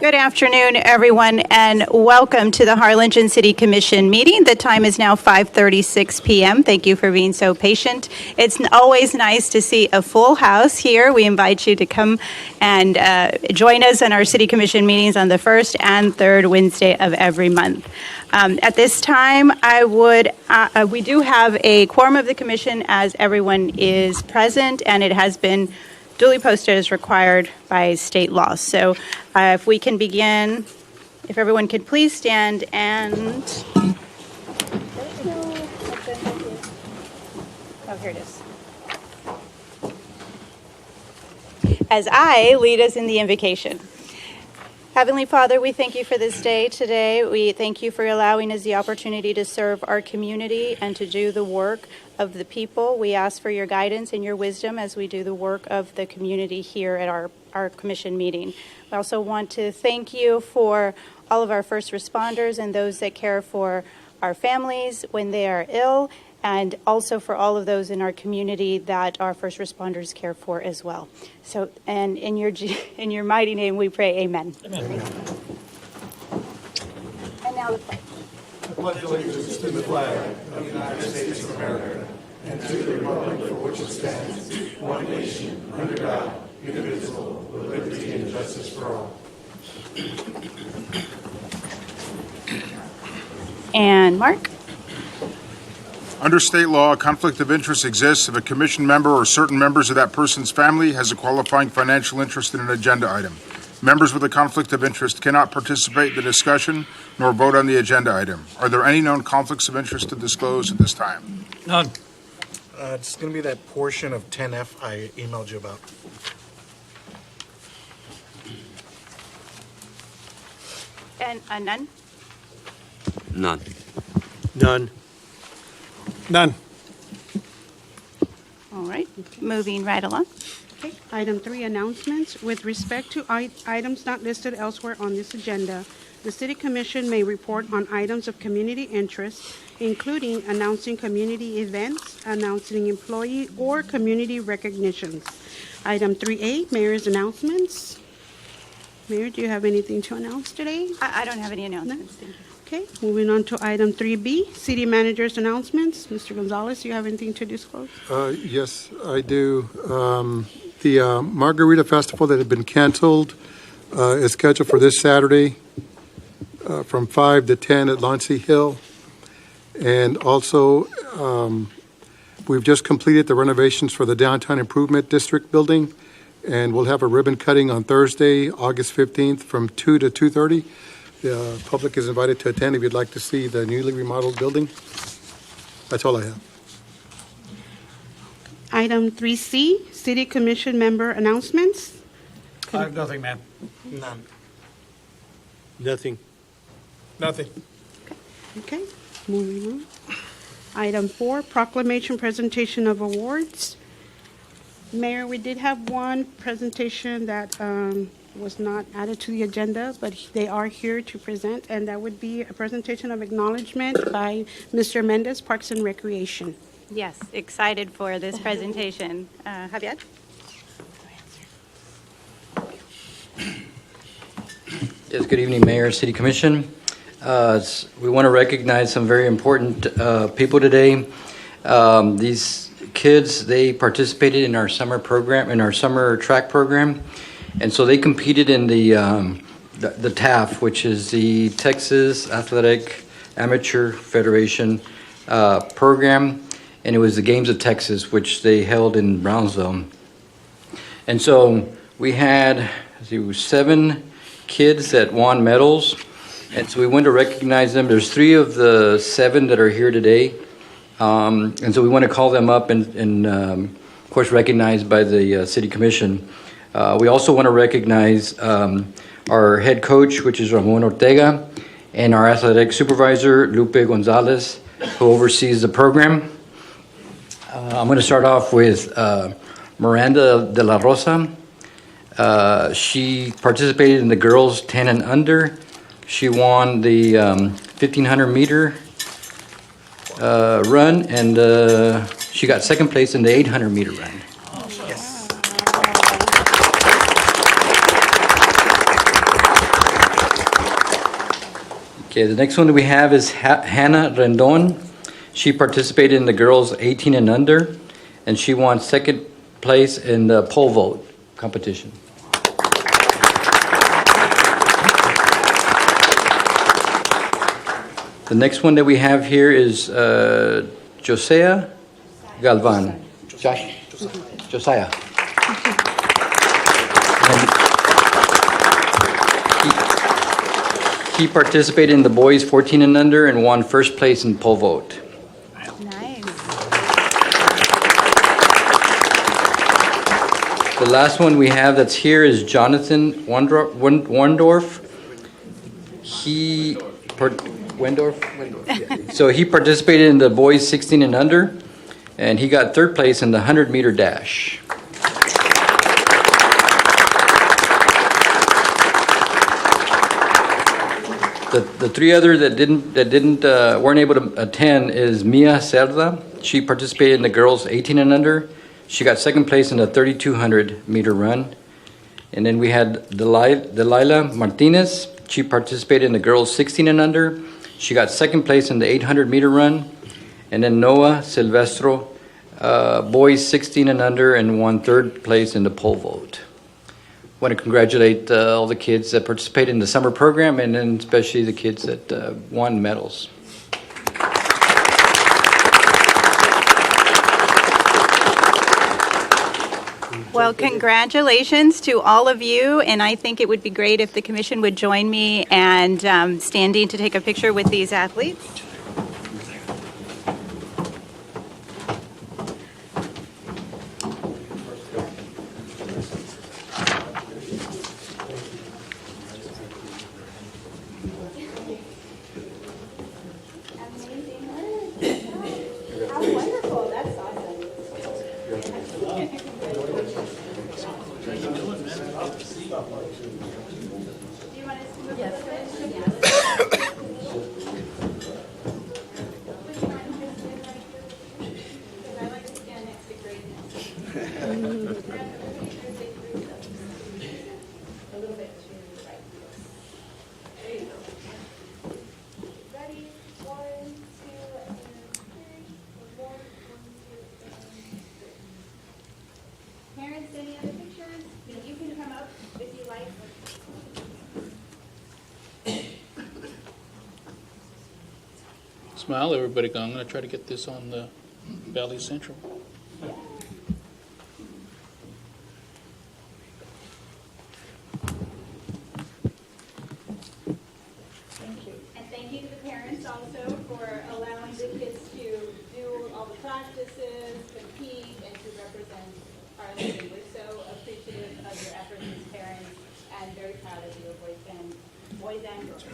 Good afternoon, everyone, and welcome to the Harlingen City Commission meeting. The time is now 5:36 p.m. Thank you for being so patient. It's always nice to see a full house here. We invite you to come and join us in our City Commission meetings on the first and third Wednesday of every month. At this time, we do have a quorum of the commission as everyone is present, and it has been duly posted as required by state law. So if we can begin, if everyone could please stand and... Oh, here it is. As I lead us in the invocation. Heavenly Father, we thank you for this day today. We thank you for allowing us the opportunity to serve our community and to do the work of the people. We ask for your guidance and your wisdom as we do the work of the community here at our commission meeting. We also want to thank you for all of our first responders and those that care for our families when they are ill, and also for all of those in our community that our first responders care for as well. So, and in your mighty name we pray, amen. Amen. And now the pledge. I pledge allegiance to the flag of the United States of America and to the republic for which it stands, one nation, under God, indivisible, with liberty and justice for all. And Mark? Under state law, a conflict of interest exists if a commission member or certain members of that person's family has a qualifying financial interest in an agenda item. Members with a conflict of interest cannot participate in the discussion nor vote on the agenda item. Are there any known conflicts of interest to disclose at this time? None. It's going to be that portion of 10F I emailed you about. And none? None. None. None. All right, moving right along. Okay. Item 3, announcements. With respect to items not listed elsewhere on this agenda, the City Commission may report on items of community interest, including announcing community events, announcing employee or community recognitions. Item 3A, Mayor's announcements. Mayor, do you have anything to announce today? I don't have any announcements. Thank you. Okay, moving on to item 3B, City Manager's announcements. Mr. Gonzalez, do you have anything to disclose? Yes, I do. The Margarita Festival that had been canceled is scheduled for this Saturday from 5 to 10 at Launcey Hill. And also, we've just completed the renovations for the Downtown Improvement District building, and we'll have a ribbon cutting on Thursday, August 15th from 2 to 2:30. The public is invited to attend if you'd like to see the newly remodeled building. That's all I have. Item 3C, City Commission member announcements. I have nothing, ma'am. None. Nothing. Nothing. Okay, moving on. Item 4, proclamation presentation of awards. Mayor, we did have one presentation that was not added to the agenda, but they are here to present, and that would be a presentation of acknowledgement by Mr. Mendez, Parks and Recreation. Yes, excited for this presentation. Javier? Yes, good evening, Mayor, City Commission. We want to recognize some very important people today. These kids, they participated in our summer program, in our summer track program, and so they competed in the TAF, which is the Texas Athletic Amateur Federation program, and it was the Games of Texas, which they held in Brownsville. And so we had 7 kids that won medals, and so we want to recognize them. There's 3 of the 7 that are here today, and so we want to call them up and of course, recognized by the City Commission. We also want to recognize our head coach, which is Ramon Ortega, and our athletic supervisor, Lupe Gonzalez, who oversees the program. I'm going to start off with Miranda de la Rosa. She participated in the girls 10 and under. She won the 1,500 meter run, and she got second place in the 800 meter run. Yes. Okay, the next one that we have is Hannah Rendon. She participated in the girls 18 and under, and she won second place in the pole vault competition. The next one that we have here is Josiah Galvan. Josiah. He participated in the boys 14 and under and won first place in pole vault. Nice. The last one we have that's here is Jonathan Wendorf. So he participated in the boys 16 and under, and he got third place in the 100-meter dash. The three other that weren't able to attend is Mia Cerda. She participated in the girls 18 and under. She got second place in the 3,200-meter run. And then we had Delilah Martinez. She participated in the girls 16 and under. She got second place in the 800-meter run. And then Noah Silvestro, boys 16 and under, and won third place in the pole vault. I want to congratulate all the kids that participated in the summer program, and then especially the kids that won medals. Well, congratulations to all of you, and I think it would be great if the commission would join me and standing to take a picture with these athletes. Parents, any other pictures? You can come up if you like. Smile, everybody. I'm going to try to get this on the Valley Central. Thank you. And thank you to the parents also for allowing the kids to do all the practices, compete, and to represent our city. We're so appreciative of your efforts as parents and very proud of you, boys and girls.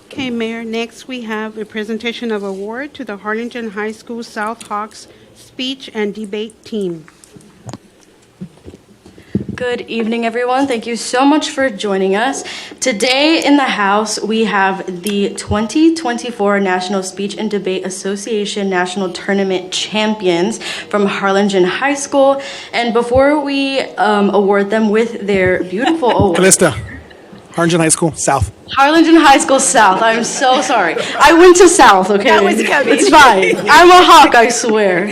Okay, Mayor, next we have a presentation of award to the Harlingen High School South Hawks speech and debate team. Good evening, everyone. Thank you so much for joining us. Today in the House, we have the 2024 National Speech and Debate Association National Tournament champions from Harlingen High School. And before we award them with their beautiful award... Callista, Harlingen High School, South. Harlingen High School South. I'm so sorry. I went to South, okay? That was coming. It's fine. I'm a Hawk, I swear.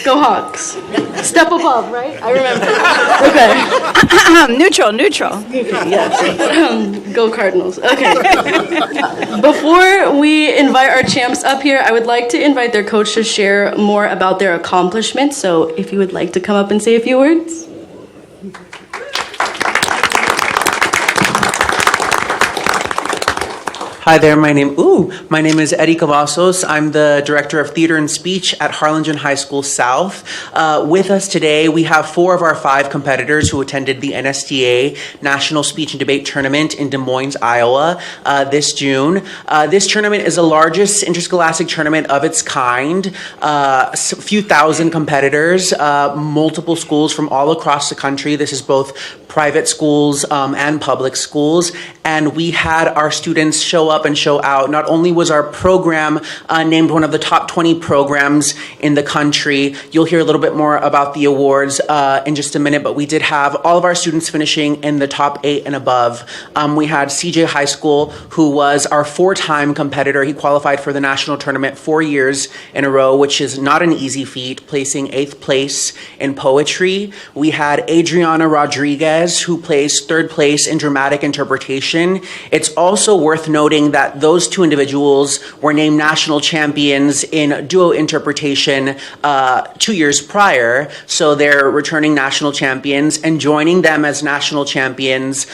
Go Hawks. Step above, right? I remember. Okay. Neutral. Yes. Go Cardinals. Okay. Before we invite our champs up here, I would like to invite their coach to share more about their accomplishments. So if you would like to come up and say a few words. Hi there, my name is Eddie Cavazos. I'm the Director of Theater and Speech at Harlingen High School South. With us today, we have 4 of our 5 competitors who attended the NSTA National Speech and Debate Tournament in Des Moines, Iowa this June. This tournament is the largest interscholastic tournament of its kind. A few thousand competitors, multiple schools from all across the country. This is both private schools and public schools. And we had our students show up and show out. Not only was our program named one of the top 20 programs in the country, you'll hear a little bit more about the awards in just a minute, but we did have all of our students finishing in the top 8 and above. We had CJ High School, who was our 4-time competitor. He qualified for the national tournament 4 years in a row, which is not an easy feat, placing 8th place in poetry. We had Adriana Rodriguez, who placed 3rd place in dramatic interpretation. It's also worth noting that those 2 individuals were named national champions in duo interpretation 2 years prior, so they're returning national champions, and joining them as national champions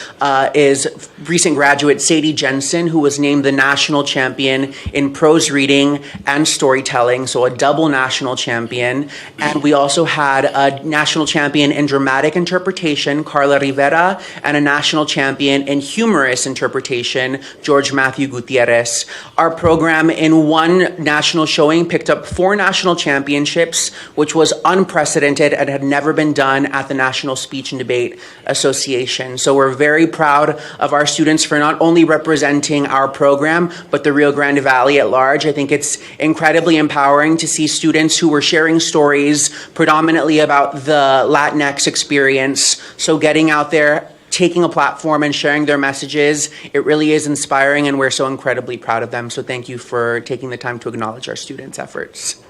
is recent graduate Sadie Jensen, who was named the national champion in prose reading and storytelling, so a double national champion. And we also had a national champion in dramatic interpretation, Carla Rivera, and a national champion in humorous interpretation, George Matthew Gutierrez. Our program in one national showing picked up 4 national championships, which was unprecedented and had never been done at the National Speech and Debate Association. So we're very proud of our students for not only representing our program, but the Rio Grande Valley at large. I think it's incredibly empowering to see students who were sharing stories predominantly about the Latinx experience. So getting out there, taking a platform and sharing their messages, it really is inspiring, and we're so incredibly proud of them. So thank you for taking the time to acknowledge our students' efforts.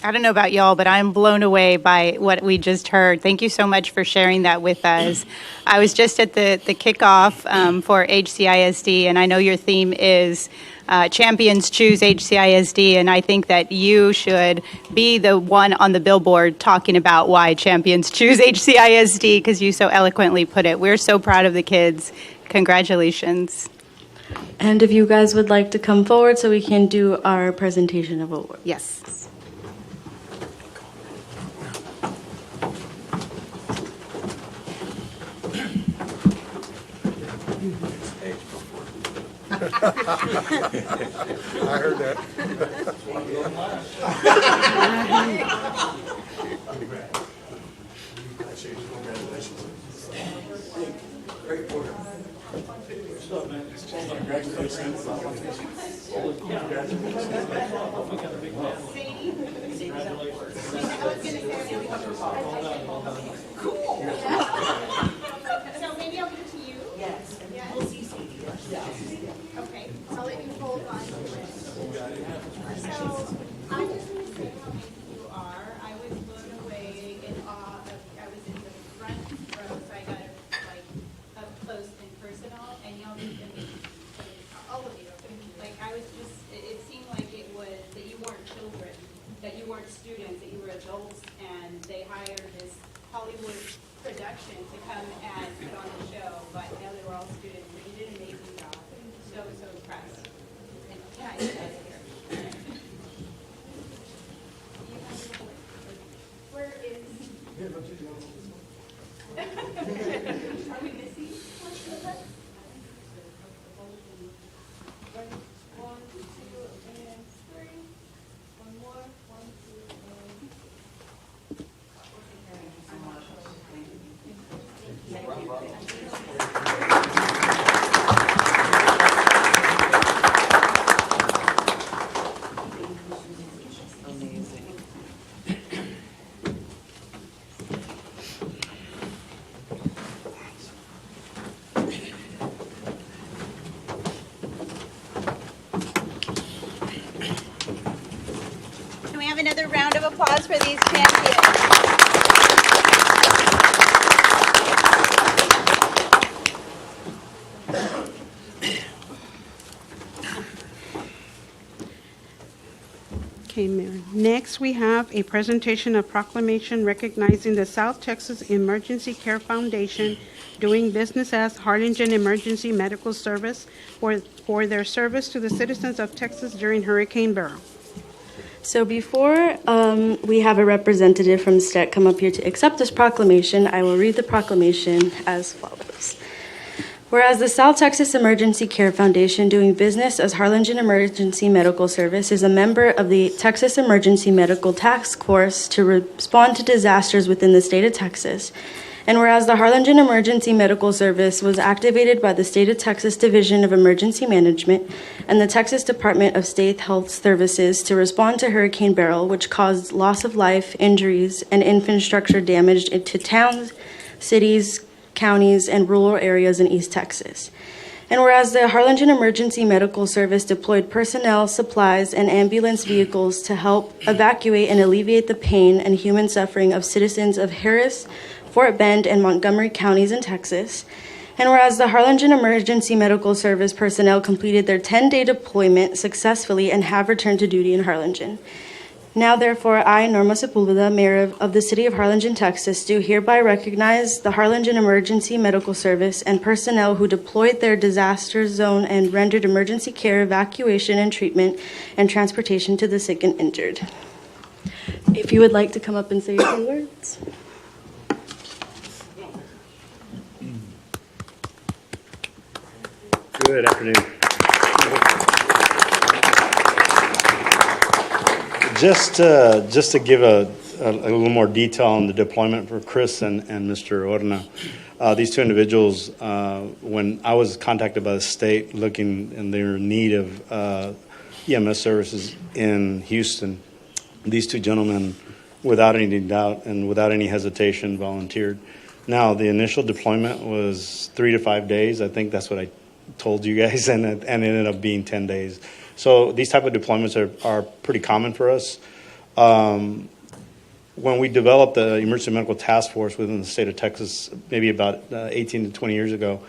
I don't know about y'all, but I'm blown away by what we just heard. Thank you so much for sharing that with us. I was just at the kickoff for HCISD, and I know your theme is Champions Choose HCISD, and I think that you should be the one on the billboard talking about why Champions Choose HCISD, because you so eloquently put it. We're so proud of the kids. Congratulations. And if you guys would like to come forward so we can do our presentation of awards. Yes. I heard that. So maybe I'll give it to you. Yes. We'll see Sadie. Okay, I'll let you hold on to it. So I'm just going to say how amazing you are. I was blown away in awe of, I was in the front row, so I got like up close and personal, and y'all just amazing. All of you. Like I was just, it seemed like it was that you weren't children, that you weren't students, that you were adults, and they hired this Hollywood production to come and put on the show, but now they were all students, but you did an amazing job. So impressed. And yeah, you guys here. Where is? Are we missing? One, two, and 3. One more. 1, 2, and... Can we have another round of applause for these champions? Okay, Mayor. Next, Next, we have a presentation of proclamation recognizing the South Texas Emergency Care Foundation doing business as Harlingen Emergency Medical Service for their service to the citizens of Texas during Hurricane Beryl. So before we have a representative from STEC come up here to accept this proclamation, I will read the proclamation as follows. Whereas the South Texas Emergency Care Foundation, doing business as Harlingen Emergency Medical Service, is a member of the Texas Emergency Medical Task Force to respond to disasters within the state of Texas. And whereas the Harlingen Emergency Medical Service was activated by the State of Texas Division of Emergency Management and the Texas Department of State Health Services to respond to Hurricane Beryl, which caused loss of life, injuries, and infrastructure damage to towns, cities, counties, and rural areas in East Texas. And whereas the Harlingen Emergency Medical Service deployed personnel, supplies, and ambulance vehicles to help evacuate and alleviate the pain and human suffering of citizens of Harris, Fort Bend, and Montgomery counties in Texas. And whereas the Harlingen Emergency Medical Service personnel completed their 10-day deployment successfully and have returned to duty in Harlingen. Now, therefore, I, Norma Sepulveda, Mayor of the City of Harlingen, Texas, do hereby recognize the Harlingen Emergency Medical Service and personnel who deployed their disaster zone and rendered emergency care, evacuation, and treatment, and transportation to the sick and injured. If you would like to come up and say a few words. Good afternoon. Just to give a little more detail on the deployment for Chris and Mr. Orna, these two individuals, when I was contacted by the state looking in their need of EMS services in Houston, these two gentlemen, without any doubt and without any hesitation, volunteered. Now, the initial deployment was 3 to 5 days. I think that's what I told you guys, and it ended up being 10 days. So these type of deployments are pretty common for us. When we developed the Emergency Medical Task Force within the state of Texas, maybe about 18 to 20 years ago,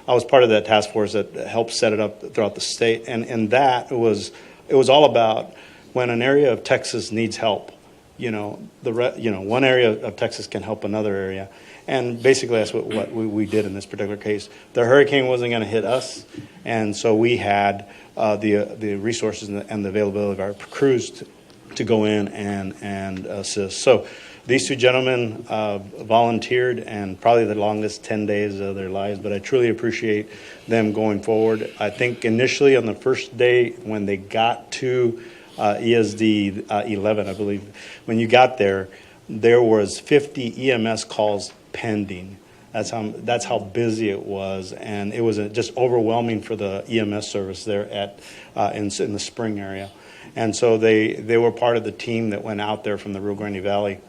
I was part of that task force that helped set it up throughout the state. And that was, it was all about when an area of Texas needs help, one area of Texas can help another area. And basically that's what we did in this particular case. The hurricane wasn't going to hit us, and so we had the resources and the availability of our crews to go in and assist. So these two gentlemen volunteered, and probably the longest 10 days of their lives, but I truly appreciate them going forward. I think initially on the first day when they got to ESD 11, I believe, when you got there was 50 EMS calls pending. That's how busy it was, and it was just overwhelming for the EMS service there in the Spring area. And so they were part of the team that went out there from the Rio Grande Valley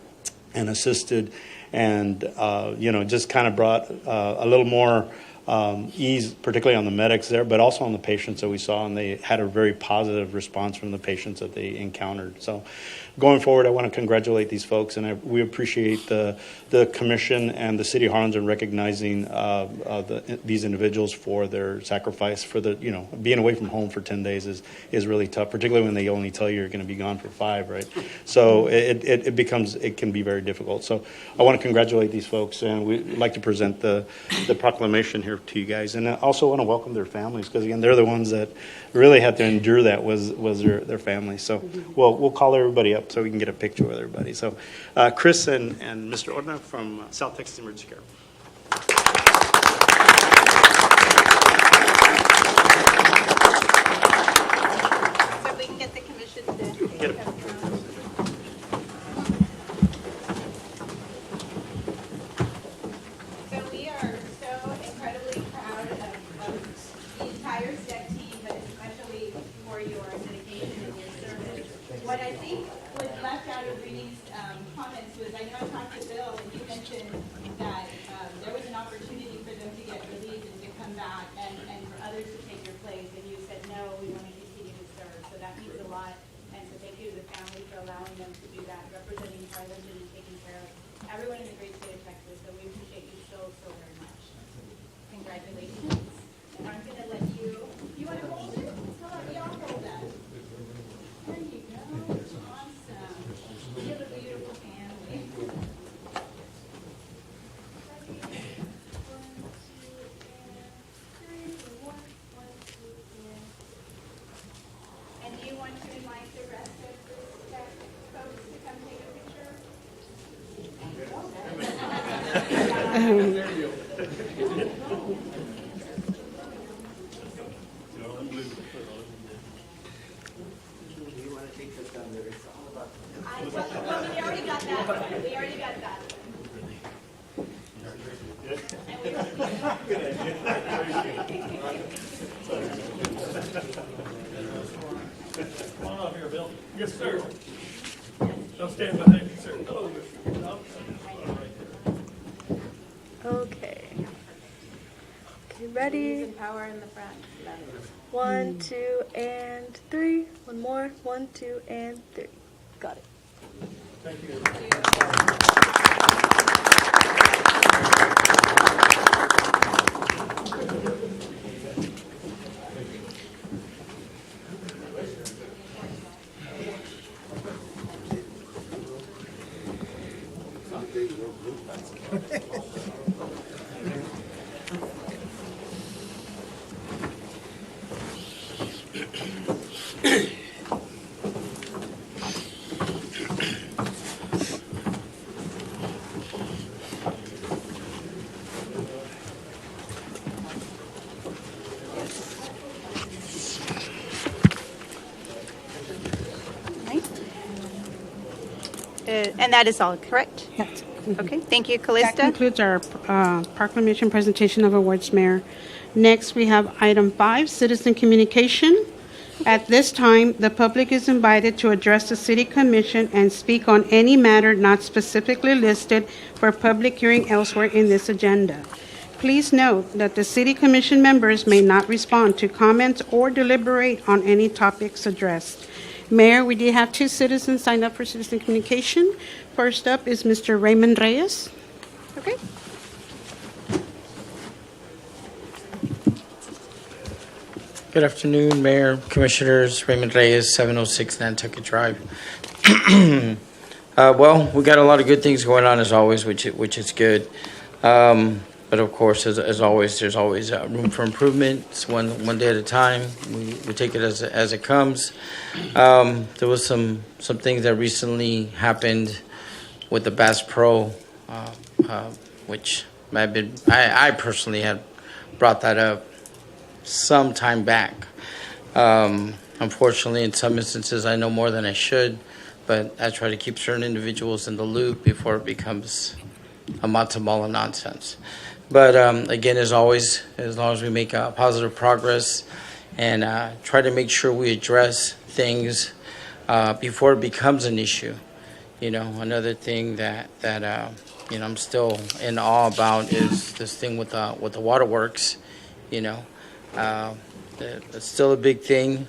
and assisted, and just kind of brought a little more ease, particularly on the medics there, but also on the patients that we saw, and they had a very positive response from the patients that they encountered. So going forward, I want to congratulate these folks, and we appreciate the commission and the city of Harlingen recognizing these individuals for their sacrifice. For being away from home for 10 days is really tough, particularly when they only tell you you're going to be gone for 5, right? So it can be very difficult. So I want to congratulate these folks, and we'd like to present the proclamation here to you guys, and I also want to welcome their families, because again, they're the ones that really had to endure that was their families. So we'll call everybody up so we can get a picture with everybody. So Chris and Mr. Orna from South Texas Emergency Care. So we can get the commission to Get it. So we are so incredibly proud of the entire STEC team, but especially for your dedication and your service. What I think was left out of Renee's comments was, I know I talked to Bill, and you mentioned that there was an opportunity for them to get relieved and to come back, and for others to take your place, and you said, no, we want to continue to serve. So that means a lot, and so thank you to the family for allowing them to do that, representing Harlingen and taking care of everyone in the great state of Texas. So we appreciate you so very much. Congratulations. And I'm going to let you want to hold it? How about y'all hold that? There you go. Awesome. Yes, sir. Don't stand behind me, sir. Okay. Okay, ready? Power in the front. 1, 2, and 3. One more. 1, 2, and 3. Got it. And that is all, correct? Yes. Okay, thank you, That Callista. concludes our proclamation presentation of awards, Mayor. Next, we have item 5, citizen communication. At this time, the public is invited to address the city commission and speak on any matter not specifically listed for public hearing elsewhere in this agenda. Please note that the city commission members may not respond to comments or deliberate on any topics addressed. Mayor, we did have 2 citizens signed up for citizen communication. First up is Mr. Raymond Reyes. Okay. Good afternoon, Mayor, Commissioners. Raymond Reyes, 706 Nantucket Drive. Well, we got a lot of good things going on as always, which is good. But of course, as always, there's always room for improvement. It's one day at a time. We take it as it comes. There was some things that recently happened with the Bass Pro, which I personally had brought that up some time back. Unfortunately, in some instances, I know more than I should, but I try to keep certain individuals in the loop before it becomes a matzo ball of nonsense. But again, as always, as long as we make positive progress and try to make sure we address things before it becomes an issue. You know, another thing that you know I'm still in awe about is this thing with the waterworks. You know, it's still a big thing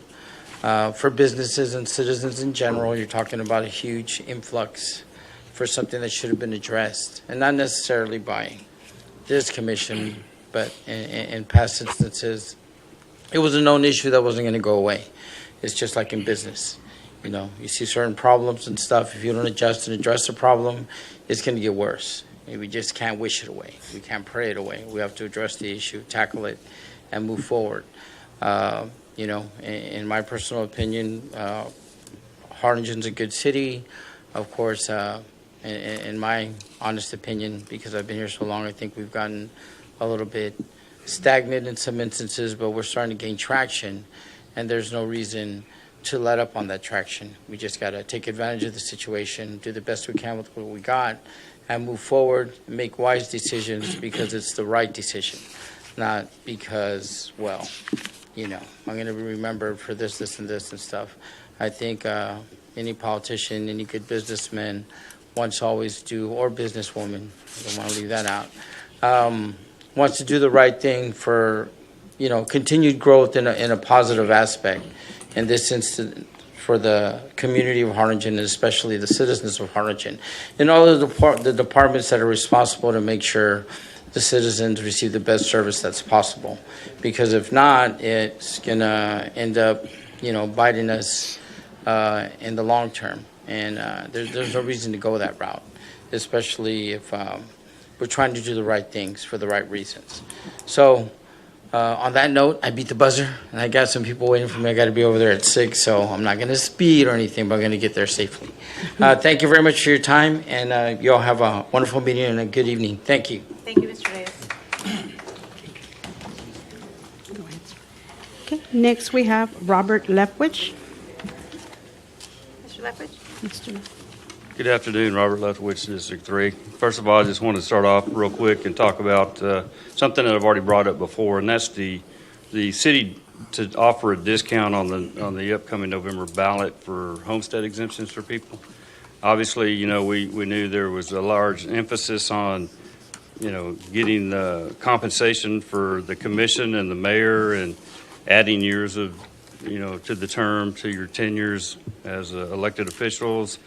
for businesses and citizens in general. You're talking about a huge influx for something that should have been addressed, and not necessarily by this commission, but in past instances, it was a known issue that wasn't going to go away. It's just like in business. You know, you see certain problems and stuff. If you don't adjust and address the problem, it's going to get worse. We just can't wish it away. We can't pray it away. We have to address the issue, tackle it, and move forward. You know, in my personal opinion, Harlingen's a good city. Of course, in my honest opinion, because I've been here so long, I think we've gotten a little bit stagnant in some instances, but we're starting to gain traction, and there's no reason to let up on that traction. We just got to take advantage of the situation, do the best we can with what we got, and move forward, make wise decisions because it's the right decision, not because, well, you know, I'm going to be remembered for this, and this, and stuff. I think any politician, any good businessman wants to always do, or businesswoman, I don't want to leave that out, wants to do the right thing for, you know, continued growth in a positive aspect. In this instance, for the community of Harlingen, and especially the citizens of Harlingen, and all of the departments that are responsible to make sure the citizens receive the best service that's possible. Because if not, it's going to end up, you know, biting us in the long term. And there's no reason to go that route, especially if we're trying to do the right things for the right reasons. So On that note, I beat the buzzer, and I got some people waiting for me. I got to be over there at 6, so I'm not going to speed or anything, but I'm going to get there safely. Thank you very much for your time, and you all have a wonderful meeting and a good evening. Thank you. Thank you, Mr. Reyes. Okay, next we have Robert Lefwich. Mr. Lefkovich? Mr. Good afternoon, Robert Lefkowitz, District 3. First of all, I just want to start off real quick and talk about something that I've already brought up before, and that's the city to offer a discount on the upcoming November ballot for homestead exemptions for people. Obviously, you know, we knew there was a large emphasis on, you know, getting the compensation for the commission and the mayor and adding years of, you know, to the term, to your tenures as elected officials.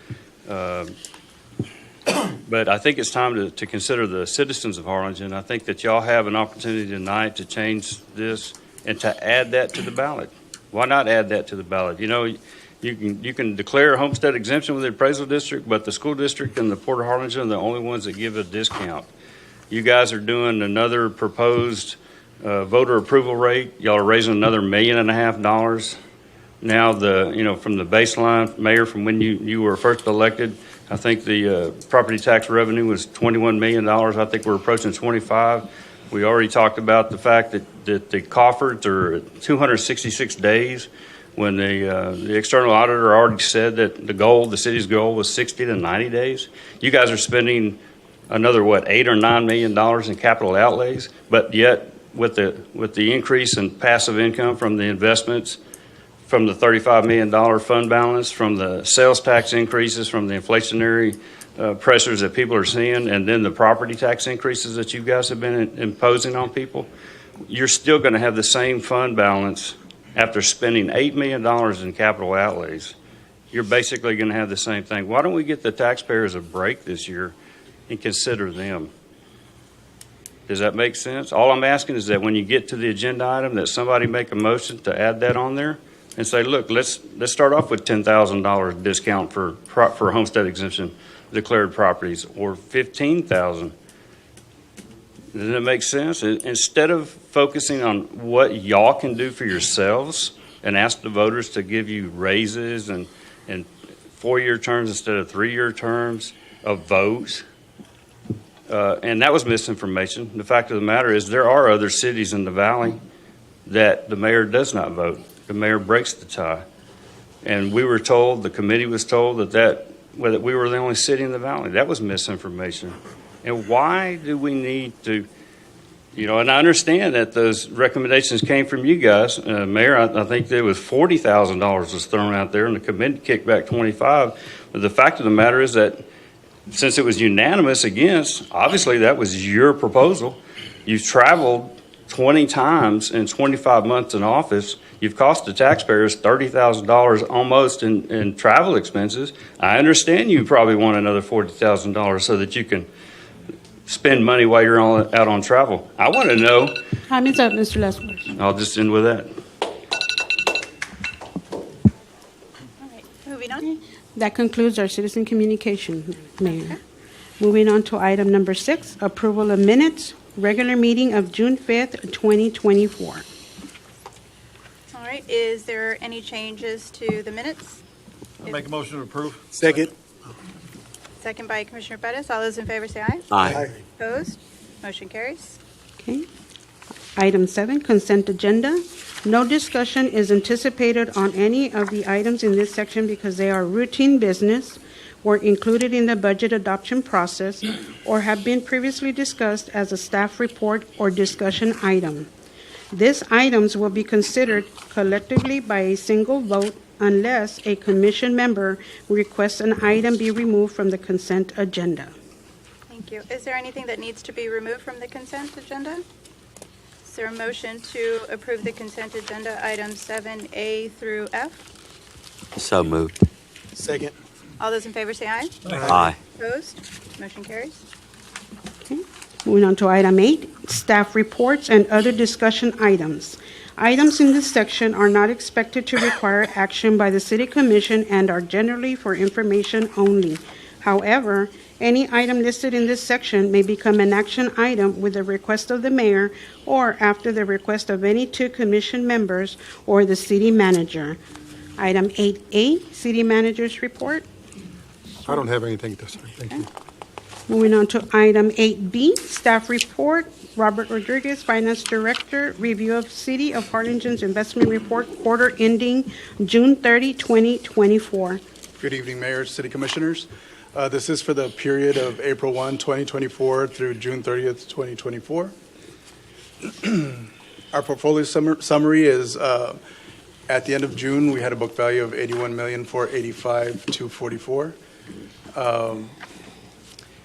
But I think it's time to consider the citizens of Harlingen. I think that y'all have an opportunity tonight to change this and to add that to the ballot. Why not add that to the ballot? You know, you can declare a homestead exemption with the appraisal district, but the school district and the Port of Harlingen are the only ones that give a discount. You guys are doing another proposed voter approval rate. Y'all are raising another $1.5 million. Now from the baseline, Mayor, from when you were first elected, I think the property tax revenue was $21 million. I think we're approaching 25. We already talked about the fact that the coffers are at 266 days when the external auditor already said that the city's goal was 60 to 90 days. You guys are spending another, $8 or $9 million in capital outlays, but yet with the increase in passive income from the investments, from the $35 million fund balance, from the sales tax increases, from the inflationary pressures that people are seeing, and then the property tax increases that you guys have been imposing on people, you're still going to have the same fund balance after spending $8 million in capital outlays. You're basically going to have the same thing. Why don't we get the taxpayers a break this year and consider them? Does that make sense? All I'm asking is that when you get to the agenda item, that somebody make a motion to add that on there and say, look, let's start off with $10,000 discount for homestead exemption declared properties, or $15,000. Doesn't it make sense? Instead of focusing on what y'all can do for yourselves and ask the voters to give you raises and 4-year terms instead of 3-year terms of votes, and that was misinformation. The fact of the matter is there are other cities in the valley that the mayor does not vote. The mayor breaks the tie. And we were told, the committee was told that we were the only city in the valley. That was misinformation. And why do we need to, and I understand that those recommendations came from you guys. Mayor, I think there was $40,000 was thrown out there and the committee kicked back 25. But the fact of the matter is that since it was unanimous against, obviously that was your proposal. You've traveled 20 times in 25 months in office. You've cost the taxpayers $30,000 almost in travel expenses. I understand you probably want another $40,000 so that you can spend money while you're out on travel. I want to know. Time is up, Mr. Lesworth. I'll just end with that. All right, moving on. That concludes our citizen communication, Mayor. Okay. Moving on to item number 6, approval of minutes, regular meeting of June 5th, 2024. All right, is there any changes to the minutes? I'll make a motion to approve. Second. Second by Commissioner Bettis. All those in favor say aye. Aye. Opposed? Motion carries. Okay. Item 7, consent agenda. No discussion is anticipated on any of the items in this section because they are routine business, were included in the budget adoption process, or have been previously discussed as a staff report or discussion item. These items will be considered collectively by a single vote unless a commission member requests an item be removed from the consent agenda. Thank you. Is there anything that needs to be removed from the consent agenda? Is there a motion to approve the consent agenda items 7A through F? So moved. Second. All those in favor say aye. Aye. Opposed? Motion carries. Okay. Moving on to item 8, staff reports and other discussion items. Items in this section are not expected to require action by the City Commission and are generally for information only. However, Any item listed in this section may become an action item with the request of the mayor or after the request of any two commission members or the city manager. Item 8A, city manager's report. I don't have anything to say. Thank you. Moving on to item 8B, staff report. Robert Rodriguez, Finance Director, review of City of Harlingen's investment report quarter ending June 30, 2024. Good evening, Mayor, City Commissioners. This is for the period of April 1, 2024 through June 30th, 2024. Our portfolio summary is at the end of June, we had a book value of $81,485,244.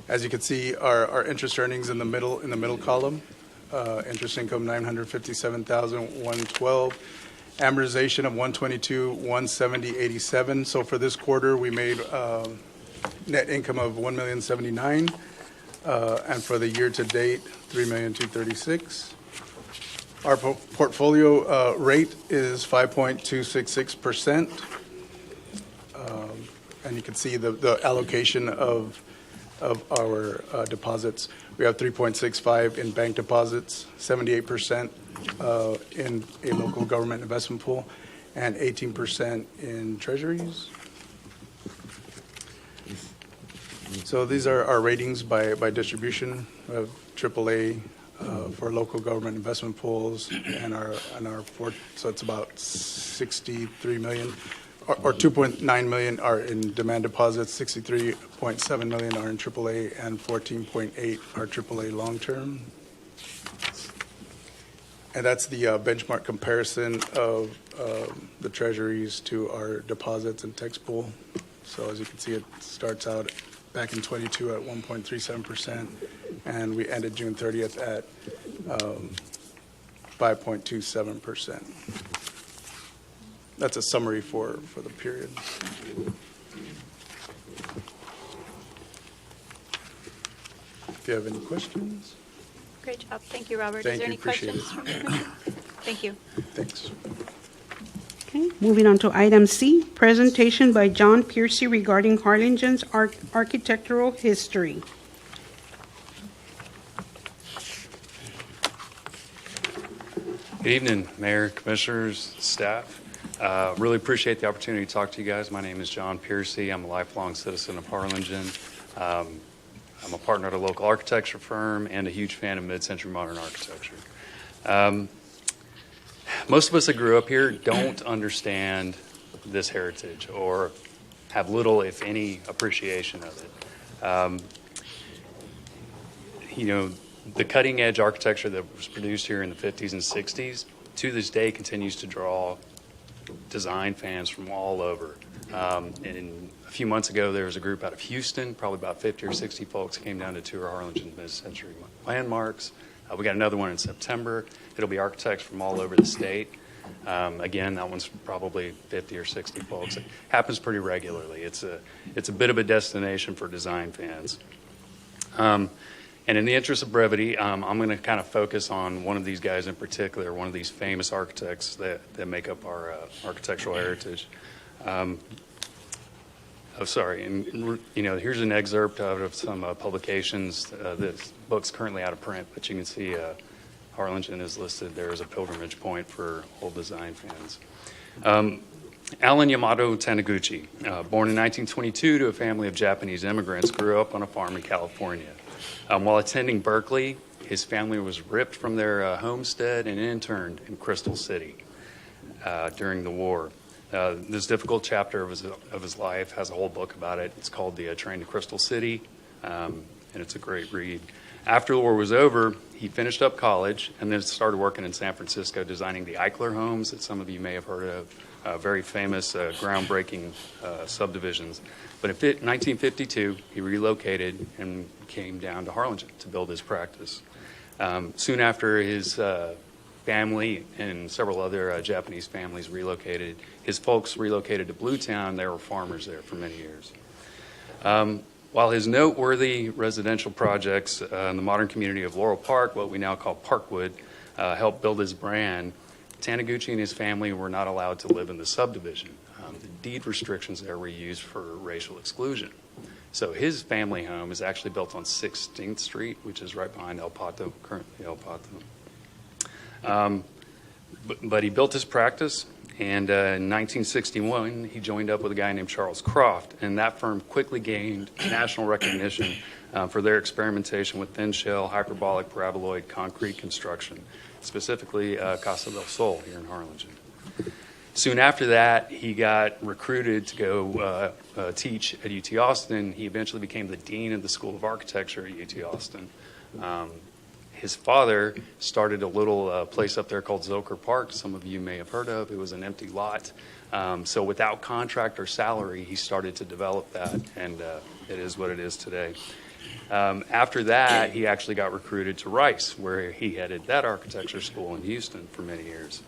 As you can see, our interest earnings in the middle column, interest income $957,112, amortization of $122,170.87. So for this quarter, we made net income of $1,079,000, and for the year to date, $3,236,000. Our portfolio rate is 5.266%, and you can see the allocation of our deposits. We have 3.65 in bank deposits, 78% in a local government investment pool, and 18% in treasuries. So these are our ratings by distribution of AAA for local government investment pools, and our so it's about 63 million. Or 2.9 million are in demand deposits, 63.7 million are in AAA, and 14.8 are AAA long-term. And that's the benchmark comparison of the treasuries to our deposits and tax pool. So as you can see, it starts out back in 22 at 1.37%, and we ended June 30th at 5.27%. That's a summary for the period. If you have any questions. Great job. Thank you, Robert. Thank Is there you. any Appreciate questions from the commission? Thank you. Thanks. Okay, moving on to item C, presentation by John Piercy regarding Harlingen's architectural history. Good evening, Mayor, Commissioners, staff. Really appreciate the opportunity to talk to you guys. My name is John Piercy. I'm a lifelong citizen of Harlingen. I'm a partner at a local architecture firm and a huge fan of mid-century modern architecture. Most of us that grew up here don't understand this heritage or have little, if any, appreciation of it. The cutting edge architecture that was produced here in the 50s and 60s to this day continues to draw design fans from all over. And a few months ago, there was a group out of Houston, probably about 50 or 60 folks came down to tour Harlingen's mid-century landmarks. We got another one in September. It'll be architects from all over the state. Again, that one's probably 50 or 60 folks. It happens pretty regularly. It's a bit of a destination for design fans. And in the interest of brevity, I'm going to kind of focus on one of these guys in particular, one of these famous architects that make up our architectural heritage. Here's an excerpt out of some publications. This book's currently out of print, but you can see Harlingen is listed there as a pilgrimage point for old design fans. Alan Yamato Taniguchi, born in 1922 to a family of Japanese immigrants, grew up on a farm in California. While attending Berkeley, his family was ripped from their homestead and interned in Crystal City during the war. This difficult chapter of his life has a whole book about it. It's called The Train to Crystal City, and it's a great read. After the war was over, he finished up college and then started working in San Francisco designing the Eichler homes that some of you may have heard of, very famous, groundbreaking subdivisions. But in 1952, he relocated and came down to Harlingen to build his practice. Soon after his family and several other Japanese families relocated, his folks relocated to Bluetown. They were farmers there for many years. While his noteworthy residential projects in the modern community of Laurel Park, what we now call Parkwood, helped build his brand, Taniguchi and his family were not allowed to live in the subdivision. The deed restrictions there were used for racial exclusion. So his family home is actually built on 16th Street, which is right behind El Pato, currently El Pato. But he built his practice, and in 1961, he joined up with a guy named Charles Croft, and that firm quickly gained national recognition for their experimentation with thin shell, hyperbolic, paraboloid concrete construction, specifically Casa del Sol here in Harlingen. Soon after that, he got recruited to go teach at UT Austin. He eventually became the dean of the School of Architecture at UT Austin. His father started a little place up there called Zilker Park. Some of you may have heard of. It was an empty lot. So without contract or salary, he started to develop that, and it is what it is today. After that, he actually got recruited to Rice, where he headed that architecture school in Houston for many years.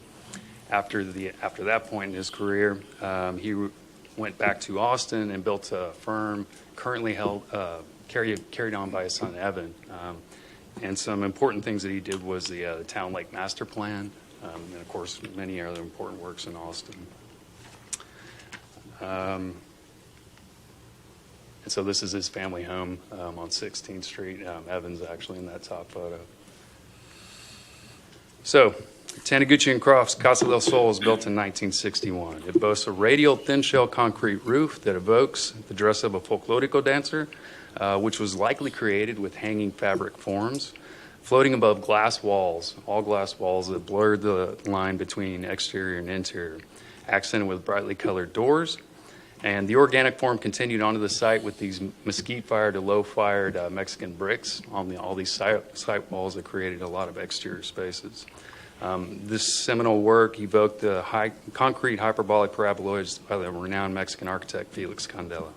After that point in his career, he went back to Austin and built a firm currently carried on by his son Evan. And some important things that he did was the Town Lake Master Plan, and of course many other important works in Austin. And so this is his family home on 16th Street. Evan's actually in that top photo. So, Taniguchi & Croft's Casa del Sol was built in 1961. It boasts a radial thin-shell concrete roof that evokes the dress of a folklorico dancer, which was likely created with hanging fabric forms, floating above glass walls, all glass walls that blurred the line between exterior and interior, accented with brightly colored doors. And the organic form continued onto the site with these mesquite-fired to low-fired Mexican bricks on all these site walls that created a lot of exterior spaces. This seminal work evoked the concrete hyperbolic paraboloids by the renowned Mexican architect Felix Candela.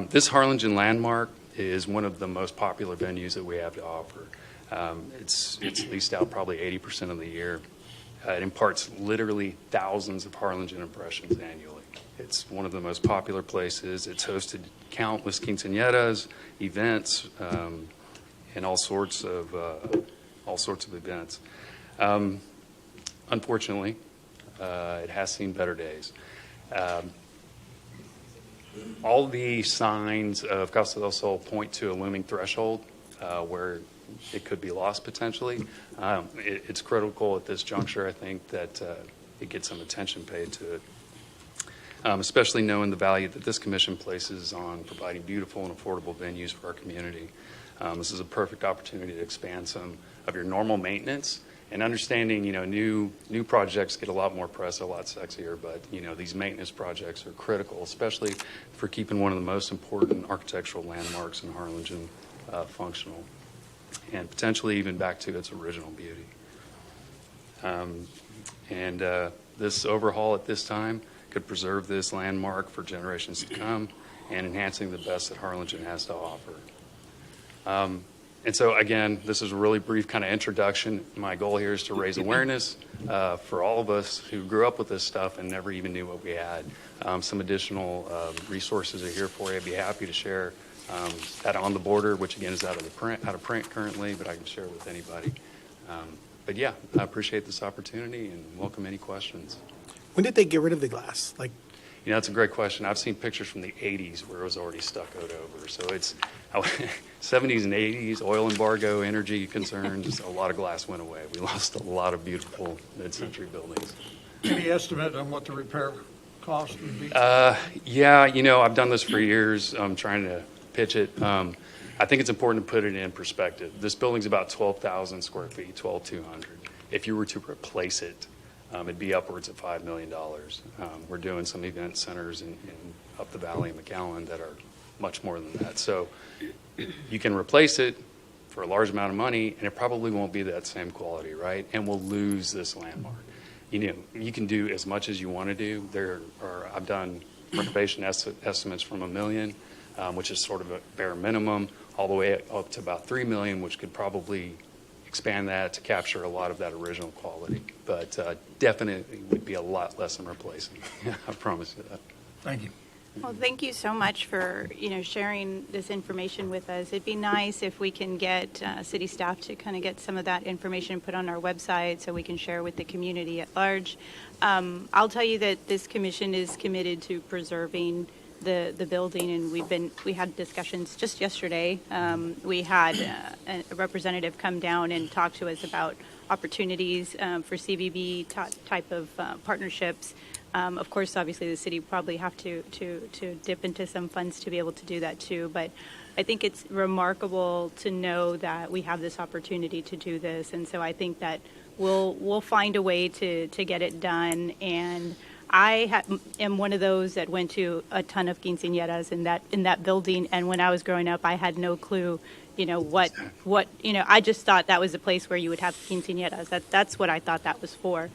This Harlingen landmark is one of the most popular venues that we have to offer. It's leased out probably 80% of the year. It imparts literally thousands of Harlingen impressions annually. It's one of the most popular places. It's hosted countless quinceañeras, events, and all sorts of events. Unfortunately, it has seen better days. All the signs of Casa del Sol point to a looming threshold where it could be lost potentially. It's critical at this juncture, I think, that it gets some attention paid to it, especially knowing the value that this commission places on providing beautiful and affordable venues for our community. This is a perfect opportunity to expand some of your normal maintenance. And understanding, new projects get a lot more press, a lot sexier, but, these maintenance projects are critical, especially for keeping one of the most important architectural landmarks in Harlingen functional, and potentially even back to its original beauty. This overhaul at this time could preserve this landmark for generations to come and enhancing the best that Harlingen has to offer. And so, again, this is a really brief kind of introduction. My goal here is to raise awareness for all of us who grew up with this stuff and never even knew what we had. Some additional resources are here for you. I'd be happy to share that On the Border, which, again, is out of print currently, but I can share it with anybody. But, yeah, I appreciate this opportunity and welcome any questions. When did they get rid of the glass? That's a great question. I've seen pictures from the 80s where it was already stuccoed over. So it's 70s and 80s, oil embargo, energy concerns, a lot of glass went away. We lost a lot of beautiful mid-century buildings. Any estimate on what the repair cost would be? Yeah, I've done this for years. I'm trying to pitch it. I think it's important to put it in perspective. This building's about 12,000 square feet, 12,200. If you were to replace it, it'd be upwards of $5 million. We're doing some event centers in up the valley in McAllen that are much more than that. So you can replace it for a large amount of money, and it probably won't be that same quality, right? And we'll lose this landmark. You can do as much as you want to do. I've done renovation estimates from $1 million, which is sort of a bare minimum, all the way up to about $3 million, which could probably expand that to capture a lot of that original quality. But definitely would be a lot less than replacing. I promise you that. Thank you. Well, thank you so much for, sharing this information with us. It'd be nice if we can get city staff to kind of get some of that information put on our website so we can share with the community at large. I'll tell you that this commission is committed to preserving the building, and we had discussions just yesterday. We had a representative come down and talk to us about opportunities for CVB type of partnerships. Of course, obviously, the city probably have to dip into some funds to be able to do that too. But I think it's remarkable to know that we have this opportunity to do this, and so I think that we'll find a way to get it done. And I am one of those that went to a ton of quinceañeras in that building, and when I was growing up, I had no clue, what I just thought that was a place where you would have quinceañeras. That's what I thought that was for.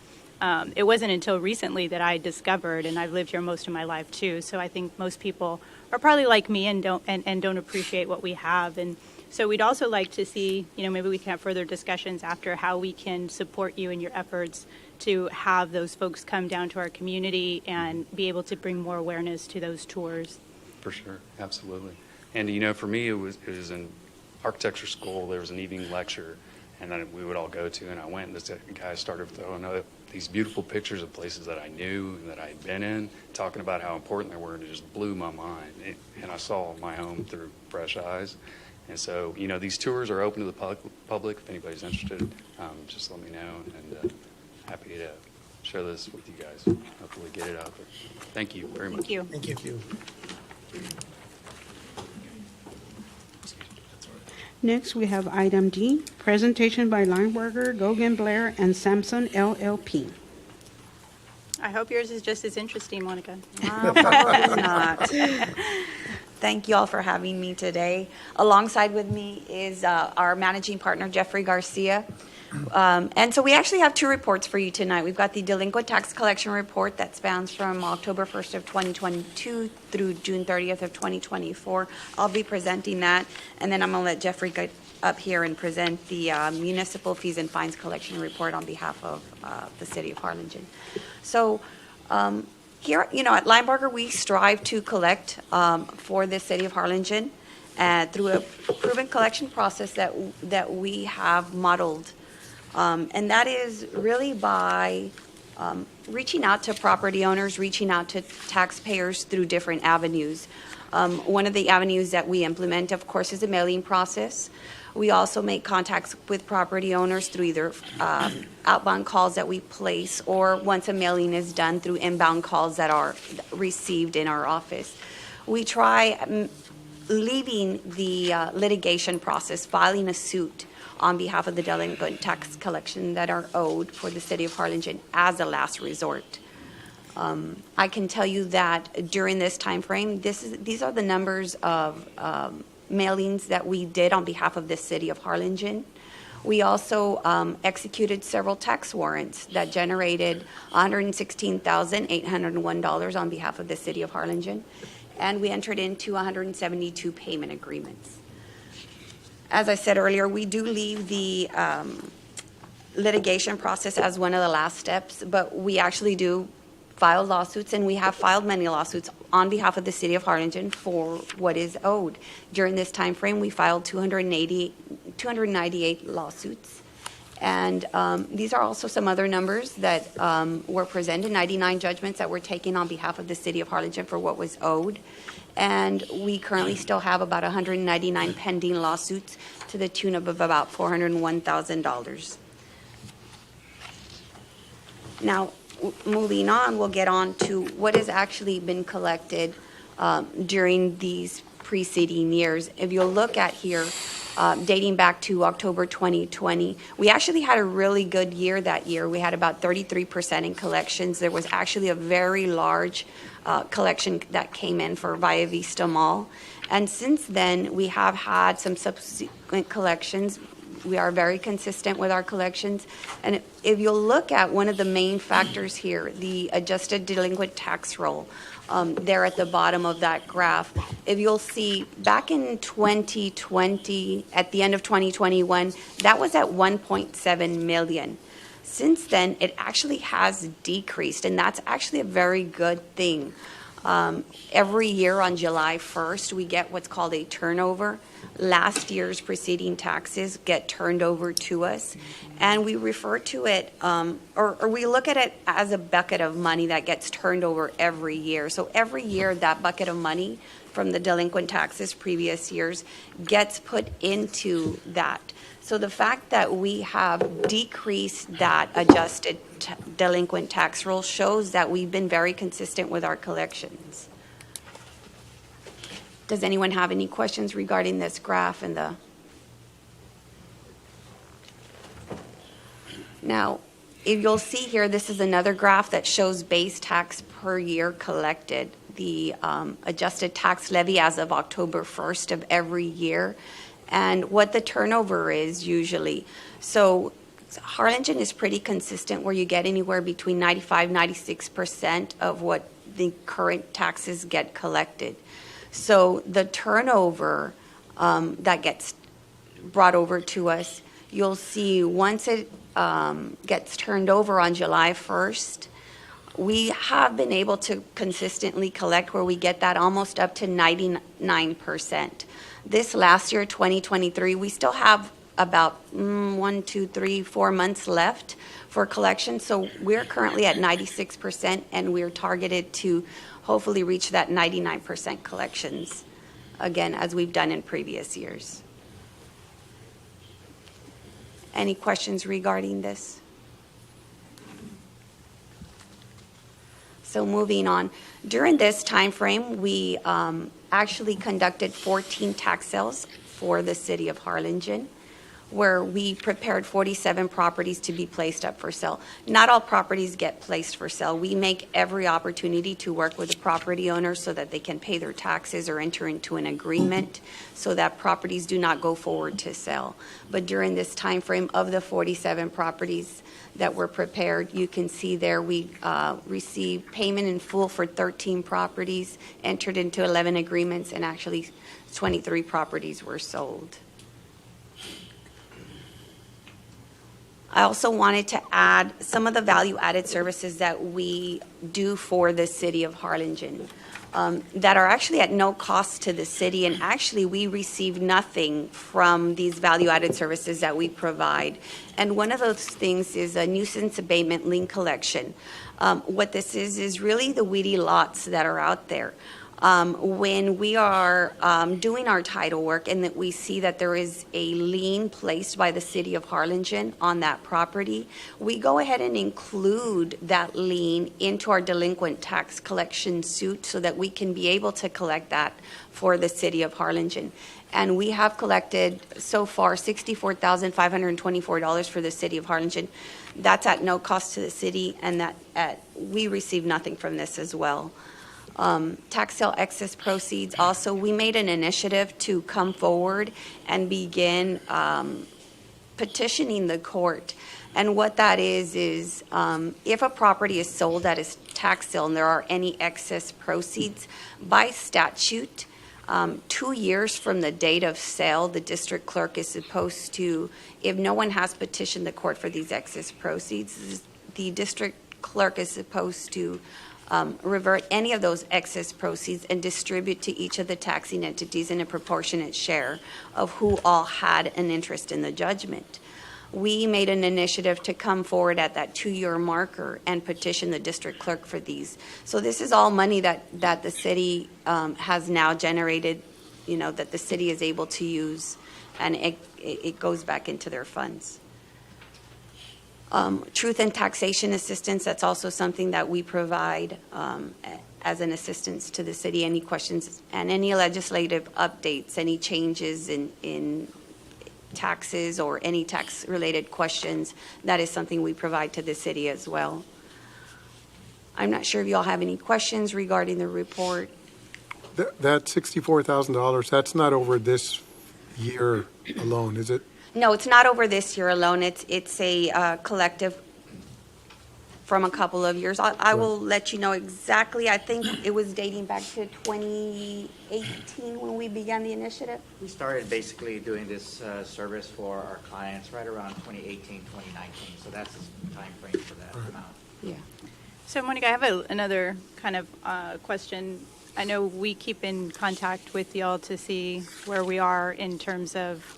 It wasn't until recently that I discovered, and I've lived here most of my life too. So I think most people are probably like me and don't appreciate what we have. And so we'd also like to see, maybe we can have further discussions after how we can support you in your efforts to have those folks come down to our community and be able to bring more awareness to those tours. For sure, absolutely. And for me, it was in architecture school. There was an evening lecture, and then we would all go to. And I went, and this guy started throwing up these beautiful pictures of places that I knew and that I had been in, talking about how important they were, and it just blew my mind. And I saw my home through fresh eyes. And so, these tours are open to the public. If anybody's interested, just let me know, and happy to share this with you guys. Hopefully get it out there. Thank you very much. Thank you. Thank you. Next, we have item D, presentation by Lineberger, Gogan Blair, and Sampson LLP. I hope yours is just as interesting, Monica. Probably not. Thank you all for having me today. Alongside with me is our managing partner, Jeffrey Garcia. And so we actually have two reports for you tonight. We've got the delinquent tax collection report that spans from October 1st of 2022 through June 30th of 2024. I'll be presenting that, and then I'm going to let Jeffrey get up here and present the municipal fees and fines collection report on behalf of the city of Harlingen. So here, at Lineberger, we strive to collect for the city of Harlingen through a proven collection process that we have modeled. And that is really by reaching out to property owners, reaching out to taxpayers through different avenues. One of the avenues that we implement, of course, is the mailing process. We also make contacts with property owners through either outbound calls that we place, or once a mailing is done, through inbound calls that are received in our office. We try leaving the litigation process, filing a suit on behalf of the delinquent tax collection that are owed for the city of Harlingen as a last resort. I can tell you that during this time frame, these are the numbers of mailings that we did on behalf of the city of Harlingen. We also executed several tax warrants that generated $116,801 on behalf of the city of Harlingen, and we entered into 172 payment agreements. As I said earlier, we do leave the litigation process as one of the last steps, but we actually do file lawsuits, and we have filed many lawsuits on behalf of the city of Harlingen for what is owed. During this time frame, we filed 298 lawsuits, and these are also some other numbers that were presented, 99 judgments that were taken on behalf of the city of Harlingen for what was owed. And we currently still have about 199 pending lawsuits to the tune of about $401,000. Now, moving on, we'll get on to what has actually been collected during these preceding years. If you'll look at here, dating back to October 2020, we actually had a really good year that year. We had about 33% in collections. There was actually a very large collection that came in for Via Vista Mall. And since then, we have had some subsequent collections. We are very consistent with our collections. And if you'll look at one of the main factors here, the adjusted delinquent tax roll, there at the bottom of that graph, if you'll see, back in 2020, at the end of 2021, that was at 1.7 million. Since then, it actually has decreased, and that's actually a very good thing. Every year on July 1st, we get what's called a turnover. Last year's preceding taxes get turned over to us, and we refer to it, or we look at it as a bucket of money that gets turned over every year. So every year, that bucket of money from the delinquent taxes previous years gets put into that. So the fact that we have decreased that adjusted delinquent tax roll shows that we've been very consistent with our collections. Does anyone have any questions regarding this graph and the? Now, if you'll see here, this is another graph that shows base tax per year collected, the adjusted tax levy as of October 1st of every year, and what the turnover is usually. So Harlingen is pretty consistent where you get anywhere between 95-96% of what the current taxes get collected. So the turnover that gets brought over to us, you'll see once it gets turned over on July 1st, we have been able to consistently collect where we get that almost up to 99%. This last year, 2023, we still have about 4 months left for collection. So we're currently at 96%, and we're targeted to hopefully reach that 99% collections, again, as we've done in previous years. Any questions regarding this? So moving on, during this time frame, we actually conducted 14 tax sales for the city of Harlingen, where we prepared 47 properties to be placed up for sale. Not all properties get placed for sale. We make every opportunity to work with the property owners so that they can pay their taxes or enter into an agreement so that properties do not go forward to sell. But during this time frame of the 47 properties that were prepared, you can see there we received payment in full for 13 properties, entered into 11 agreements, and actually 23 properties were sold. I also wanted to add some of the value-added services that we do for the city of Harlingen that are actually at no cost to the city, and actually we receive nothing from these value-added services that we provide. And one of those things is a nuisance abatement lien collection. What this is really the weedy lots that are out there. When we are doing our title work and that we see that there is a lien placed by the city of Harlingen on that property, we go ahead and include that lien into our delinquent tax collection suit so that we can be able to collect that for the city of Harlingen. And we have collected so far $64,524 for the city of Harlingen. That's at no cost to the city, and that we receive nothing from this as well. Tax sale excess proceeds. Also, we made an initiative to come forward and begin petitioning the court. And what that is if a property is sold at its tax sale and there are any excess proceeds, by statute, 2 years from the date of sale, the district clerk is supposed to, if no one has petitioned the court for these excess proceeds, the district clerk is supposed to revert any of those excess proceeds and distribute to each of the taxing entities in a proportionate share of who all had an interest in the judgment. We made an initiative to come forward at that 2-year marker and petition the district clerk for these. So this is all money that the city has now generated, that the city is able to use, and it goes back into their funds. Truth and taxation assistance, that's also something that we provide as an assistance to the city. Any questions and any legislative updates, any changes in taxes or any tax-related questions, that is something we provide to the city as well. I'm not sure if you all have any questions regarding the report. That $64,000, that's not over this year alone, is it? No, it's not over this year alone. It's a collective from a couple of years. I will let you know exactly. I think it was dating back to 2018 when we began the initiative. We started basically doing this service for our clients right around 2018, 2019. So that's the time frame for that amount. Yeah. So, Monica, I have another kind of question. I know we keep in contact with y'all to see where we are in terms of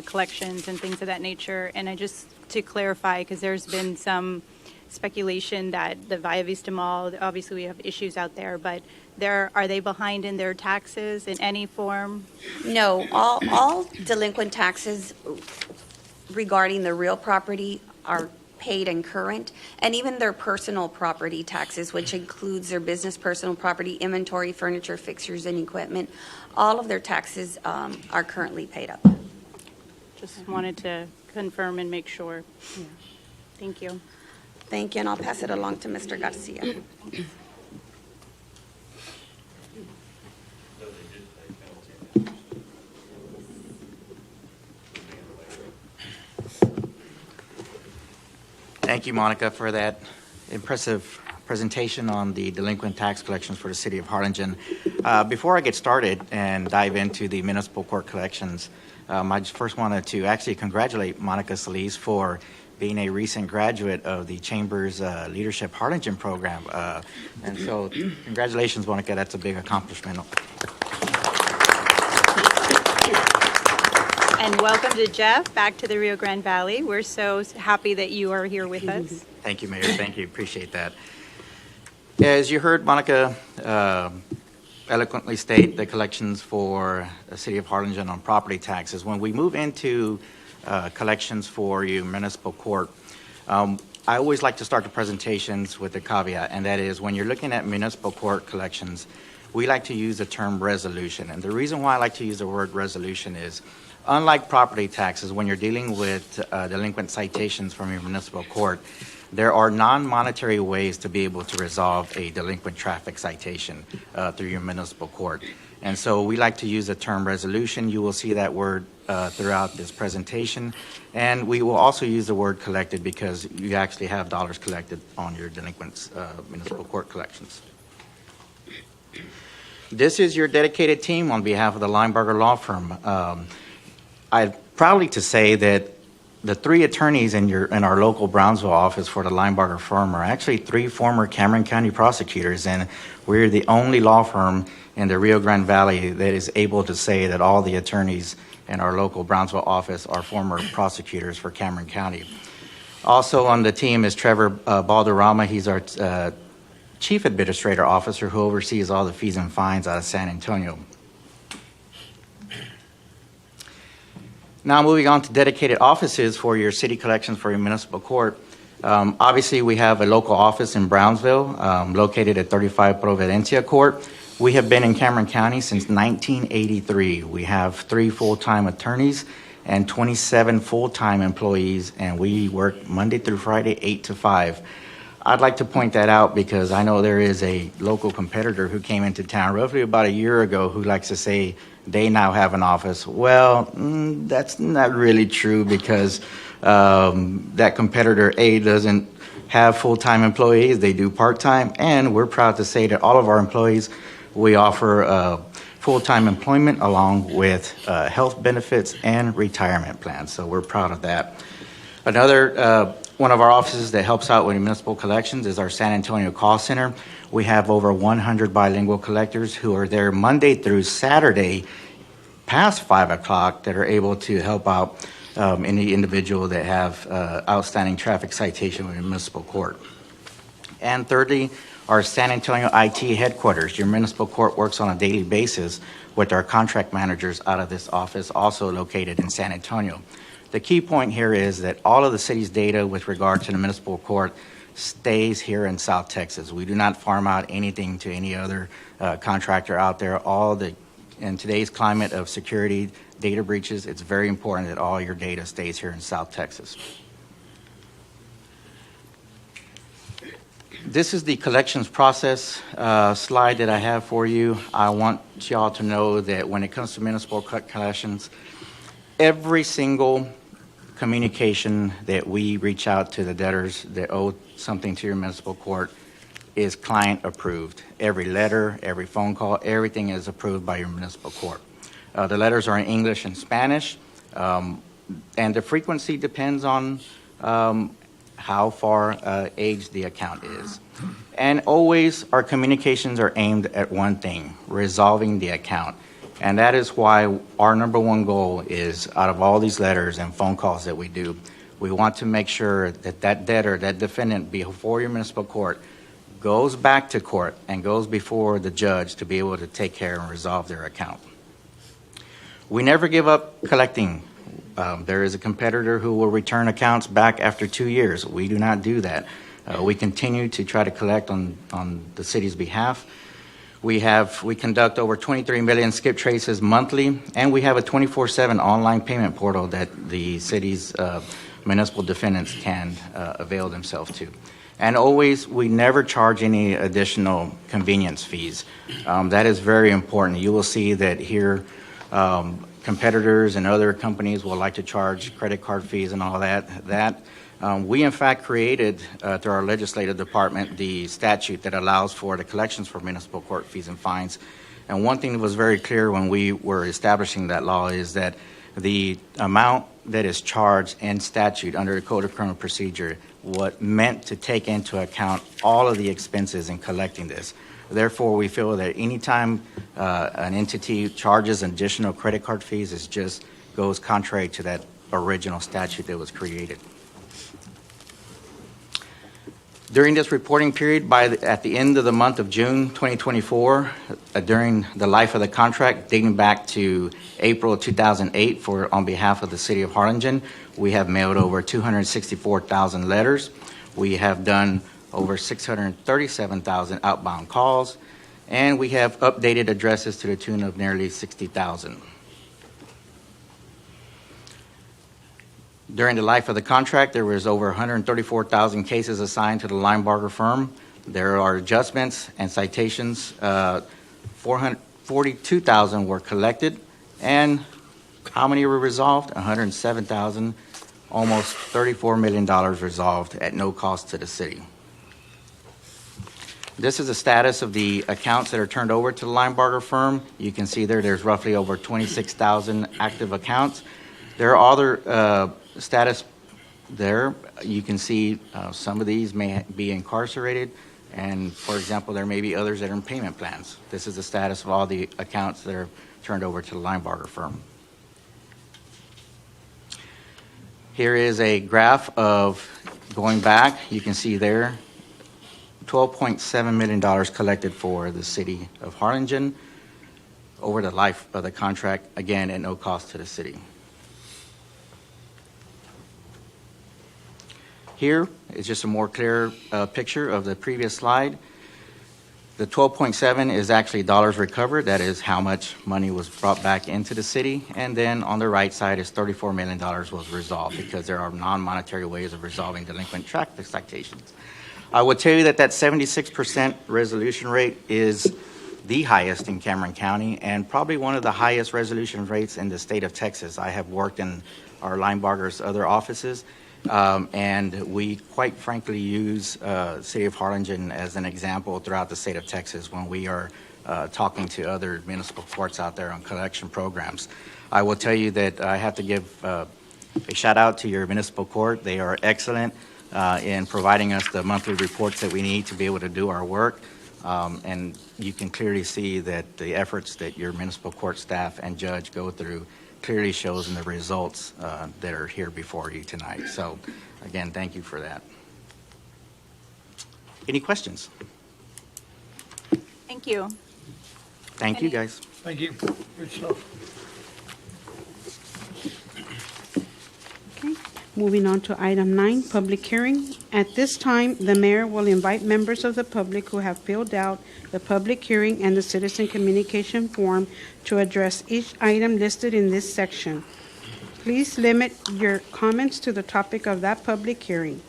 collections and things of that nature. And I just to clarify, because there's been some speculation that the Via Vista Mall, obviously we have issues out there, but are they behind in their taxes in any form? No, all delinquent taxes regarding the real property are paid and current, and even their personal property taxes, which includes their business personal property, inventory, furniture, fixtures, and equipment, all of their taxes are currently paid up. Just wanted to confirm and make sure. Yeah. Thank you. Thank you, and I'll pass it along to Mr. Garcia. Thank you, Monica, for that impressive presentation on the delinquent tax collections for the city of Harlingen. Before I get started and dive into the municipal court collections, I just first wanted to actually congratulate Monica Solis for being a recent graduate of the Chamber's Leadership Harlingen program. And so congratulations, Monica. That's a big accomplishment. And welcome to Jeff back to the Rio Grande Valley. We're so happy that you are here with us. Thank you, Mayor. Thank you. Appreciate that. As you heard Monica eloquently state the collections for the city of Harlingen on property taxes, when we move into collections for your municipal court, I always like to start the presentations with a caveat, and that is when you're looking at municipal court collections, we like to use the term resolution. And the reason why I like to use the word resolution is, unlike property taxes, when you're dealing with delinquent citations from your municipal court, there are non-monetary ways to be able to resolve a delinquent traffic citation through your municipal court. And so we like to use the term resolution. You will see that word throughout this presentation. And we will also use the word collected because you actually have dollars collected on your delinquent municipal court collections. This is your dedicated team on behalf of the Linebarger Law Firm. I'm proud to say that the three attorneys in our local Brownsville office for the Linebarger firm are actually three former Cameron County prosecutors, and we're the only law firm in the Rio Grande Valley that is able to say that all the attorneys in our local Brownsville office are former prosecutors for Cameron County. Also on the team is Trevor Balderrama. He's our Chief Administrator Officer who oversees all the fees and fines out of San Antonio. Now moving on to dedicated offices for your city collections for your municipal court. Obviously we have a local office in Brownsville located at 35 Providencia Court. We have been in Cameron County since 1983. We have 3 full-time attorneys and 27 full-time employees, and we work Monday through Friday, 8 to 5. I'd like to point that out because I know there is a local competitor who came into town roughly about a year ago who likes to say they now have an office. Well, that's not really true because that competitor, A, doesn't have full-time employees. They do part-time, and we're proud to say that all of our employees, we offer full-time employment along with health benefits and retirement plans. So we're proud of that. Another one of our offices that helps out with municipal collections is our San Antonio call center. We have over 100 bilingual collectors who are there Monday through Saturday past 5 o'clock that are able to help out any individual that have outstanding traffic citation with municipal court. And thirdly, our San Antonio IT headquarters. Your municipal court works on a daily basis with our contract managers out of this office, also located in San Antonio. The key point here is that all of the city's data with regard to the municipal court stays here in South Texas. We do not farm out anything to any other contractor out there. In today's climate of security data breaches, it's very important that all your data stays here in South Texas. This is the collections process slide that I have for you. I want y'all to know that when it comes to municipal collections, every single communication that we reach out to the debtors that owe something to your municipal court is client approved. Every letter, every phone call, everything is approved by your municipal court. The letters are in English and Spanish, and the frequency depends on how far aged the account is. And always our communications are aimed at one thing, resolving the account. And that is why our number one goal is, out of all these letters and phone calls that we do, we want to make sure that that debtor, that defendant before your municipal court goes back to court and goes before the judge to be able to take care and resolve their account. We never give up collecting. There is a competitor who will return accounts back after 2 years. We do not do that. We continue to try to collect on the city's behalf. We conduct over 23 million skip traces monthly, and we have a 24/7 online payment portal that the city's municipal defendants can avail themselves to. And always, we never charge any additional convenience fees. That is very important. You will see that here, competitors and other companies will like to charge credit card fees and all that. We, in fact, created, through our legislative department, the statute that allows for the collections for municipal court fees and fines. And one thing that was very clear when we were establishing that law is that the amount that is charged in statute under the Code of Criminal Procedure what meant to take into account all of the expenses in collecting this. Therefore, we feel that anytime an entity charges additional credit card fees, it just goes contrary to that original statute that was created. During this reporting period, at the end of the month of June 2024, during the life of the contract, dating back to April 2008, on behalf of the City of Harlingen, we have mailed over 264,000 letters. We have done over 637,000 outbound calls, and we have updated addresses to the tune of nearly 60,000. During the life of the contract, there was over 134,000 cases assigned to the Linebarger firm. There are adjustments and citations. 42,000 were collected, and how many were resolved? 107,000, almost $34 million resolved at no cost to the city. This is the status of the accounts that are turned over to the Linebarger firm. You can see there's roughly over 26,000 active accounts. There are other status there. You can see some of these may be incarcerated, and for example, there may be others that are in payment plans. This is the status of all the accounts that are turned over to the Linebarger firm. Here is a graph of going back. You can see there $12.7 million collected for the city of Harlingen over the life of the contract, again, at no cost to the city. Here is just a more clear picture of the previous slide. The 12.7 is actually dollars recovered. That is how much money was brought back into the city. And then on the right side is $34 million was resolved, because there are non-monetary ways of resolving delinquent traffic citations. I would tell you that 76% resolution rate is the highest in Cameron County, and probably one of the highest resolution rates in the state of Texas. I have worked in our Linebarger's other offices, and we quite frankly use City of Harlingen as an example throughout the state of Texas when we are talking to other municipal courts out there on collection programs. I will tell you that I have to give a shout out to your municipal court. They are excellent in providing us the monthly reports that we need to be able to do our work. And you can clearly see that the efforts that your municipal court staff and judge go through clearly shows in the results that are here before you tonight. So, again, thank you for that. Any questions? Thank you. Thank you, guys. Thank you. Good stuff. Okay. Moving on to item 9, public hearing. At this time, the mayor will invite members of the public who have filled out the public hearing and the citizen communication form to address each item listed in this section. Please limit your comments to the topic of that public hearing.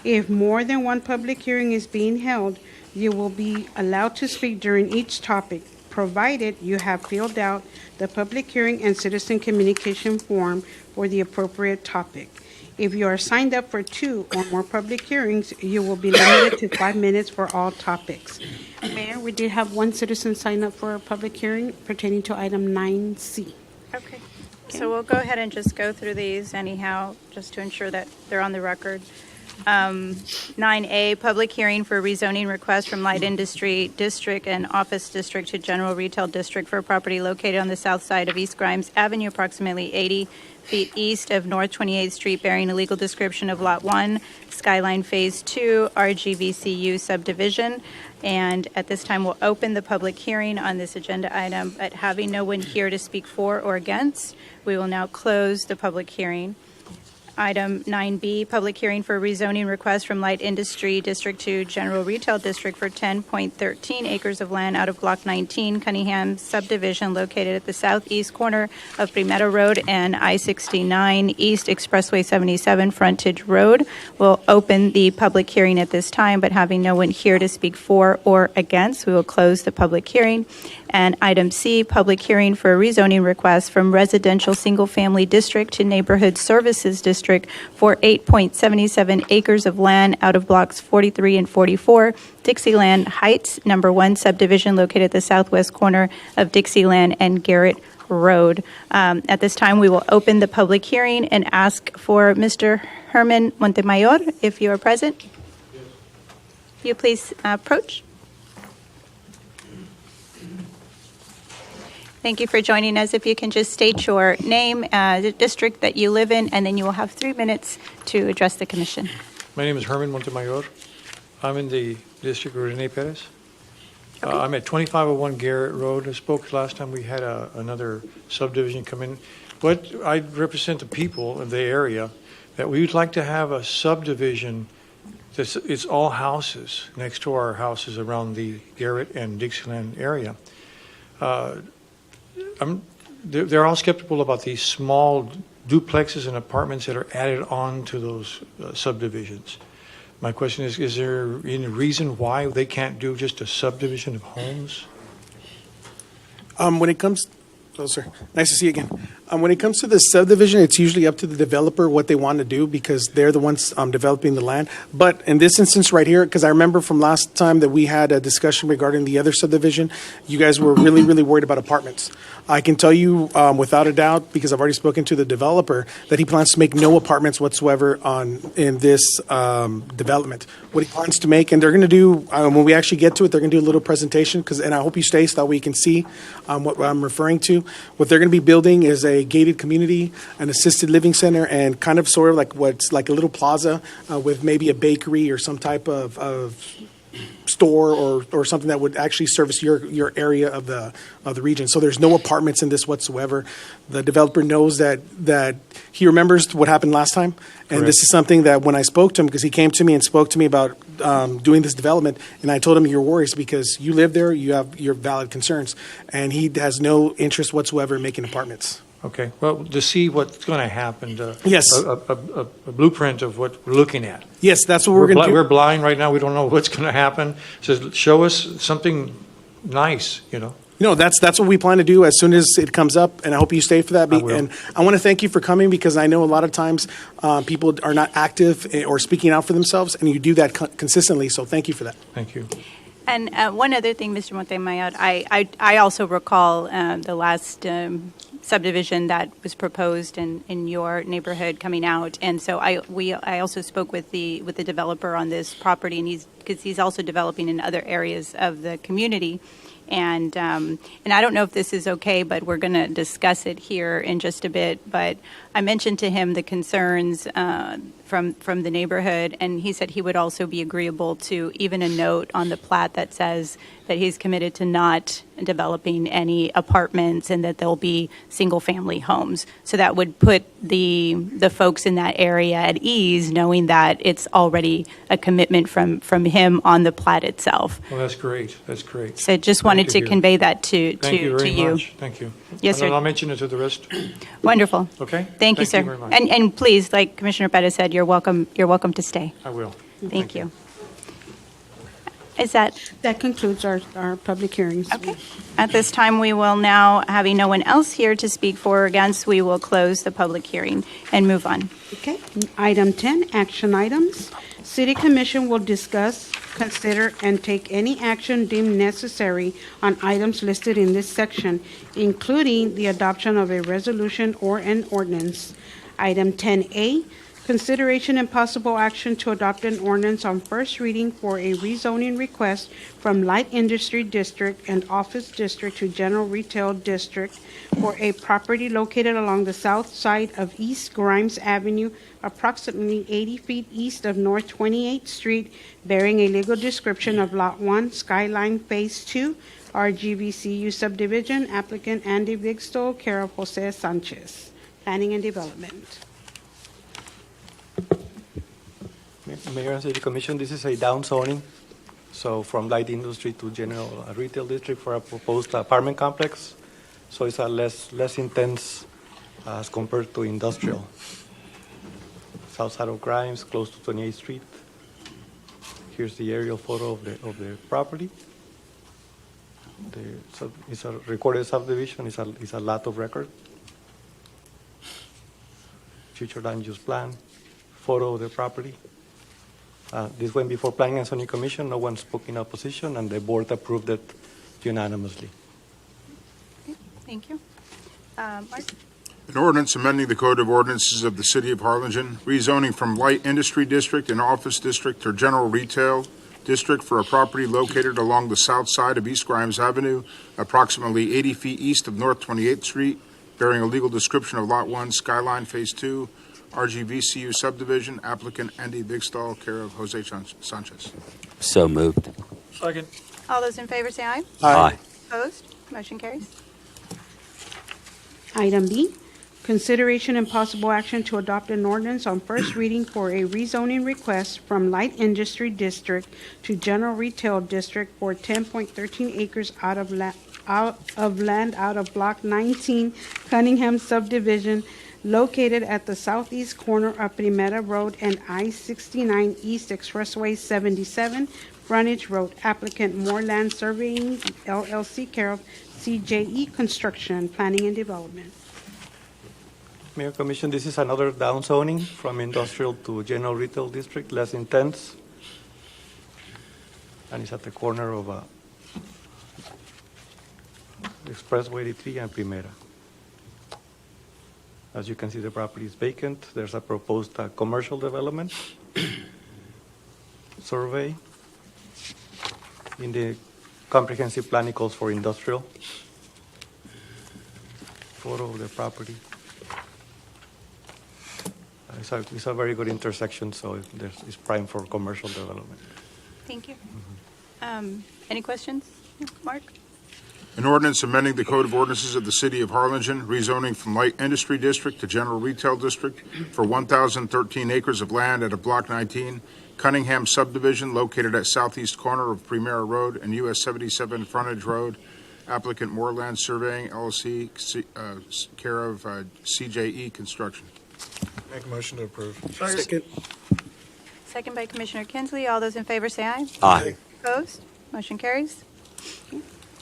If more than one public hearing is being held, you will be allowed to speak during each topic, provided you have filled out the public hearing and citizen communication form for the appropriate topic. If you are signed up for 2 or more public hearings, you will be limited to 5 minutes for all topics. Mayor, we did have one citizen sign up for a public hearing pertaining to item 9C. Okay. So we'll go ahead and just go through these anyhow, just to ensure that they're on the record. 9A, public hearing for rezoning request from Light Industry District and Office District to General Retail District for property located on the south side of East Grimes Avenue, approximately 80 feet east of North 28th Street, bearing a legal description of Lot 1, Skyline Phase 2, RGVCU subdivision. And at this time, we'll open the public hearing on this agenda item, but having no one here to speak for or against, we will now close the public hearing. Item 9B, public hearing for rezoning request from Light Industry District to General Retail District for 10.13 acres of land out of Block 19, Cunningham subdivision located at the southeast corner of Primero Road and I-69 East Expressway 77 Frontage Road. We'll open the public hearing at this time, but having no one here to speak for or against, we will close the public hearing. And item C, public hearing for a rezoning request from Residential Single Family District to Neighborhood Services District for 8.77 acres of land out of blocks 43 and 44, Dixieland Heights, number 1 subdivision located at the southwest corner of Dixieland and Garrett Road. At this time, we will open the public hearing and ask for Mr. Herman Montemayor, if you are present. You please approach. Thank you for joining us. If you can just state your name, the district that you live in, and then you will have 3 minutes to address the commission. My name is Herman Montemayor. I'm in the district of Rene Perez. I'm at 2501 Garrett Road. I spoke last time we had another subdivision come in. But I represent the people of the area that we would like to have a subdivision that's it's all houses next to our houses around the Garrett and Dixieland area. They're all skeptical about these small duplexes and apartments that are added on to those subdivisions. My question is there any reason why they can't do just a subdivision of homes? When it comes, oh, sir, nice to see you again. When it comes to the subdivision, it's usually up to the developer what they want to do because they're the ones developing the land. But in this instance right here, because I remember from last time that we had a discussion regarding the other subdivision, you guys were really, really worried about apartments. I can tell you without a doubt, because I've already spoken to the developer, that he plans to make no apartments whatsoever in this development. What he plans to make, and they're going to do, when we actually get to it, they're going to do a little presentation, and I hope you stay so that way you can see what I'm referring to. What they're going to be building is a gated community, an assisted living center, and kind of sort of like what's like a little plaza with maybe a bakery or some type of store or something that would actually service your area of the region. So there's no apartments in this whatsoever. The developer knows that he remembers what happened last time, and this is something that when I spoke to him, because he came to me and spoke to me about doing this development, and I told him your worries because you live there, you have your valid concerns, and he has no interest whatsoever in making apartments. Okay, well, to see what's going to happen, yes, a blueprint of what we're looking at. Yes, that's what we're going to do. We're blind right now. We don't know what's going to happen. So show us something nice, you know. No, that's what we plan to do as soon as it comes up, and I hope you stay for that. I will. And I want to thank you for coming because I know a lot of times people are not active or speaking out for themselves, and you do that consistently, so thank you for that. Thank you. And one other thing, Mr. Montemayor, I also recall the last subdivision that was proposed in your neighborhood coming out, and so I also spoke with the developer on this property, and he's also developing in other areas of the community. And I don't know if this is okay, but we're going to discuss it here in just a bit. But I mentioned to him the concerns from the neighborhood, and he said he would also be agreeable to even a note on the plat that says that he's committed to not developing any apartments and that there'll be single-family homes. So that would put the folks in that area at ease, knowing that it's already a commitment from him on the plat itself. Well, that's great. That's great. So just wanted to convey that to Thank you very you. much. Thank you. Yes, and sir. I'll mention it to the rest. Wonderful. Okay. Thank you, sir. very much. And please, like Commissioner Pettis said, you're welcome to stay. I will. Thank you. Is that concludes our public hearings. Okay. At this time, we will now, having no one else here to speak for or against, we will close the public hearing and move on. Okay. Item 10, action items. City Commission will discuss, consider, and take any action deemed necessary on items listed in this section, including the adoption of a resolution or an ordinance. Item 10A, Consideration and possible action to adopt an ordinance on first reading for a rezoning request from Light Industry District and Office District to General Retail District for a property located along the south side of East Grimes Avenue, approximately 80 feet east of North 28th Street, bearing a legal description of Lot 1, Skyline Phase 2, RGVCU subdivision, applicant Andy Bigstall, care of Jose Sanchez. Planning and Development. Mayor and City Commission, this is a down zoning. So from light industry to general retail district for a proposed apartment complex. So it's a less intense as compared to industrial. South side of Grimes, close to 28th Street. Here's the aerial photo of the property. It's a recorded subdivision. It's a lot of record. Future land use plan, photo of the property. This went before Planning and Zoning Commission. No one spoke in opposition, and the board approved it unanimously. Thank you. Mark? An ordinance amending the Code of Ordinances of the City of Harlingen, rezoning from Light Industry District and Office District to General Retail District for a property located along the south side of East Grimes Avenue, approximately 80 feet east of North 28th Street, bearing a legal description of Lot 1, Skyline Phase 2, RGVCU subdivision, applicant Andy Bigstall, care of Jose Sanchez. So moved. Second. All those in favor say aye. Aye. Opposed? Motion carries. Item B, consideration and possible action to adopt an ordinance on first reading for a rezoning request from Light Industry District to General Retail District for 10.13 acres out of land out of Block 19 Cunningham subdivision located at the southeast corner of Primera Road and I-69 East Expressway 77, frontage road. Applicant Moreland Surveying, LLC, care of CJE Construction, Planning and Development. Mayor Commission, this is another down zoning from industrial to general retail district, less intense. And it's at the corner of Expressway 83 and Primera. As you can see, the property is vacant. There's a proposed commercial development survey. In the comprehensive plan, it calls for industrial. Photo of the property. It's a very good intersection, so it's prime for commercial development. Thank you. Any questions? Mark? An ordinance amending the Code of Ordinances of the City of Harlingen, rezoning from Light Industry District to General Retail District for 1,013 acres of land at a Block 19 Cunningham subdivision located at southeast corner of Primera Road and US 77 frontage road. Applicant Moreland Surveying, LLC, care of CJE Construction. Make a motion to approve. Second. Second by Commissioner Kinsley. All those in favor say aye. Aye. Opposed? Motion carries.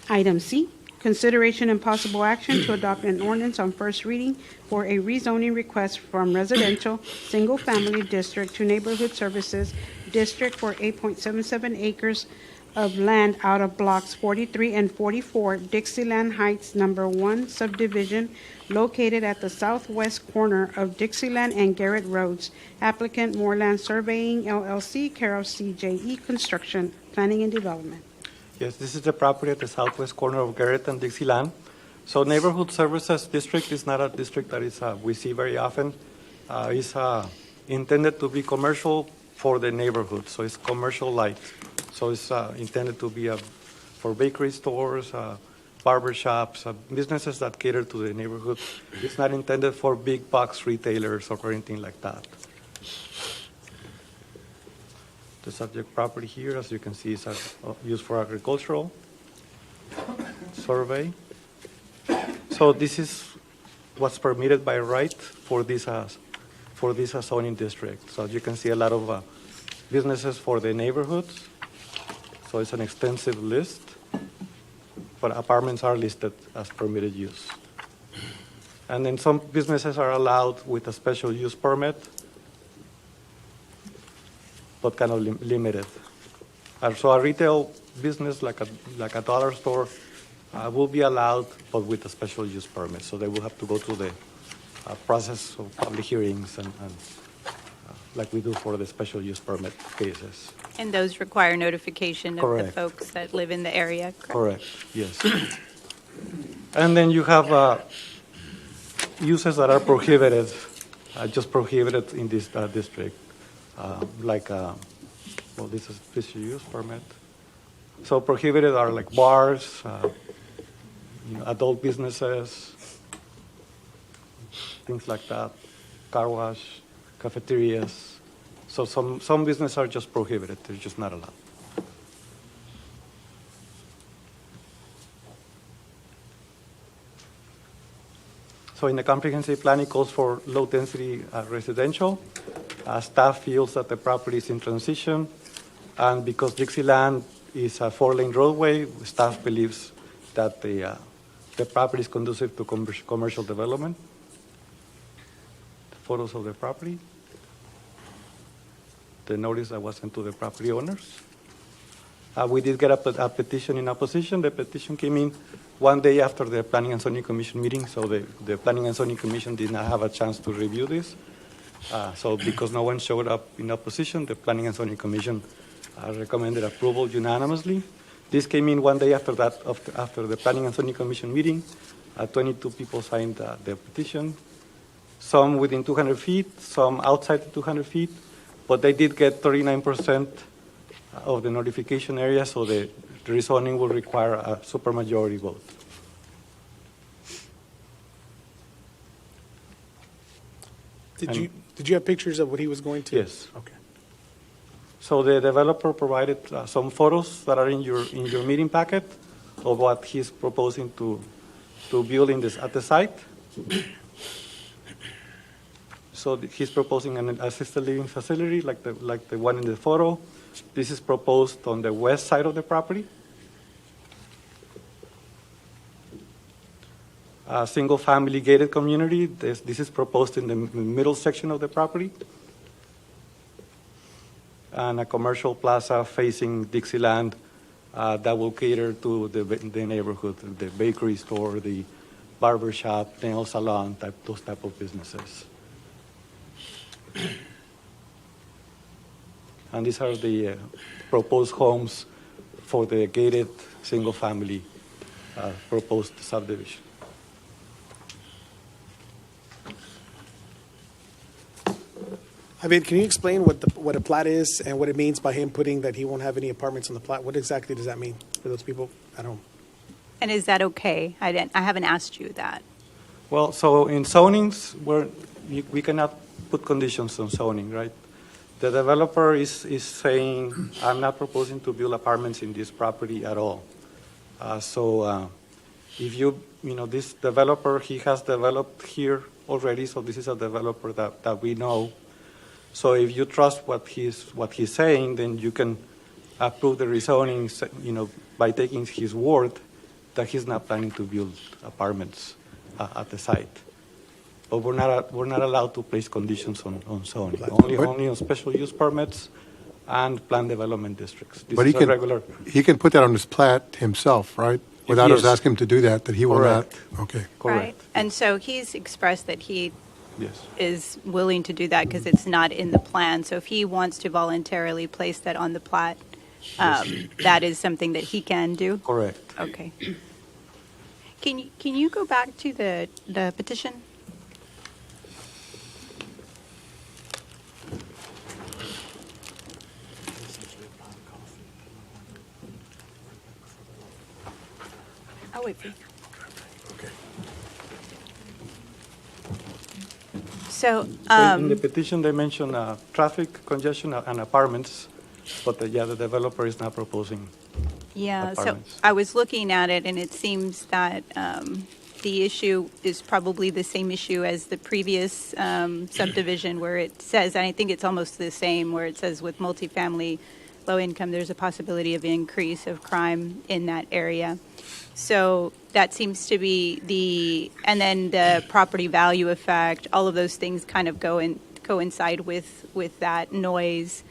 Item C, consideration and possible action to adopt an ordinance on first reading for a rezoning request from residential single-family district to neighborhood services district for 8.77 acres of land out of blocks 43 and 44, Dixieland Heights Number 1 subdivision located at the southwest corner of Dixieland and Garrett Roads. Applicant Moreland Surveying, LLC, care of CJE Construction, Planning and Development. Yes, this is the property at the southwest corner of Garrett and Dixieland. So Neighborhood Services District is not a district that we see very often. It's intended to be commercial for the neighborhood, so it's commercial light. So it's intended to be for bakery stores, barber shops, businesses that cater to the neighborhood. It's not intended for big box retailers or anything like that. The subject property here, as you can see, is used for agricultural survey. So this is what's permitted by right for this zoning district. So as you can see, a lot of businesses for the neighborhoods. So it's an extensive list, but apartments are listed as permitted use. And then some businesses are allowed with a special use permit, but kind of limited. So a retail business like a dollar store will be allowed, but with a special use permit. So they will have to go through the process of public hearings and like we do for the special use permit cases. And those require notification of the Correct. folks that live in the area, correct? Correct, yes. And then you have uses that are prohibited, just prohibited in this district, like, well, this is special use permit. So prohibited are like bars, adult businesses, things like that, car wash, cafeterias. So some businesses are just prohibited, they're just not allowed. So in the comprehensive plan, it calls for low-density residential. Staff feels that the property is in transition, and because Dixieland is a 4-lane roadway, staff believes that the property is conducive to commercial development. The photos of the property. The notice that was sent to the property owners. We did get a petition in opposition. The petition came in one day after the Planning and Zoning Commission meeting, so the Planning and Zoning Commission did not have a chance to review this. So because no one showed up in opposition, the Planning and Zoning Commission recommended approval unanimously. This came in one day after that, after the Planning and Zoning Commission meeting. 22 people signed the petition, some within 200 feet, some outside the 200 feet, but they did get 39% of the notification area, so the rezoning will require a supermajority vote. Did you have pictures of what he was going to? Yes. Okay. So the developer provided some photos that are in your meeting packet of what he's proposing to build at the site. So he's proposing an assisted living facility like the one in the photo. This is proposed on the west side of the property. A single-family gated community. This is proposed in the middle section of the property. And a commercial plaza facing Dixieland that will cater to the neighborhood, the bakery store, the barber shop, nail salon, those type of businesses. And these are the proposed homes for the gated single-family proposed subdivision. Javier, can you explain what a plat is and what it means by him putting that he won't have any apartments on the plat? What exactly does that mean for those people at home? And is that okay? I haven't asked you that. Well, so in zonings, we cannot put conditions on zoning, right? The developer is saying, I'm not proposing to build apartments in this property at all. If this developer, he has developed here already, so this is a developer that we know. So if you trust what he's saying, then you can approve the rezoning, by taking his word that he's not planning to build apartments at the site. But we're not allowed to place conditions on zoning, only on special use permits and planned development districts. This But is a regular. he can put that on his plat himself, right? Without us Yes. asking him to do that he will not. Correct. Okay. Correct. Right? And so he's expressed that he Yes. is willing to do that because it's not in the plan. So if he wants to voluntarily place that on the plat, that is something that he can do? Correct. Okay. Can you go back to the petition? I'll wait for you. So, In the petition, they mention traffic congestion and apartments, but the developer is not proposing yeah, so apartments. I was looking at it, and it seems that the issue is probably the same issue as the previous subdivision where it says, and I think it's almost the same, where it says with multifamily low income, there's a possibility of increase of crime in that area. So that seems to be and then the property value effect, all of those things kind of coincide with that noise.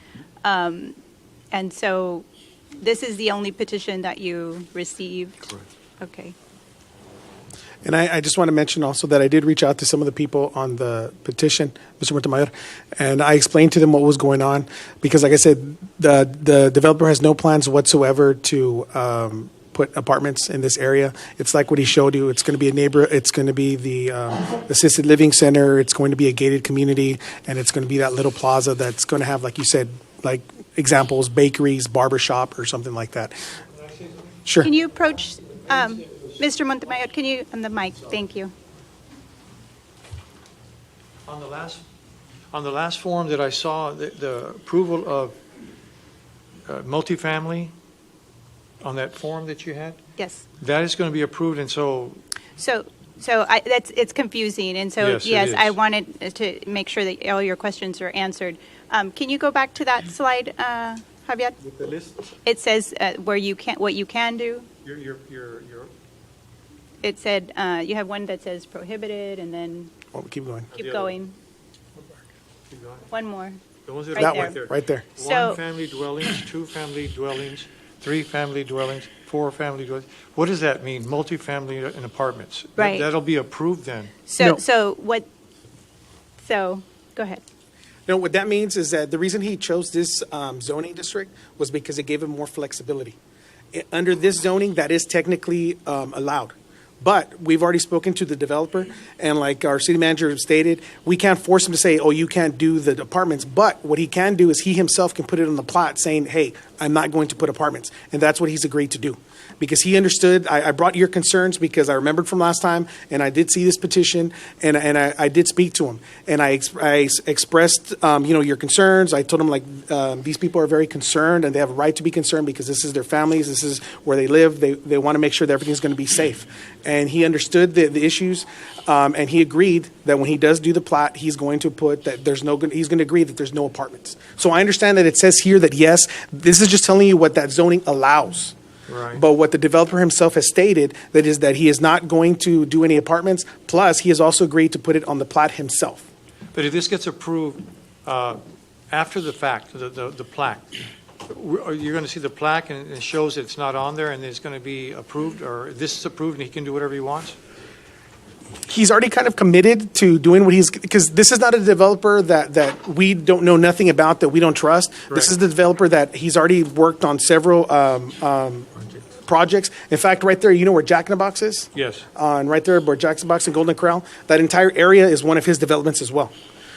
And so this is the only petition that you received? Correct. Okay. And I just want to mention also that I did reach out to some of the people on the petition, Mr. Montemayor, and I explained to them what was going on because, like I said, the developer has no plans whatsoever to put apartments in this area. It's like what he showed you. It's going to be it's going to be the assisted living center. It's going to be a gated community, and it's going to be that little plaza that's going to have, like you said, like examples, bakeries, barbershop, or something like that. Sure. Can you approach Mr. Montemayor? Can you on the mic? Thank you. On the last form that I saw, the approval of multifamily on that form that you had, Yes. that is going to be approved, and so It's confusing, and so Yes, it yes, is. I wanted to make sure that all your questions are answered. Can you go back to that slide, Javier? With the list? It says what you can do. your It said you have one that says prohibited, and then Oh, keep going. keep going. One more. the ones that Right are there. right there. Right there. So- One family dwellings, two family dwellings, three family dwellings, four family dwellings. What does that mean? Multifamily and apartments. Right. That'll be approved then. So go ahead. No, what that means is that the reason he chose this zoning district was because it gave him more flexibility. Under this zoning, that is technically allowed. But we've already spoken to the developer, and like our city manager stated, we can't force him to say, oh, you can't do the apartments. But what he can do is he himself can put it on the plot saying, hey, I'm not going to put apartments. And that's what he's agreed to do. Because he understood, I brought your concerns because I remembered from last time, and I did see this petition, and I did speak to him. And I expressed, your concerns. I told him, these people are very concerned, and they have a right to be concerned because this is their families, this is where they live. They want to make sure that everything's going to be safe. And he understood the issues, and he agreed that when he does do the plot, he's going to put that he's going to agree that there's no apartments. So I understand that it says here that, yes, this is just telling you what that zoning allows. Right. But what the developer himself has stated, that is that he is not going to do any apartments, plus he has also agreed to put it on the plat himself. But if this gets approved after the fact, the plaque, you're going to see the plaque and it shows that it's not on there and it's going to be approved, or this is approved and he can do whatever he wants? He's already kind of committed to doing what because this is not a developer that we don't know nothing about, that we don't trust. Right. This is the developer that he's already worked on several projects. In fact, right there, you know where Jack in the Box is? Yes. And right there where Jack in the Box and Golden Corral, that entire area is one of his developments as well.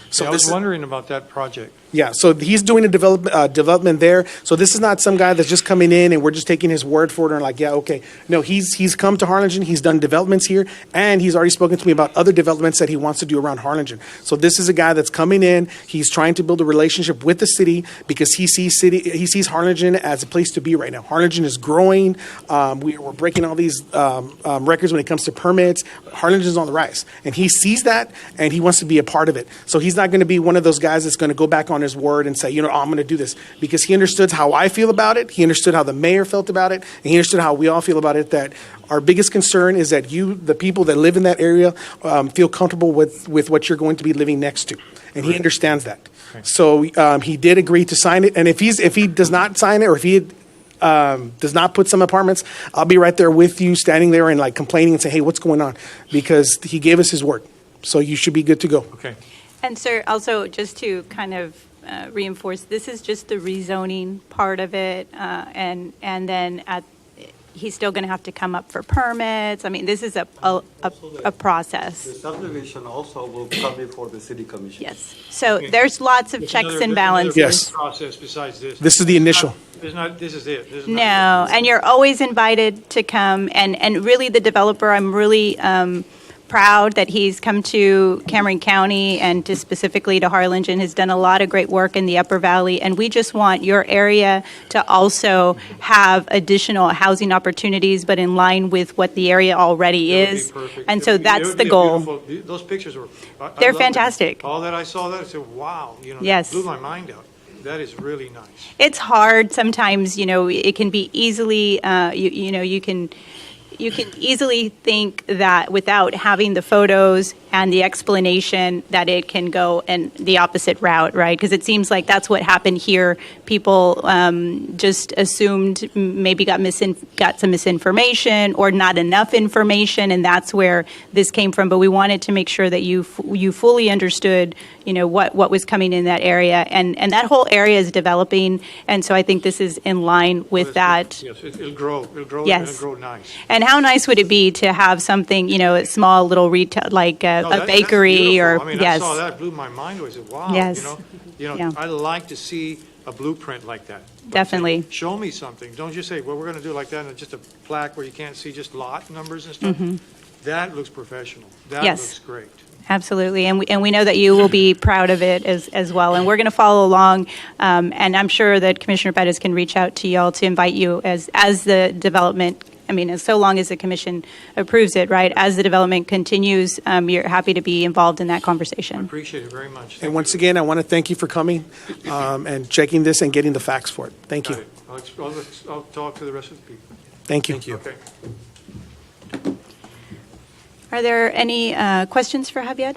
So I was this is- wondering about that project. Yeah, so he's doing a development there. So this is not some guy that's just coming in and we're just taking his word for it and like, yeah, okay. No, he's come to Harlingen, he's done developments here, and he's already spoken to me about other developments that he wants to do around Harlingen. So this is a guy that's coming in, he's trying to build a relationship with the city because he sees Harlingen as a place to be right now. Harlingen is growing. We're breaking all these records when it comes to permits. Harlingen is on the rise, and he sees that, and he wants to be a part of it. So he's not going to be one of those guys that's going to go back on his word and say, I'm going to do this, because he understood how I feel about it. He understood how the mayor felt about it, and he understood how we all feel about it. That our biggest concern is that the people that live in that area, feel comfortable with what you're going to be living next to, and he understands that. So he did agree to sign it, and if he does not sign it, or if he does not put some apartments, I'll be right there with you, standing there and complaining and say, hey, what's going on? Because he gave us his word, so you should be good to go. Okay. And sir, also just to kind of reinforce, this is just the rezoning part of it, and then he's still going to have to come up for permits. I mean, this is a process. The subdivision also will come before the city commission. Yes. So there's lots of checks and balances. Yes. Process besides this. This is the initial. This is it. This is No, not it. and you're always invited to come. And really, the developer, I'm really proud that he's come to Cameron County and specifically to Harlingen, has done a lot of great work in the Upper Valley. And we just want your area to also have additional housing opportunities, but in line with what the area already It would be is. perfect. And It so would be- it that's would the be a goal. beautiful- Those pictures were. I They're love them. fantastic. All that I saw, that I said, wow, Yes. that blew my mind out. That is really nice. It's hard sometimes, it can be easily, you can easily think that without having the photos and the explanation that it can go in the opposite route, right? Because it seems like that's what happened here. People just assumed, maybe got some misinformation or not enough information, and that's where this came from. But we wanted to make sure that you fully understood, what was coming in that area, and that whole area is developing, and so I think this is in line with that. Yes, it'll grow. Yes. It'll grow nice. And how nice would it be to have something, a small little retail, like a bakery, or I mean, yes. I saw that, blew my mind. I said, wow. Yes. Yeah. I like to see a blueprint like that. Definitely. Show me something. Don't just say, well, we're going to do it like that, and just a plaque where you can't see just lot numbers and stuff. Mhm. That looks professional. That Yes. looks great. Absolutely, and we know that you will be proud of it as well, and we're going to follow along, and I'm sure that Commissioner Pettis can reach out to y'all to invite you as the development, as so long as the commission approves it, right? As the development continues, you're happy to be involved in that conversation. Appreciate it very much. And once again, I want to thank you for coming and checking this and getting the facts for it. Thank you. I'll talk to the rest of the people. Thank you. Okay. Are there any questions for Javier?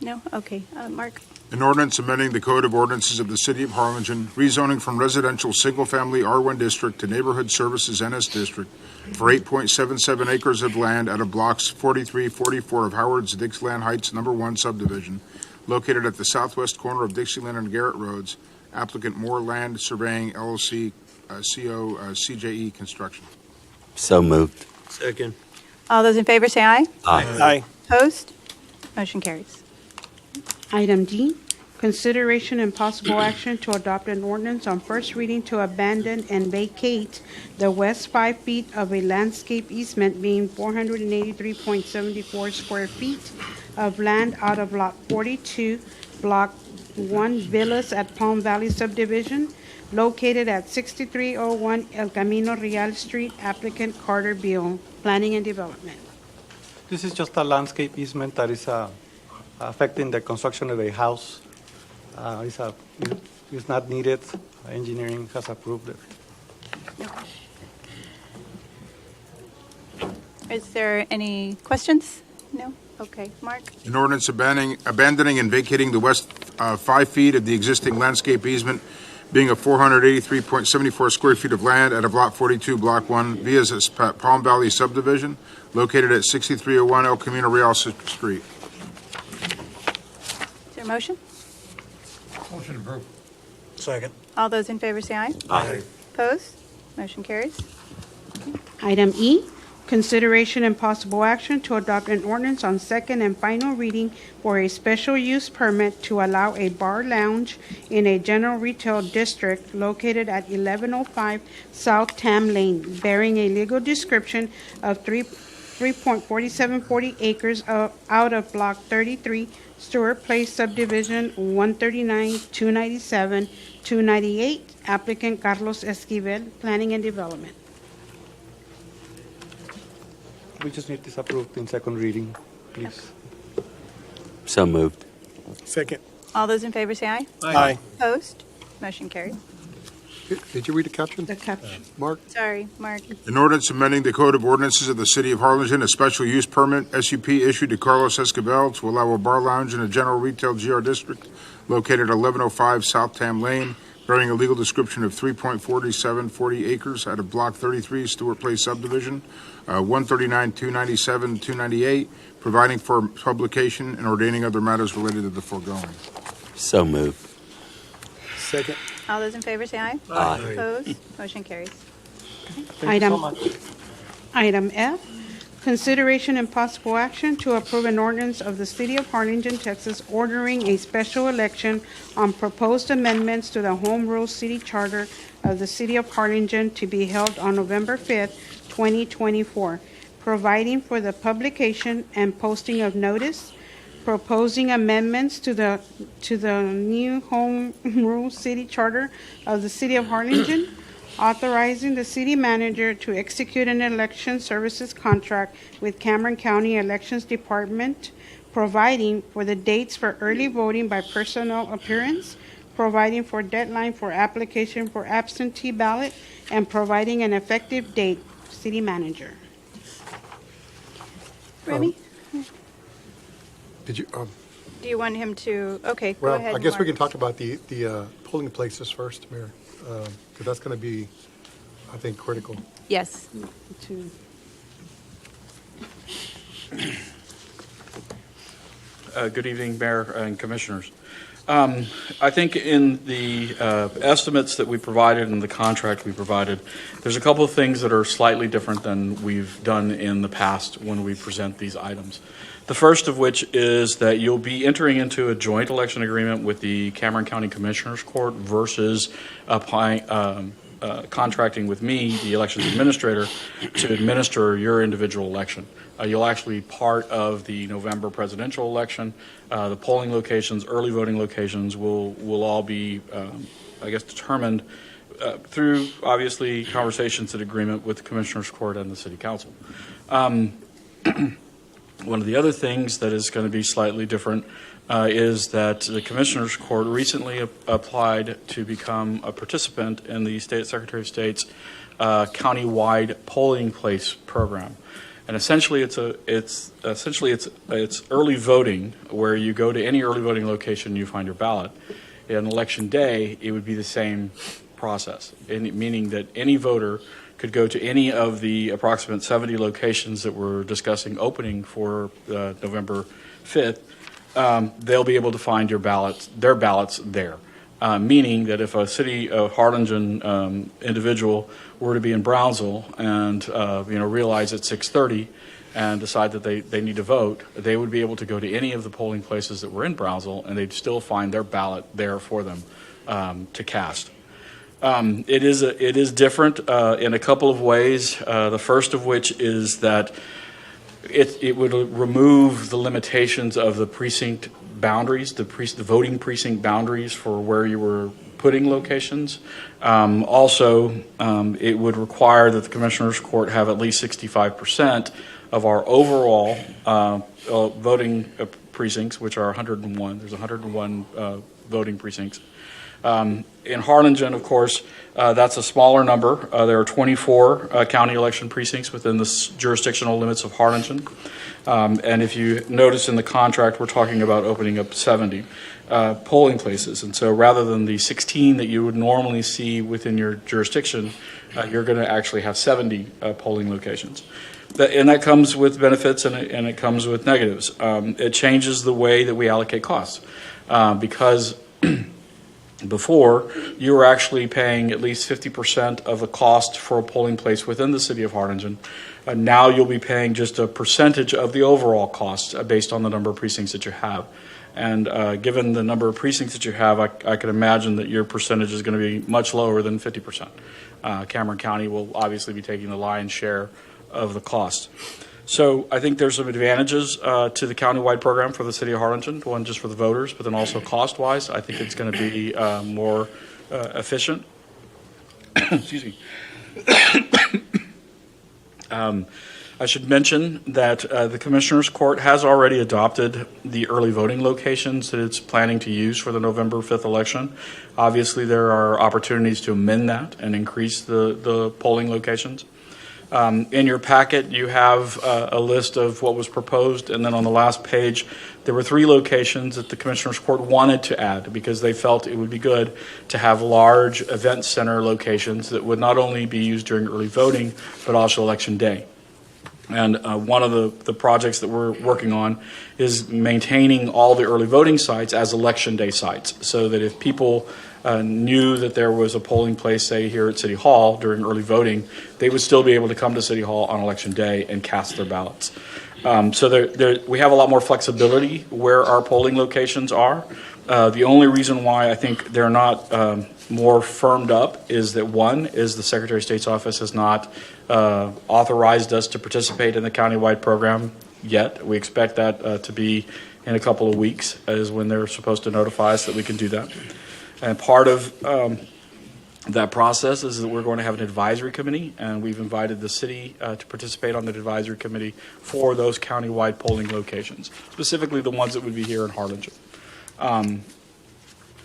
No? Okay. Mark? An ordinance amending the Code of Ordinances of the City of Harlingen, rezoning from residential single-family R1 district to neighborhood services NS district for 8.77 acres of land out of blocks 43, 44 of Howard's Dixieland Heights No. 1 subdivision, located at the southwest corner of Dixieland and Garrett Roads. Applicant Moore Land Surveying LLC, CO CJE Construction. So moved. Second. All those in favor say aye. Aye. Aye. Opposed? Motion carries. Item D, consideration and possible action to adopt an ordinance on first reading to abandon and vacate the west 5 feet of a landscape easement being 483.74 square feet of land out of Lot 42, Block 1 Villas at Palm Valley subdivision, located at 6301 El Camino Real Street, applicant Carter Beal, Planning and Development. This is just a landscape easement that is affecting the construction of a house. It's not needed. Engineering has approved it. Is there any questions? No? Okay. Mark? An ordinance abandoning and vacating the west 5 feet of the existing landscape easement, being a 483.74 square feet of land out of Lot 42, Block 1, via Palm Valley subdivision, located at 6301 El Camino Real Street. Is there a motion? Motion approved. Second. All those in favor say aye. Aye. Opposed? Motion carries. Item E, consideration and possible action to adopt an ordinance on second and final reading for a special use permit to allow a bar lounge in a general retail district located at 1105 South Tam Lane, bearing a legal description of 3.4740 acres out of Block 33, Stewart Place Subdivision 139, 297, 298, applicant Carlos Esquivel, Planning and Development. We just need this approved in second reading, please. So moved. Second. All those in favor say aye. Aye. Opposed? Motion carries. Did you read the caption? The caption. Mark? Sorry, Mark. An ordinance amending the Code of Ordinances of the City of Harlingen, a special use permit, SUP, issued to Carlos Esquivel to allow a bar lounge in a general retail GR district located at 1105 South Tam Lane, bearing a legal description of 3.4740 acres out of Block 33, Stewart Place subdivision, 139, 297, 298, providing for publication and ordaining other matters related to the foregoing. So moved. Second. All those in favor say aye. Aye. Opposed? Motion carries. Thank you so much. Item F, consideration and possible action to approve an ordinance of the City of Harlingen, Texas, ordering a special election on proposed amendments to the Home Rule City Charter of the City of Harlingen to be held on November 5th, 2024, providing for the publication and posting of notice, proposing amendments to the new Home Rule City Charter of the City of Harlingen, authorizing the city manager to execute an election services contract with Cameron County Elections Department, providing for the dates for early voting by personal appearance, providing for deadline for application for absentee ballot, and providing an effective date. City manager. Remy, Did you, do you want him to, okay, go well, ahead. I guess we Mark. can talk about the polling places first, Mayor, because that's going to be, I think, critical. Yes. Good evening, Mayor and Commissioners. I think in the estimates that we provided and the contract we provided, there's a couple of things that are slightly different than we've done in the past when we present these items. The first of which is that you'll be entering into a joint election agreement with the Cameron County Commissioners Court versus applying, contracting with me, the elections administrator, to administer your individual election. You'll actually be part of the November presidential election. The polling locations, early voting locations will all be, I guess, determined through, obviously, conversations and agreement with the Commissioners Court and the City Council. One of the other things that is going to be slightly different is that the Commissioners Court recently applied to become a participant in the State Secretary of State's county-wide polling place program. And essentially, it's early voting, where you go to any early voting location, you find your ballot. In election day, it would be the same process, meaning that any voter could go to any of the approximate 70 locations that we're discussing opening for November 5th. They'll be able to find their ballots there. Meaning that if a city of Harlingen individual were to be in Brownsville and realize at 6:30 and decide that they need to vote, they would be able to go to any of the polling places that were in Brownsville, and they'd still find their ballot there for them to cast. It is different in a couple of ways. The first of which is that it would remove the limitations of the precinct boundaries, the voting precinct boundaries for where you were putting locations. Also, it would require that the Commissioners Court have at least 65% of our overall voting precincts, which are 101. There's 101 voting precincts. In Harlingen, of course, that's a smaller number. There are 24 county election precincts within the jurisdictional limits of Harlingen. And if you notice in the contract, we're talking about opening up 70 polling places. And so rather than the 16 that you would normally see within your jurisdiction, you're going to actually have 70 polling locations. And that comes with benefits and it comes with negatives. It changes the way that we allocate costs because before, you were actually paying at least 50% of the cost for a polling place within the city of Harlingen. Now you'll be paying just a percentage of the overall cost based on the number of precincts that you have. And given the number of precincts that you have, I can imagine that your percentage is going to be much lower than 50%. Cameron County will obviously be taking the lion's share of the cost. So I think there's some advantages to the countywide program for the city of Harlingen, one just for the voters, but then also cost-wise. I think it's going to be more efficient. Excuse me. I should mention that the Commissioners Court has already adopted the early voting locations that it's planning to use for the November 5th election. Obviously, there are opportunities to amend that and increase the polling locations. In your packet, you have a list of what was proposed, and then on the last page, there were 3 locations that the Commissioners Court wanted to add because they felt it would be good to have large event center locations that would not only be used during early voting, but also election day. And one of the projects that we're working on is maintaining all the early voting sites as election day sites, so that if people knew that there was a polling place, say, here at City Hall during early voting, they would still be able to come to City Hall on election day and cast their ballots. So we have a lot more flexibility where our polling locations are. The only reason why I think they're not more firmed up is that, one, is the Secretary of State's office has not authorized us to participate in the countywide program yet. We expect that to be in a couple of weeks, is when they're supposed to notify us that we can do that. And part of that process is that we're going to have an advisory committee, and we've invited the city to participate on the advisory committee for those countywide polling locations, specifically the ones that would be here in Harlingen.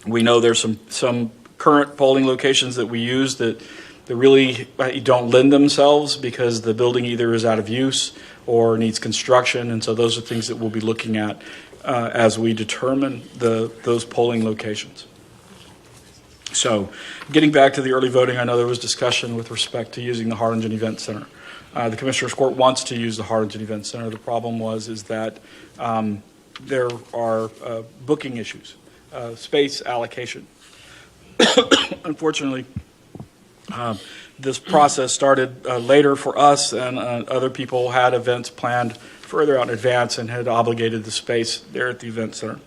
We know there's some current polling locations that we use that really don't lend themselves because the building either is out of use or needs construction, and so those are things that we'll be looking at as we determine those polling locations. So, getting back to the early voting, I know there was discussion with respect to using the Harlingen Event Center. The Commissioners Court wants to use the Harlingen Event Center. The problem is that there are booking issues, space allocation. Unfortunately, this process started later for us, and other people had events planned further out in advance and had obligated the space there at the event center.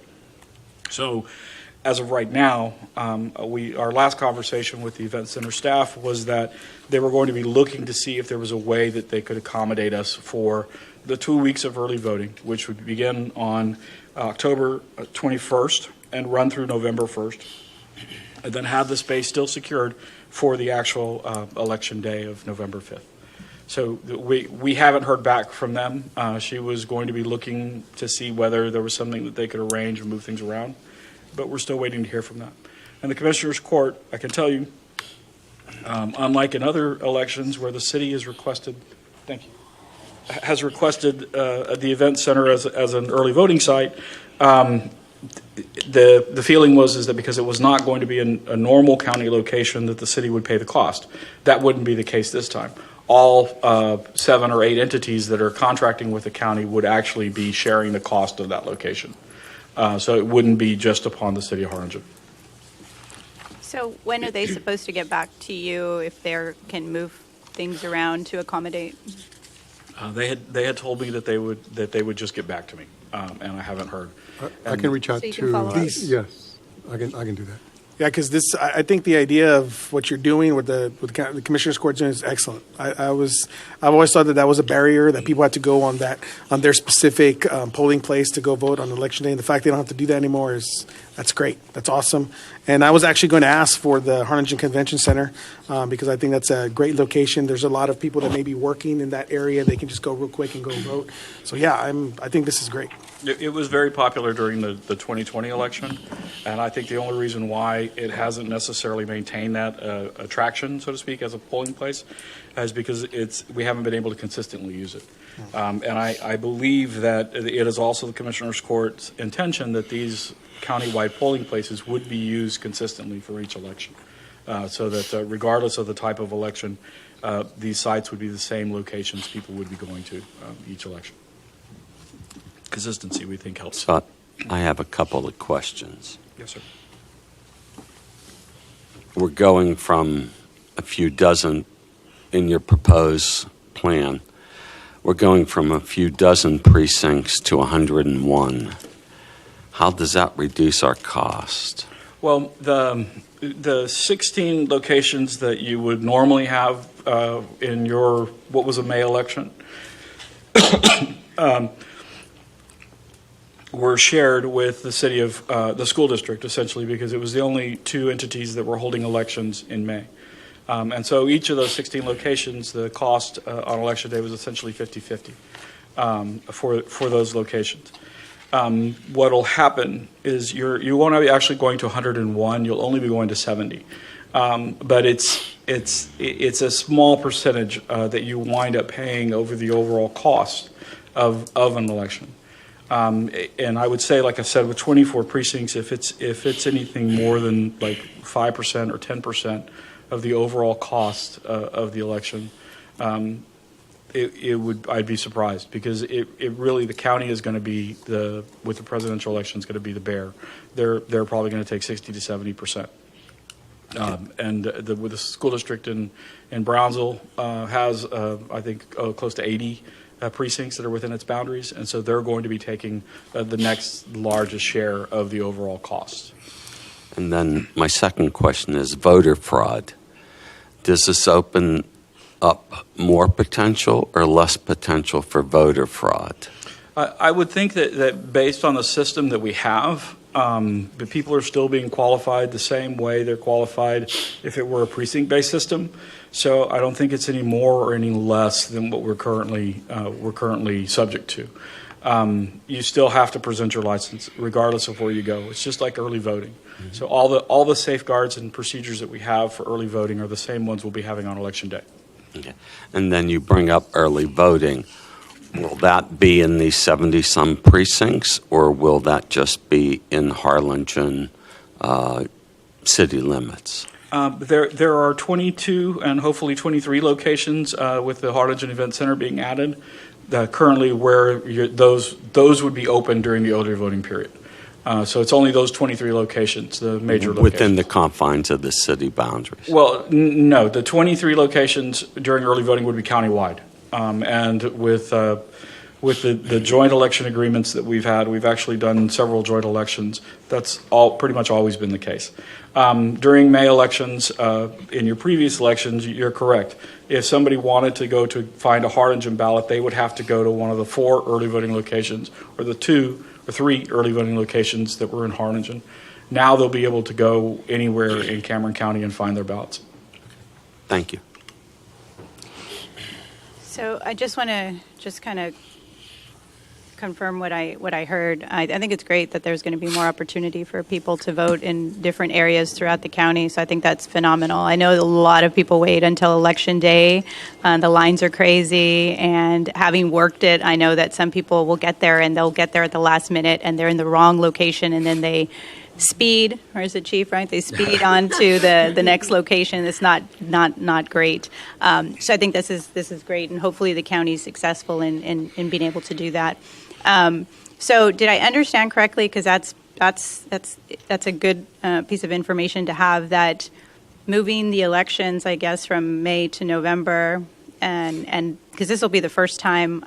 So, as of right now, our last conversation with the event center staff was that they were going to be looking to see if there was a way that they could accommodate us for the 2 weeks of early voting, which would begin on October 21st and run through November 1st, and then have the space still secured for the actual election day of November 5th. So we haven't heard back from them. She was going to be looking to see whether there was something that they could arrange and move things around, but we're still waiting to hear from that. And the Commissioners Court, I can tell you, unlike in other elections where the city has requested, has requested the event center as an early voting site, the feeling is that because it was not going to be a normal county location that the city would pay the cost. That wouldn't be the case this time. All 7 or 8 entities that are contracting with the county would actually be sharing the cost of that location. So it wouldn't be just upon the city of Harlingen. So when are they supposed to get back to you if they can move things around to accommodate? They had told me that they would just get back to me, and I haven't heard. I can reach out So you can follow to, up. yes, I can do that. Yeah, because I think the idea of what you're doing with the Commissioners Court doing is excellent. I've always thought that was a barrier, that people had to go on their specific polling place to go vote on election day. And the fact they don't have to do that anymore that's great. That's awesome. And I was actually going to ask for the Harlingen Convention Center because I think that's a great location. There's a lot of people that may be working in that area. They can just go real quick and go vote. So yeah, I think this is great. It was very popular during the 2020 election, and I think the only reason why it hasn't necessarily maintained that attraction, so to speak, as a polling place, is because we haven't been able to consistently use it. And I believe that it is also the Commissioners Court's intention that these countywide polling places would be used consistently for each election, so that regardless of the type of election, these sites would be the same locations people would be going to each election. Consistency, we think, helps. So I have a couple of questions. Yes, sir. We're going from a few dozen in your proposed plan. We're going from a few dozen precincts to 101. How does that reduce our cost? Well, the 16 locations that you would normally have in your what was a May election were shared with the city of the school district, essentially, because it was the only 2 entities that were holding elections in May. And so each of those 16 locations, the cost on election day was essentially 50-50 for those locations. What will happen is you won't be actually going to 101. You'll only be going to 70. But it's a small percentage that you wind up paying over the overall cost of an election. And I would say, like I said, with 24 precincts, if it's anything more than like 5% or 10% of the overall cost of the election, I'd be surprised, because it really, the county is going to be with the presidential election, is going to be the bear. They're probably going to take 60 to 70%. And with the school district in Brownsville has I think close to 80 precincts that are within its boundaries, and so they're going to be taking the next largest share of the overall cost. And then my second question is voter fraud. Does this open up more potential or less potential for voter fraud? I would think that based on the system that we have, the people are still being qualified the same way they're qualified if it were a precinct-based system. So I don't think it's any more or any less than what we're currently subject to. You still have to present your license regardless of where you go. It's just like early voting. Mm-hmm. So all the safeguards and procedures that we have for early voting are the same ones we'll be having on election day. Okay. And then you bring up early voting. will that be in these 70-some precincts, or will that just be in Harlingen city limits? There are 22 and hopefully 23 locations with the Harlingen Event Center being added. Currently, where those would be open during the early voting period. So it's only those 23 locations, the major locations. Within the confines of the city boundaries? Well, no. The 23 locations during early voting would be countywide. And with the joint election agreements that we've had, we've actually done several joint elections. That's pretty much always been the case. During May elections, in your previous elections, you're correct. If somebody wanted to go to find a Harlingen ballot, they would have to go to one of the 4 early voting locations, or the 2 or 3 early voting locations that were in Harlingen. Now they'll be able to go anywhere in Cameron County and find their ballots. Thank you. So I just want to kind of confirm what I heard. I think it's great that there's going to be more opportunity for people to vote in different areas throughout the county. So I think that's phenomenal. I know a lot of people wait until election day. The lines are crazy, and having worked it, I know that some people will get there and they'll get there at the last minute and they're in the wrong location, and then they speed, or is it Chief, right? They speed on to the next location. It's not great. So I think this is great, and hopefully the county is successful in being able to do that. So did I understand correctly? Because that's a good piece of information to have, that moving the elections, I guess, from May to November, and because this will be the first time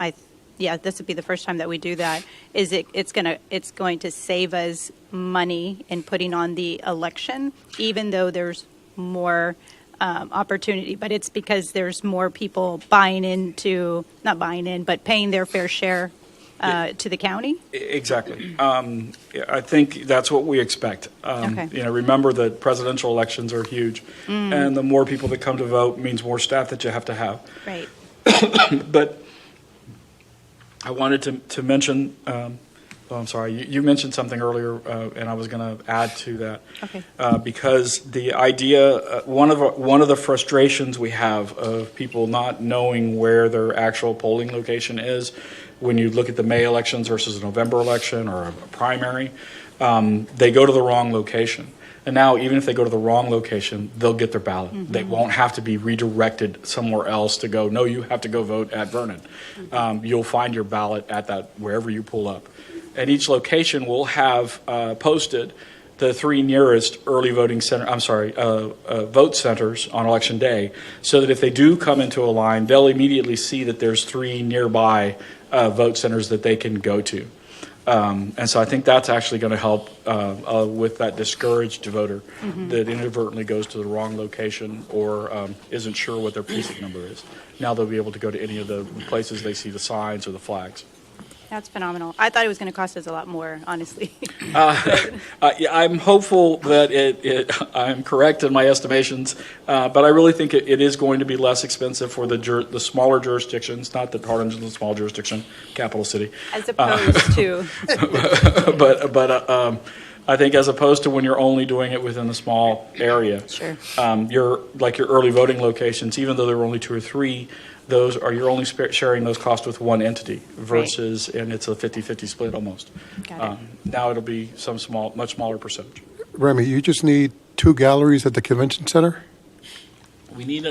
this would be the first time that we do that. It's going to save us money in putting on the election, even though there's more opportunity, but it's because there's more people paying their fair share to the county? Exactly. I think that's what we expect. Okay. Remember that presidential elections are huge, and the more people that come to vote means more staff that you have to have. Right. But I wanted to mention, I'm sorry, you mentioned something earlier, and I was going to add to that. Okay. Because the idea, one of the frustrations we have of people not knowing where their actual polling location is, when you look at the May elections versus a November election or a primary, they go to the wrong location. And now, even if they go to the wrong location, they'll get their ballot. Mm-hmm. They won't have to be redirected somewhere else to go, no, you have to go vote at Vernon. Mm-hmm. You'll find your ballot at that, wherever you pull up. And each location will have posted the 3 nearest early voting vote centers on election day, so that if they do come into a line, they'll immediately see that there's 3 nearby vote centers that they can go to. And so I think that's actually going to help with that discouraged voter that inadvertently goes to the wrong location or isn't sure what their precinct number is. Now they'll be able to go to any of the places they see the signs or the flags. That's phenomenal. I thought it was going to cost us a lot more, honestly. I'm hopeful that I'm correct in my estimations, but I really think it is going to be less expensive for the smaller jurisdictions. Not that Harlingen is a small jurisdiction, capital city, as opposed to. But I think as opposed to when you're only doing it within a small area. Sure. Your early voting locations, even though there were only 2 or 3. You're only sharing those costs with one entity versus, and it's a 50-50 split almost. Got it. Now it'll be much smaller percentage. Remy, you just need 2 galleries at the convention center? We need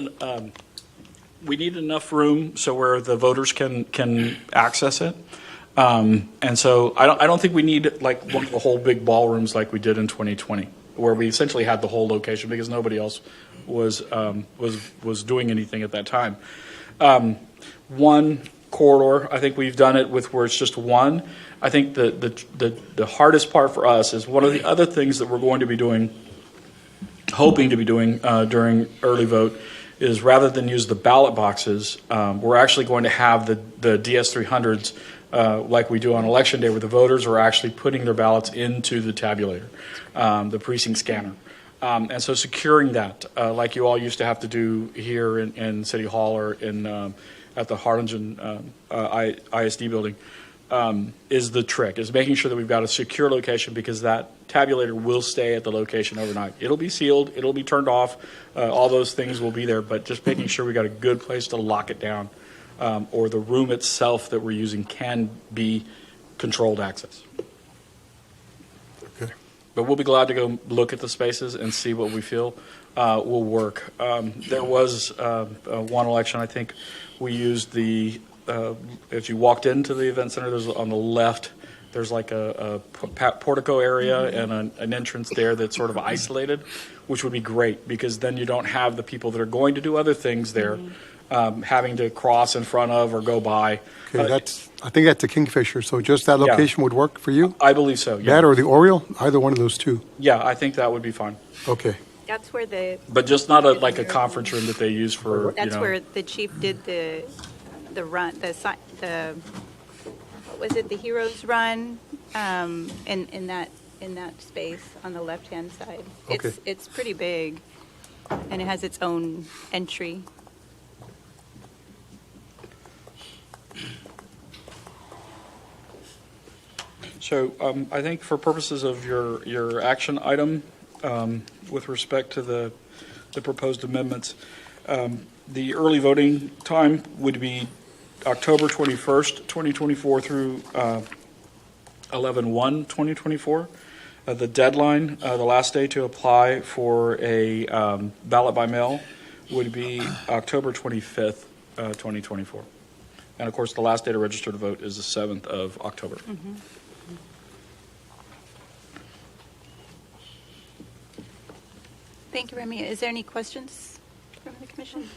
enough room so where the voters can access it. And so I don't think we need like one of the whole big ballrooms like we did in 2020, where we essentially had the whole location because nobody else was doing anything at that time. One corridor, I think we've done it with where it's just one. I think the hardest part for us is one of the other things that we're going to be doing, hoping to be doing during early vote, is rather than use the ballot boxes, we're actually going to have the DS300s like we do on election day, where the voters are actually putting their ballots into the tabulator, the precinct scanner. And so securing that, like you all used to have to do here in City Hall or at the Harlingen ISD building, is the trick, is making sure that we've got a secure location, because that tabulator will stay at the location overnight. It'll be sealed, it'll be turned off, all those things will be there, but just making sure we got a good place to lock it down or the room itself that we're using can be controlled access. Okay. But we'll be glad to go look at the spaces and see what we feel will work. There was one election, I think we used the, as you walked into the event center, there's on the left, there's like a portico area and an entrance there that's sort of isolated, which would be great because then you don't have the people that are going to do other things there having to cross in front of or go by. Okay, I think that's the Kingfisher, so just that location would work for you? I believe so, yeah. That or the Oriole, either one of those two? Yeah, I think that would be fine. Okay. That's where the, But just not like a conference room that they use for, that's where the chief did the run, the what was it, the Heroes Run, in that space on the left-hand side. Okay. It's pretty big, and it has its own entry. So I think for purposes of your action item, with respect to the proposed amendments, the early voting time would be October 21st, 2024 through 11/1/2024. The deadline, the last day to apply for a ballot by mail would be October 25th, 2024. And of course, the last day to register to vote is the 7th of October. Thank you, Remy. Is there any questions from the commission?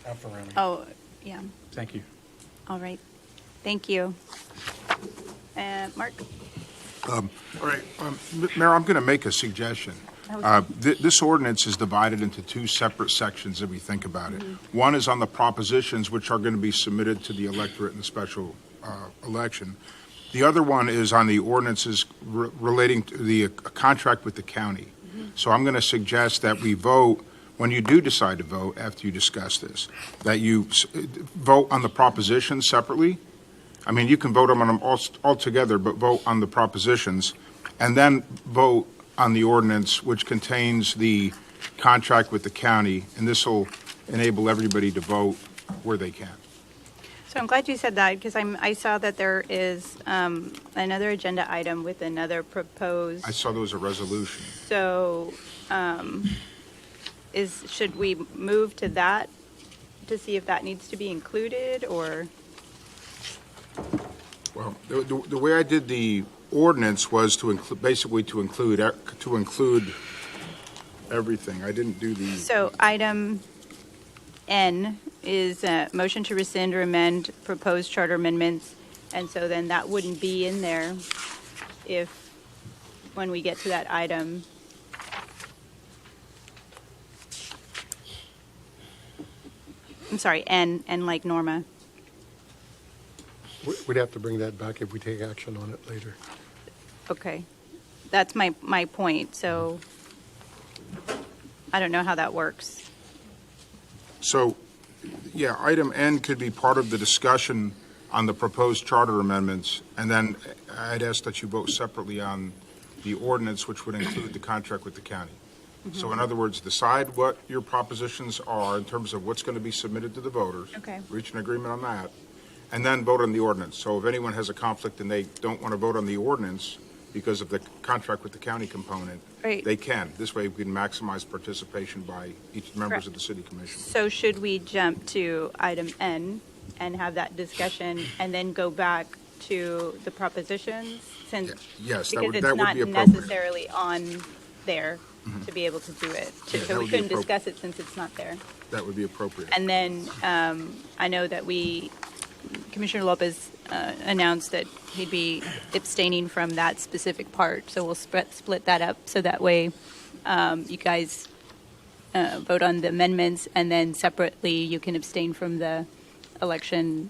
Not for Remy. Oh, yeah. Thank you. All right. Thank you. Mark? All right, Mayor, I'm going to make a suggestion. This ordinance is divided into two separate sections if we think about it. One is on the propositions which are going to be submitted to the electorate in the special election. The other one is on the ordinances relating to the contract with the county. So I'm going to suggest that we vote, when you do decide to vote after you discuss this, that you vote on the propositions separately. I mean, you can vote on them all together, but vote on the propositions, and then vote on the ordinance which contains the contract with the county, and this will enable everybody to vote where they can. So I'm glad you said that because I saw that there is another agenda item with another proposed. I saw there was a resolution. So should we move to that to see if that needs to be included or? Well, the way I did the ordinance was to basically to include everything. I didn't do the. So item N is a motion to rescind or amend proposed charter amendments, and so then that wouldn't be in there if, when we get to that item. I'm sorry, N like Norma. We'd have to bring that back if we take action on it later. Okay, that's my point, so I don't know how that works. So, yeah, item N could be part of the discussion on the proposed charter amendments, and then I'd ask that you vote separately on the ordinance, which would include the contract with the county. So in other words, decide what your propositions are in terms of what's going to be submitted to the voters. Okay. Reach an agreement on that, and then vote on the ordinance. So if anyone has a conflict and they don't want to vote on the ordinance because of the contract with the county component, Right. they can. This way we can maximize participation by each members of the city commission. So should we jump to item N and have that discussion and then go back to the propositions? Since Yes, that because would it's be not appropriate. necessarily on there to be able to do it. Yeah, So that we would be couldn't discuss it since it's not there. That would be appropriate. And then I know that Commissioner Lopez announced that he'd be abstaining from that specific part. So we'll split that up so that way you guys vote on the amendments, and then separately you can abstain from the election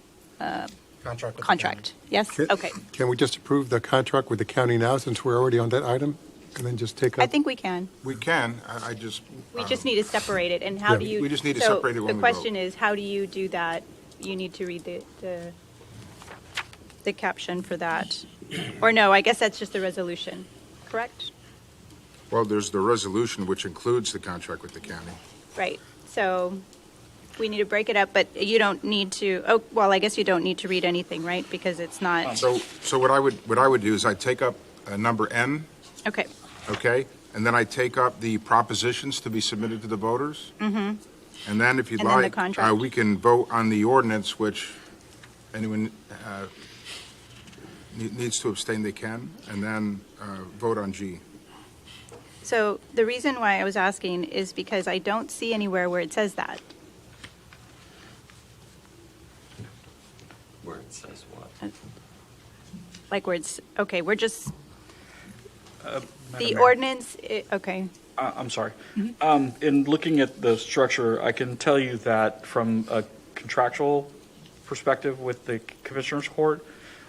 contract. Yes? Okay. Can we just approve the contract with the county now since we're already on that item? And then just take up? I think we can. We can. I just. We just need to separate it. And how Yeah. do you? We just need to so separate it when the we question is, how do you do that? You need to read the caption for that. Or no, I guess that's just the resolution, correct? Well, there's the resolution, which includes the contract with the county. Right. So we need to break it up, but you don't need to, oh, well, I guess you don't need to read anything, right? Because it's not, So what I would do is I'd take up number N, okay. okay? And then I take up the propositions to be submitted to the voters. Mm-hmm. And then if you'd And then the like, contract. we can vote on the ordinance, which anyone needs to abstain, they can, and then vote on G. So the reason why I was asking is because I don't see anywhere where it says that. Where it says what? Like where it's, okay, we're just, Madam the Mayor. ordinance, okay. I'm sorry. In looking at the structure, I can tell you that from a contractual perspective with the Commissioners Court,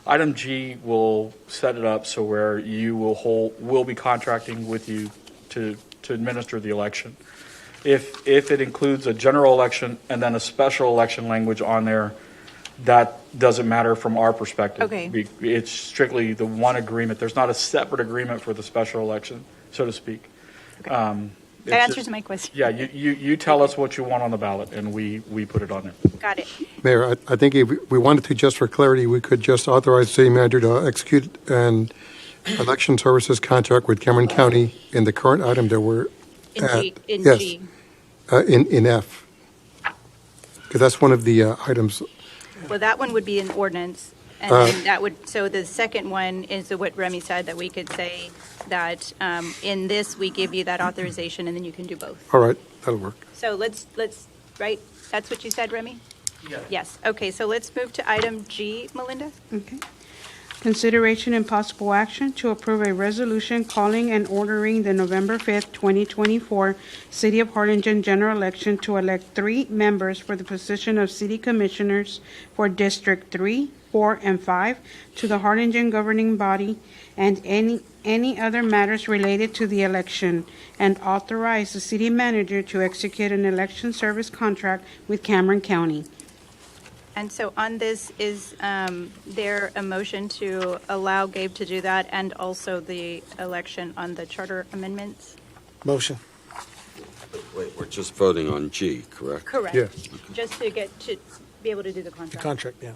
item G will set it up so where you will be contracting with you to administer the election. If it includes a general election and then a special election language on there, that doesn't matter from our perspective. Okay. It's strictly the one agreement. There's not a separate agreement for the special election, so to speak. That It's answers just- my question. Yeah, you tell us what you want on the ballot, and we put it on there. Got it. Mayor, I think if we wanted to, just for clarity, we could just authorize the city manager to execute an election services contract with Cameron County in the current item that we're In at. G, in Yes, G. in F. Because that's one of the items. Well, that one would be an ordinance, and Uh, then that would, so the second one is what Remy said, that we could say that in this, we give you that authorization, and then you can do both. All right, that'll work. So let's, right, that's what you said, Remy? Yes, okay, so let's move to item G, Melinda? Okay. Consideration and possible action to approve a resolution calling and ordering the November 5th, 2024 City of Harlingen general election to elect 3 members for the position of city commissioners for District 3, 4, and 5 to the Harlingen governing body and any other matters related to the election, and authorize the city manager to execute an election service contract with Cameron County. And so on this, is there a motion to allow Gabe to do that, and also the election on the charter amendments? Motion. Wait, we're just voting on G, correct? Correct. Yes. Just to get to be able to do the The contract. contract, yeah.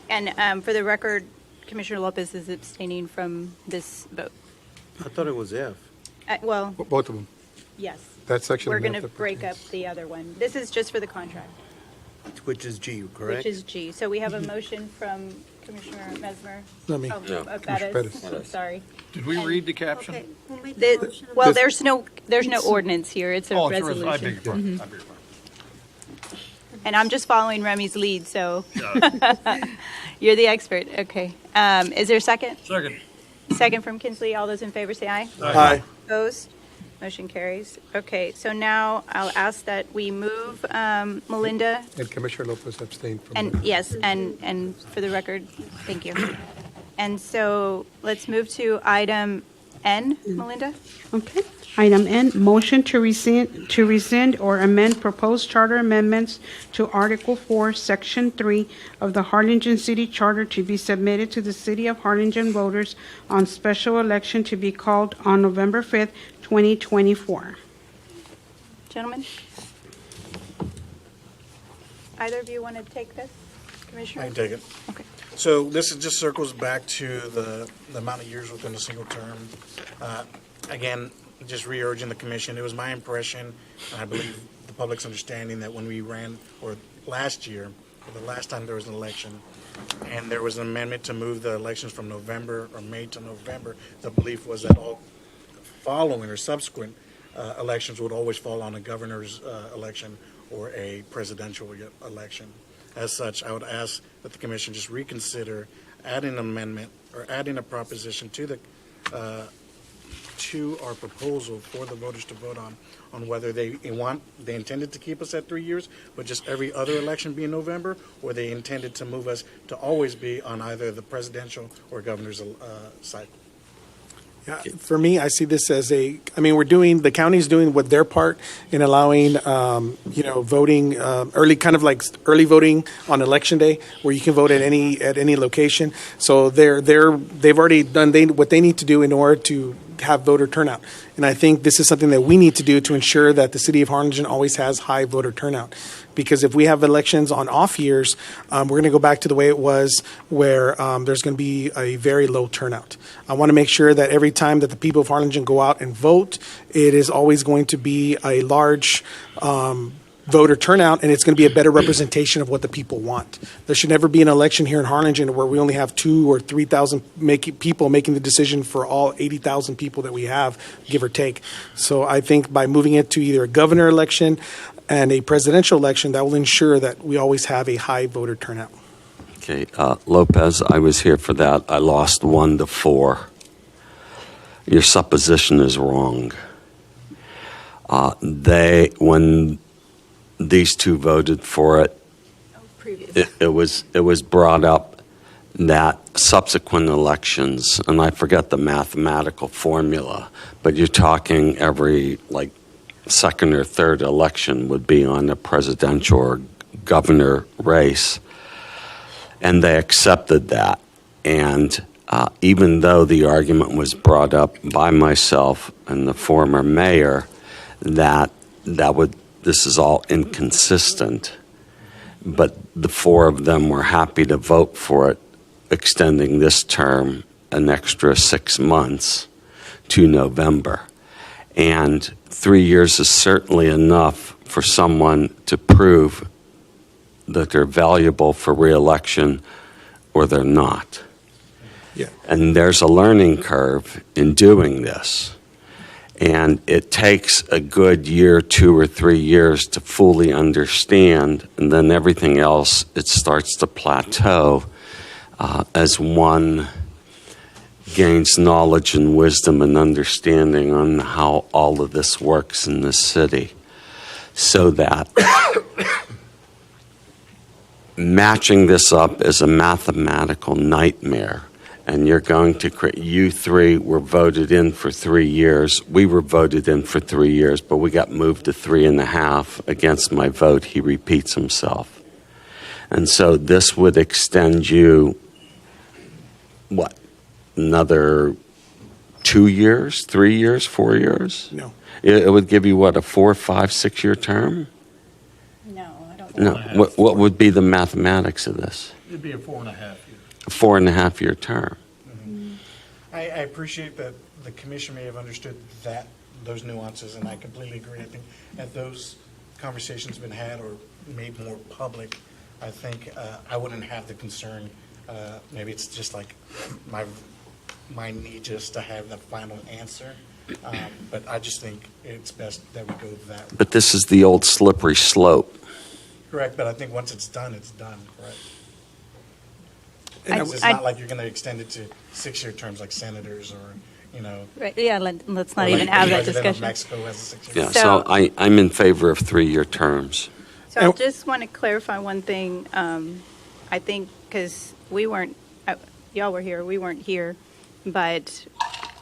And for the record, Commissioner Lopez is abstaining from this vote. I thought it was F. Well, Both of them. yes. That section. We're of going F to that break up pertains. the other one. This is just for the contract, Which is G, correct? which is G. So we have a motion from Commissioner Mesmer. Not me. Oh, No. Bettis. Bettis. Sorry. Did we read the caption? Well, This- there's no ordinance here. It's a resolution. I beg your pardon. Mhm. And I'm just following Remy's lead, so you're the expert. Okay. Is there a second? Second. Second from Kinsley. All those in favor say aye. Aye. Opposed? Motion carries. Okay, so now I'll ask that we move Melinda, And Commissioner Lopez abstained from. and the- yes, and for the record, thank you. And so let's move to item N, Melinda. Okay. Item N, motion to rescind or amend proposed charter amendments to Article 4, Section 3 of the Harlingen City Charter to be submitted to the City of Harlingen voters on special election to be called on November 5th, 2024. Gentlemen? Either of you want to take this, Commissioner? I can take it. Okay. So this is just circles back to the amount of years within a single term. Again, just re-urging the commission, it was my impression, and I believe the public's understanding, that when we ran, or last year, or the last time there was an election, and there was an amendment to move the elections from November or May to November, the belief was that all following or subsequent elections would always fall on a governor's election or a presidential election. As such, I would ask that the commission just reconsider adding an amendment or adding a proposition to our proposal for the voters to vote on whether they intended to keep us at 3 years, but just every other election be in November, or they intended to move us to always be on either the presidential or governor's cycle. Yeah, for me, I see this as the county's doing what their part in allowing, voting, early voting on election day, where you can vote at any location. So they've already done what they need to do in order to have voter turnout. And I think this is something that we need to do to ensure that the city of Harlingen always has high voter turnout. Because if we have elections on off years, we're going to go back to the way it was, where there's going to be a very low turnout. I want to make sure that every time that the people of Harlingen go out and vote, it is always going to be a large voter turnout, and it's going to be a better representation of what the people want. There should never be an election here in Harlingen where we only have 2,000 or 3,000 people making the decision for all 80,000 people that we have, give or take. So I think by moving it to either a governor election and a presidential election, that will ensure that we always have a high voter turnout. Okay, Lopez, I was here for that. I lost 1-4. Your supposition is wrong. When these two voted for it, it was brought up that subsequent elections, and I forget the mathematical formula, but you're talking every second or third election would be on a presidential or governor race, and they accepted that. And even though the argument was brought up by myself and the former mayor that this is all inconsistent, but the four of them were happy to vote for it, extending this term an extra 6 months to November. And 3 years is certainly enough for someone to prove that they're valuable for re-election or they're not. Yeah. And there's a learning curve in doing this. And it takes a good year, 2 or 3 years to fully understand, and then everything else, it starts to plateau as one gains knowledge and wisdom and understanding on how all of this works in this city. So that matching this up is a mathematical nightmare. And you're going to create, you three were voted in for 3 years. We were voted in for 3 years, but we got moved to 3.5 against my vote. He repeats himself. And so this would extend you, another 2 years, 3 years, 4 years? No. It would give you, a 4, 5, 6 year term? No, I don't think No. What would be the mathematics of this? It'd be a 4.5 year. A 4.5 year term. I appreciate that the commission may have understood those nuances, and I completely agree. I think if those conversations been had or made more public, I think I wouldn't have the concern. Maybe it's just like my need just to have the final answer. But I just think it's best that we go that way. But this is the old slippery slope. Correct, but I think once it's done, correct? I- It's not like you're going to extend it to 6-year terms like senators or, Right, yeah, let's not or even like have the that president of discussion. Mexico has a 6-year Yeah, so I'm in favor of 3 year terms. So I just want to clarify one thing. I think because y'all were here, we weren't here, but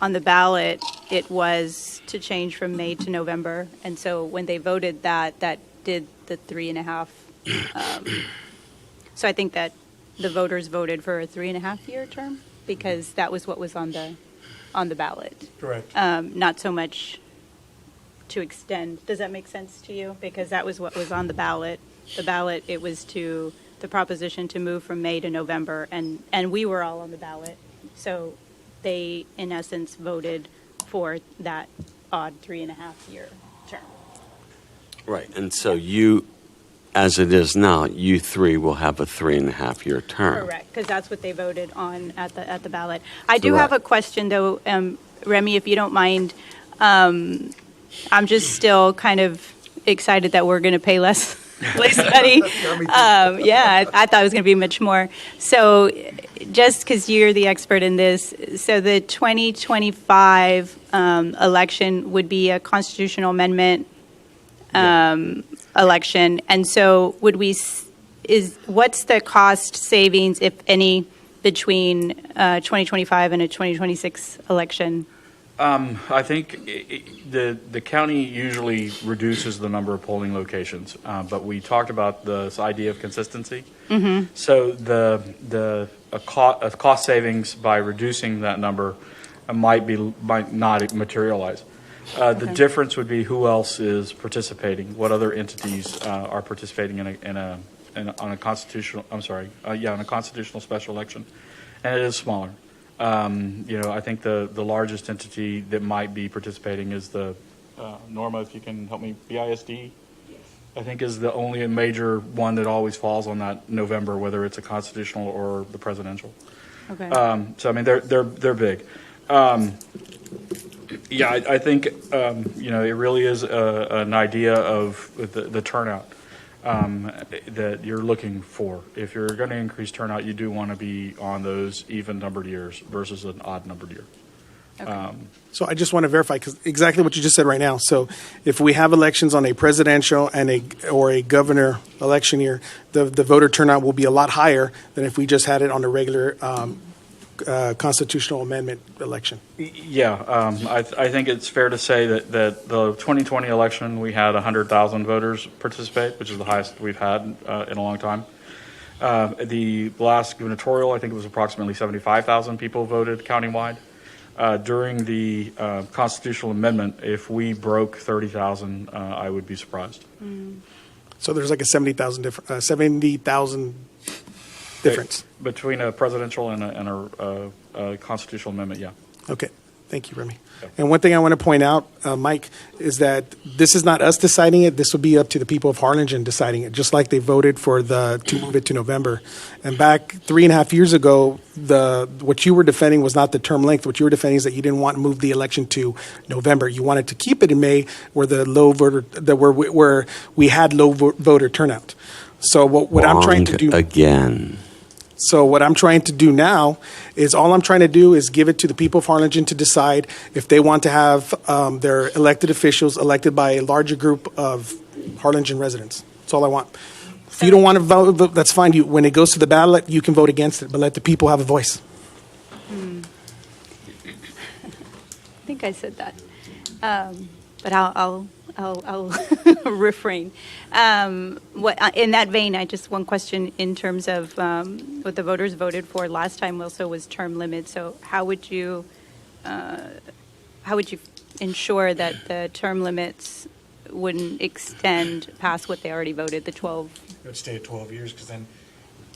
on the ballot, it was to change from May to November. And so when they voted that did the 3.5. So I think that the voters voted for a 3.5 year term because that was what was on the ballot. Correct. Not so much to extend. Does that make sense to you? Because that was what was on the ballot. The ballot, it was to the proposition to move from May to November, and we were all on the ballot. So they, in essence, voted for that odd 3.5 year term. Right. And so you, as it is now, you three will have a 3.5 year term. Correct, because that's what they voted on at the ballot. I do have a question, though, Remy, if you don't mind. I'm just still kind of excited that we're going to pay less money. I thought it was going to be much more. So just because you're the expert in this, so the 2025 election would be a constitutional amendment election. And so what's the cost savings, if any, between 2025 and a 2026 election? I think the county usually reduces the number of polling locations, but we talked about this idea of consistency. So a cost savings by reducing that number might not materialize. The difference would be who else is participating, what other entities are participating on a constitutional special election, and it is smaller. I think the largest entity that might be participating is the Norma, if you can help me, BISD. I think is the only major one that always falls on that November, whether it's a constitutional or the presidential. Okay. So I mean, they're big. I think it really is an idea of the turnout that you're looking for. If you're going to increase turnout, you do want to be on those even numbered years versus an odd numbered year. So I just want to verify, because exactly what you just said right now. So if we have elections on a presidential and a governor election year, the voter turnout will be a lot higher than if we just had it on a regular constitutional amendment election. I think it's fair to say that the 2020 election, we had 100,000 voters participate, which is the highest we've had in a long time. The last gubernatorial, I think it was approximately 75,000 people voted countywide. During the constitutional amendment, if we broke 30,000, I would be surprised. So there's like a 70,000 difference Between a presidential and a constitutional amendment, yeah. Okay, thank you, Remy. And one thing I want to point out, Mike, is that this is not us deciding it. This will be up to the people of Harlingen deciding it, just like they voted to move it to November. And back 3.5 years ago, what you were defending was not the term length. What you were defending is that you didn't want to move the election to November. You wanted to keep it in May, where where we had low voter turnout. So what I'm trying to do again. So what I'm trying to do now is all I'm trying to do is give it to the people of Harlingen to decide if they want to have their elected officials elected by a larger group of Harlingen residents. That's all I want. If you don't want to vote, that's fine. When it goes to the ballot, you can vote against it, but let the people have a voice. I think I said that, but I'll refrain. In that vein, one question in terms of what the voters voted for last time also was term limits. So how would you ensure that the term limits wouldn't extend past what they already voted, the 12? It would stay at 12 years, because then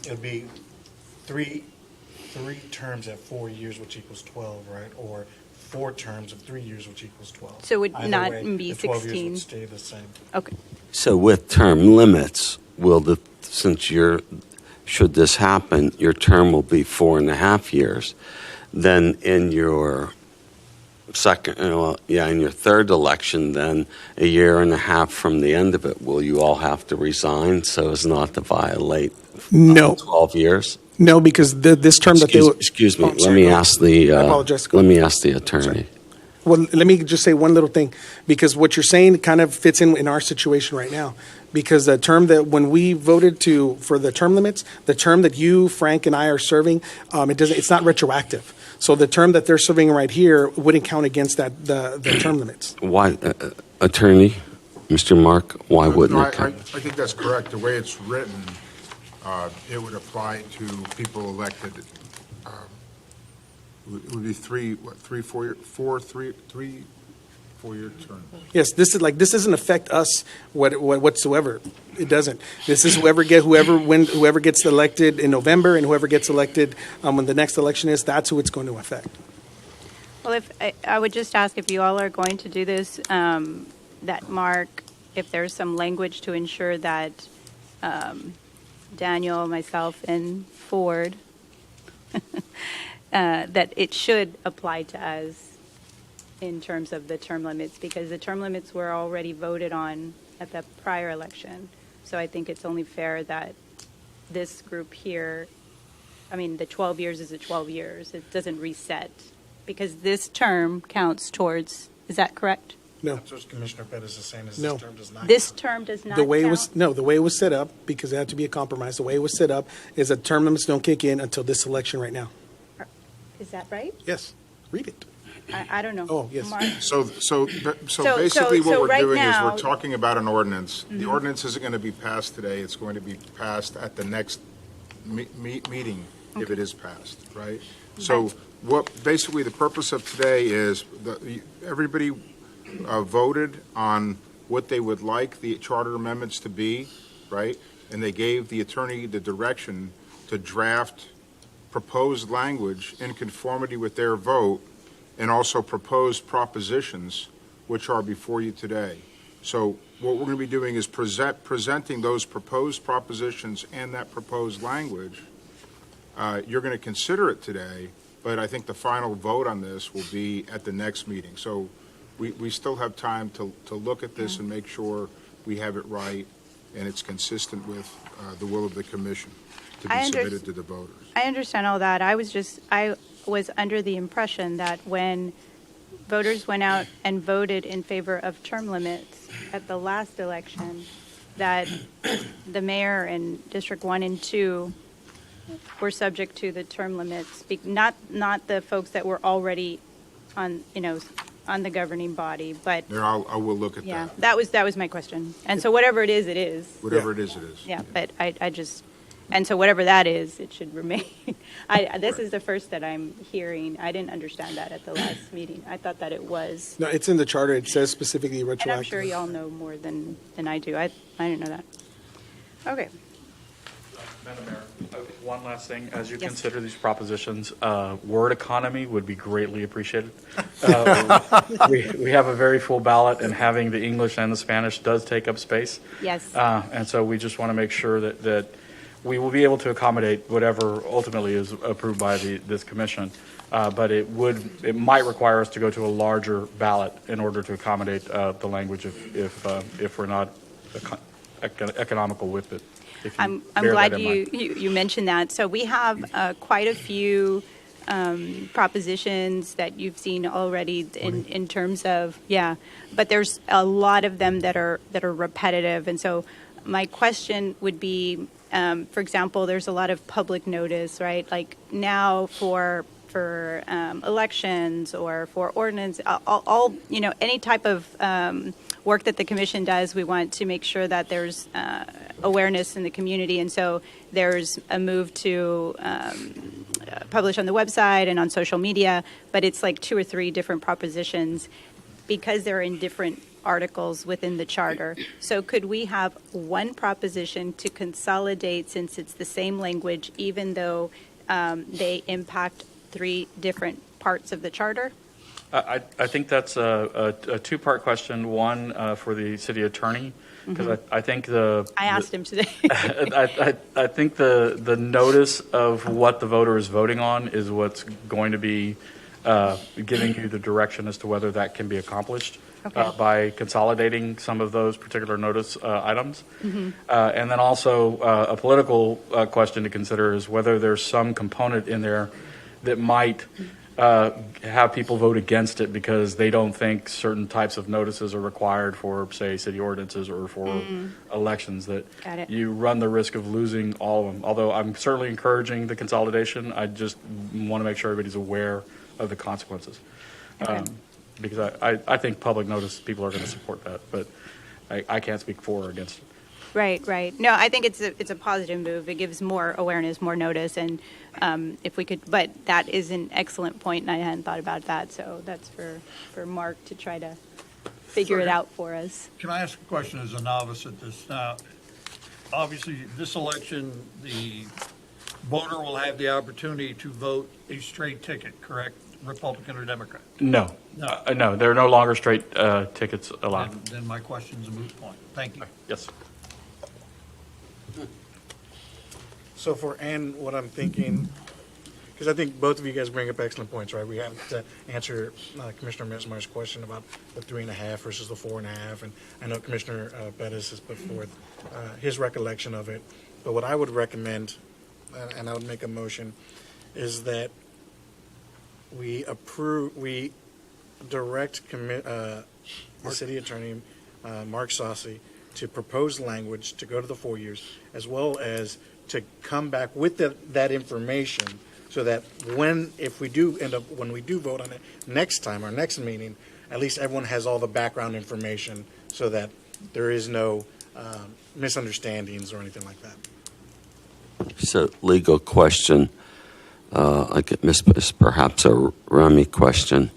it would be three terms at 4 years, which equals 12, right? Or 4 terms of 3 years, which equals 12. So it would Either not way, be the 12 years 16? would stay the same. Okay. So with term limits, should this happen, your term will be 4.5 years. Then in your in your third election, then 1.5 years from the end of it, will you all have to resign so as not to violate 12 years? No, because this term Excuse me. Let me ask the attorney. Well, let me just say one little thing, because what you're saying kind of fits in our situation right now. Because the term that when we voted for the term limits, the term that you, Frank, and I are serving, it's not retroactive. So the term that they're serving right here wouldn't count against the term limits. Why, attorney, Mr. Mark? Why wouldn't it count? I think that's correct. The way it's written, it would apply to people elected. It would be 3 4-year term. Yes, this doesn't affect us whatsoever. It doesn't. This is whoever gets elected in November, and whoever gets elected when the next election is, that's who it's going to affect. Well, if I would just ask if you all are going to do this, that Mark, if there's some language to ensure that Daniel, myself, and Ford, that it should apply to us in terms of the term limits, because the term limits were already voted on at the prior election. So I think it's only fair that this group here, the 12 years is the 12 years. It doesn't reset, because this term counts towards, is that correct? No. That's what Commissioner Pettis is saying, is No. this term does not. This term does not The way count? the way it was set up, because it had to be a compromise, the way it was set up is that term limits don't kick in until this election right now. Is that right? Yes. Read it. I don't know. Oh, yes. Mark? So basically so what we're right doing now- is we're talking about an ordinance. The Mhm. ordinance isn't going to be passed today. It's going to be passed at the next meeting, if it is passed, right? So basically the purpose of today is everybody voted on what they would like the charter amendments to be, right? And they gave the attorney the direction to draft proposed language in conformity with their vote, and also proposed propositions which are before you today. So what we're going to be doing is presenting those proposed propositions and that proposed language. You're going to consider it today, but I think the final vote on this will be at the next meeting. So we still have time to look at this and make sure we have it right and it's consistent with the will of the commission to be submitted to the voters. I understand all that. I was under the impression that when voters went out and voted in favor of term limits at the last election, that the mayor in District 1 and 2 were subject to the term limits, not the folks that were already on the governing body, but There, I will look at yeah, that. that was my question. And so whatever it is, it is. Whatever it is, it is. Yeah, but I just, and so whatever that is, it should remain. This is the first that I'm hearing. I didn't understand that at the last meeting. I thought that it was. No, it's in the charter. It says specifically And retroactive. I'm sure y'all know more than I do. I didn't know that. Okay. Madam Mayor, one last thing. As you Yes. consider these propositions, word economy would be greatly appreciated. We have a very full ballot, and having the English and the Spanish does take up space. Yes. And so we just want to make sure that we will be able to accommodate whatever ultimately is approved by this commission. But it might require us to go to a larger ballot in order to accommodate the language if we're not economical with it. If you I'm bear glad that in mind. you mentioned that. So we have quite a few propositions that you've seen already in terms of, but there's a lot of them that are repetitive. And so my question would be, for example, there's a lot of public notice, right? Like now for elections or for ordinance, all any type of work that the commission does, we want to make sure that there's awareness in the community. And so there's a move to publish on the website and on social media, but it's like 2 or 3 different propositions because they're in different articles within the charter. So could we have one proposition to consolidate, since it's the same language, even though they impact 3 different parts of the charter? I think that's a 2-part question. One for the city attorney, because I think I asked him today. I think the notice of what the voter is voting on is what's going to be giving you the direction as to whether that can be accomplished by consolidating some of those particular notice items. And then also a political question to consider is whether there's some component in there that might have people vote against it because they don't think certain types of notices are required for, say, city ordinances or for elections, that you run the risk of losing all of them. Although I'm certainly encouraging the consolidation, I just want to make sure everybody's aware of the consequences. Because I think public notice, people are going to support that, but I can't speak for or against it. Right. No, I think it's a positive move. It gives more awareness, more notice, and if we could, but that is an excellent point, and I hadn't thought about that. So that's for Mark to try to figure it out for us. Can I ask a question as a novice at this? Now, obviously, this election, the voter will have the opportunity to vote a straight ticket, correct? Republican or Democrat? No. No, there are no longer straight tickets allowed. Then my question's a moot point. Thank you. Yes. So what I'm thinking, because I think both of you guys bring up excellent points, right? We have to answer Commissioner Mesmer's question about the 3.5 versus the 4.5, and I know Commissioner Bettis has put forth his recollection of it. But what I would recommend, and I would make a motion, is that we direct the city attorney, Mark Saucy, to propose language to go to the 4 years, as well as to come back with that information, so that when we do vote on it next time, our next meeting, at least everyone has all the background information, so that there is no misunderstandings or anything like that. So, legal question. This is perhaps a Remy question.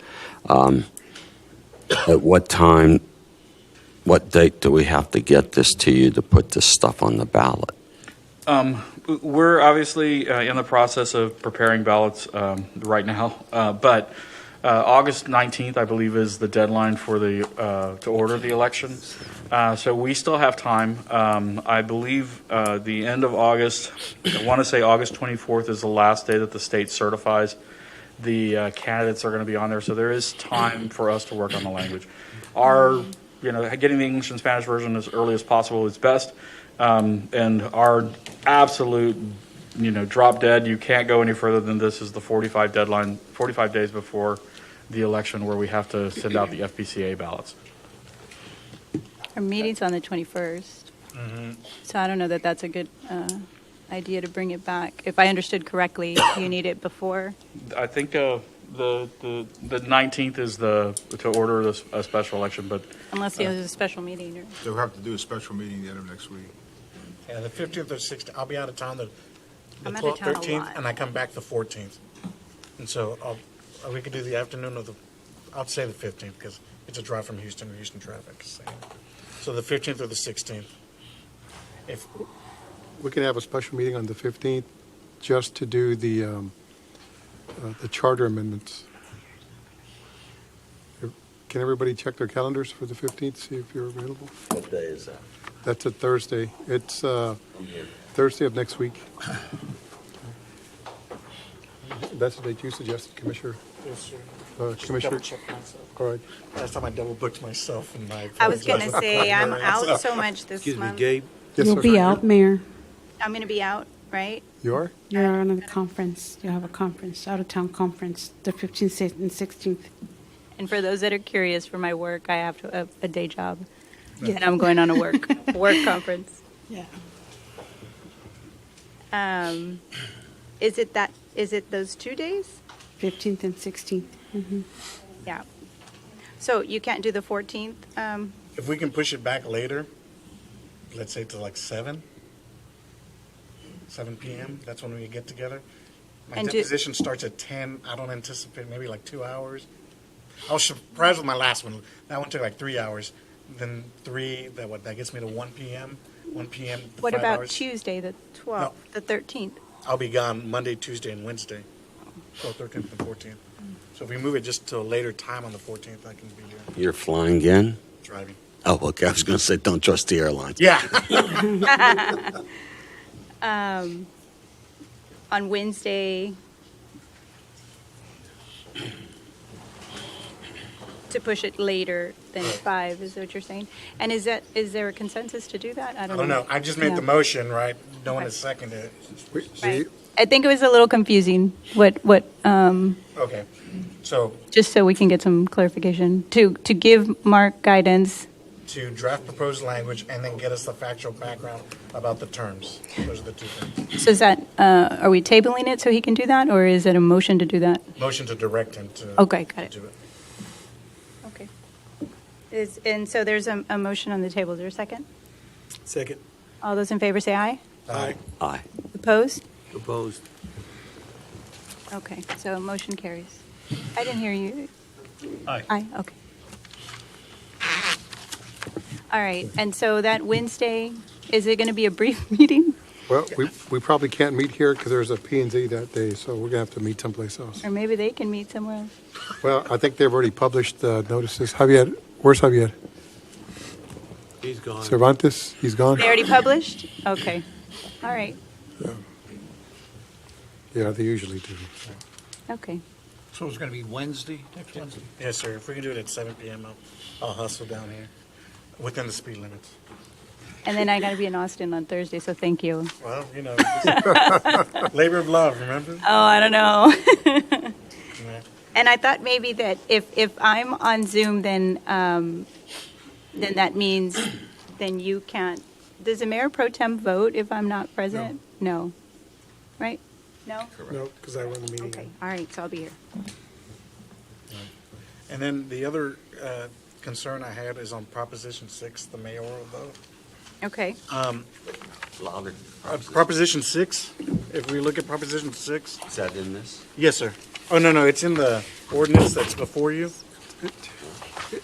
At what time, what date do we have to get this to you to put this stuff on the ballot? We're obviously in the process of preparing ballots right now, but August 19th, I believe, is the deadline for the to order the election. So we still have time. I believe the end of August, I want to say August 24th is the last day that the state certifies the candidates are going to be on there. So there is time for us to work on the language. Getting the English and Spanish version as early as possible is best. And our absolute, drop dead, you can't go any further than this, is the 45 days before the election, where we have to send out the FPCA ballots. Our meeting's on the 21st. So I don't know that that's a good idea to bring it back. If I understood correctly, you need it before. I think the 19th is to order a special election, but Unless there's a special meeting. Or... They'll have to do a special meeting the end of next week. Yeah, the 15th or 16th, I'll be out of town the I'm out of 12th, town a 13th, lot. and I come back the 14th. And so we could do the afternoon of I'll say the 15th, because it's a drive from Houston traffic. So the 15th or the 16th. If We can have a special meeting on the 15th just to do the charter amendments. Can everybody check their calendars for the 15th, see if you're available? What day is that? That's a Thursday. It's Thursday of next week. That's the date you suggested, Commissioner. Yes, sir. Commissioner. Double check myself. All right. Last time I double booked myself, and I was going to say, I'm out so much this month. Yes, You'll sir. be out, Mayor. I'm going to be out, right? You are? You're on a conference. You have a conference, out-of-town conference, the 15th and 16th. And for those that are curious, for my work, I have a day job. Yeah. And I'm going on a work conference. Yeah. Is it those 2 days? 15th and 16th. Mm-hmm. Yeah. So you can't do the 14th? if we can push it back later, let's say to like 7 p.m., that's when we get together. My And deposition starts at 10. I don't anticipate maybe like 2 hours. I was surprised with my last one. That one took like 3 hours. Then that gets me to 1 p.m. 1 p.m. to What 5 about hours. Tuesday, the 12th, the 13th? I'll be gone Monday, Tuesday, and Wednesday. 12th, 13th, and 14th. So if we move it just to a later time on the 14th, I can be here You're flying in? driving. Oh, okay. I was going to say, don't trust the airlines. Yeah. On Wednesday, to push it later than 5, is what you're saying? And is there a consensus to do that? I don't know. I just made the motion, right? No one has seconded it. Right. I think it was a little confusing, Okay. So just so we can get some clarification, to give Mark guidance. to draft proposed language and then get us the factual background about the terms. Those are the two things. So is that, are we tabling it so he can do that, or is it a motion to do that? Motion to direct him to Okay, got it. do it. Okay. And so there's a motion on the table. Is there a second? Second. All those in favor say aye. Aye. Aye. Opposed? Opposed. Okay, so motion carries. I didn't hear you. Aye. Aye, okay. All right, and so that Wednesday, is it going to be a brief meeting? Well, we probably can't meet here because there's a P&Z that day, so we're going to have to meet someplace else. Or maybe they can meet somewhere else? Well, I think they've already published the notices. Javier, where's Javier? He's gone. Cervantes, he's gone? They already published? Okay, all right, Yeah, they usually do. okay. So it's going to be Wednesday, next Wednesday? Yes, sir. If we can do it at 7 p.m., I'll hustle down here within the speed limits. And then I got to be in Austin on Thursday, so thank you. Well, labor of love, remember? Oh, I don't know. And I thought maybe that if I'm on Zoom, then that means then you can't. Does the mayor pro tem vote if I'm not present? No. Right? No? No, because I run the meeting. Okay, all right, so I'll be here. And then the other concern I had is on Proposition 6, the mayoral vote. Okay. Louder. Proposition 6, if we look at Proposition 6. Is that in this? Yes, sir. Oh, no, it's in the ordinance that's before you.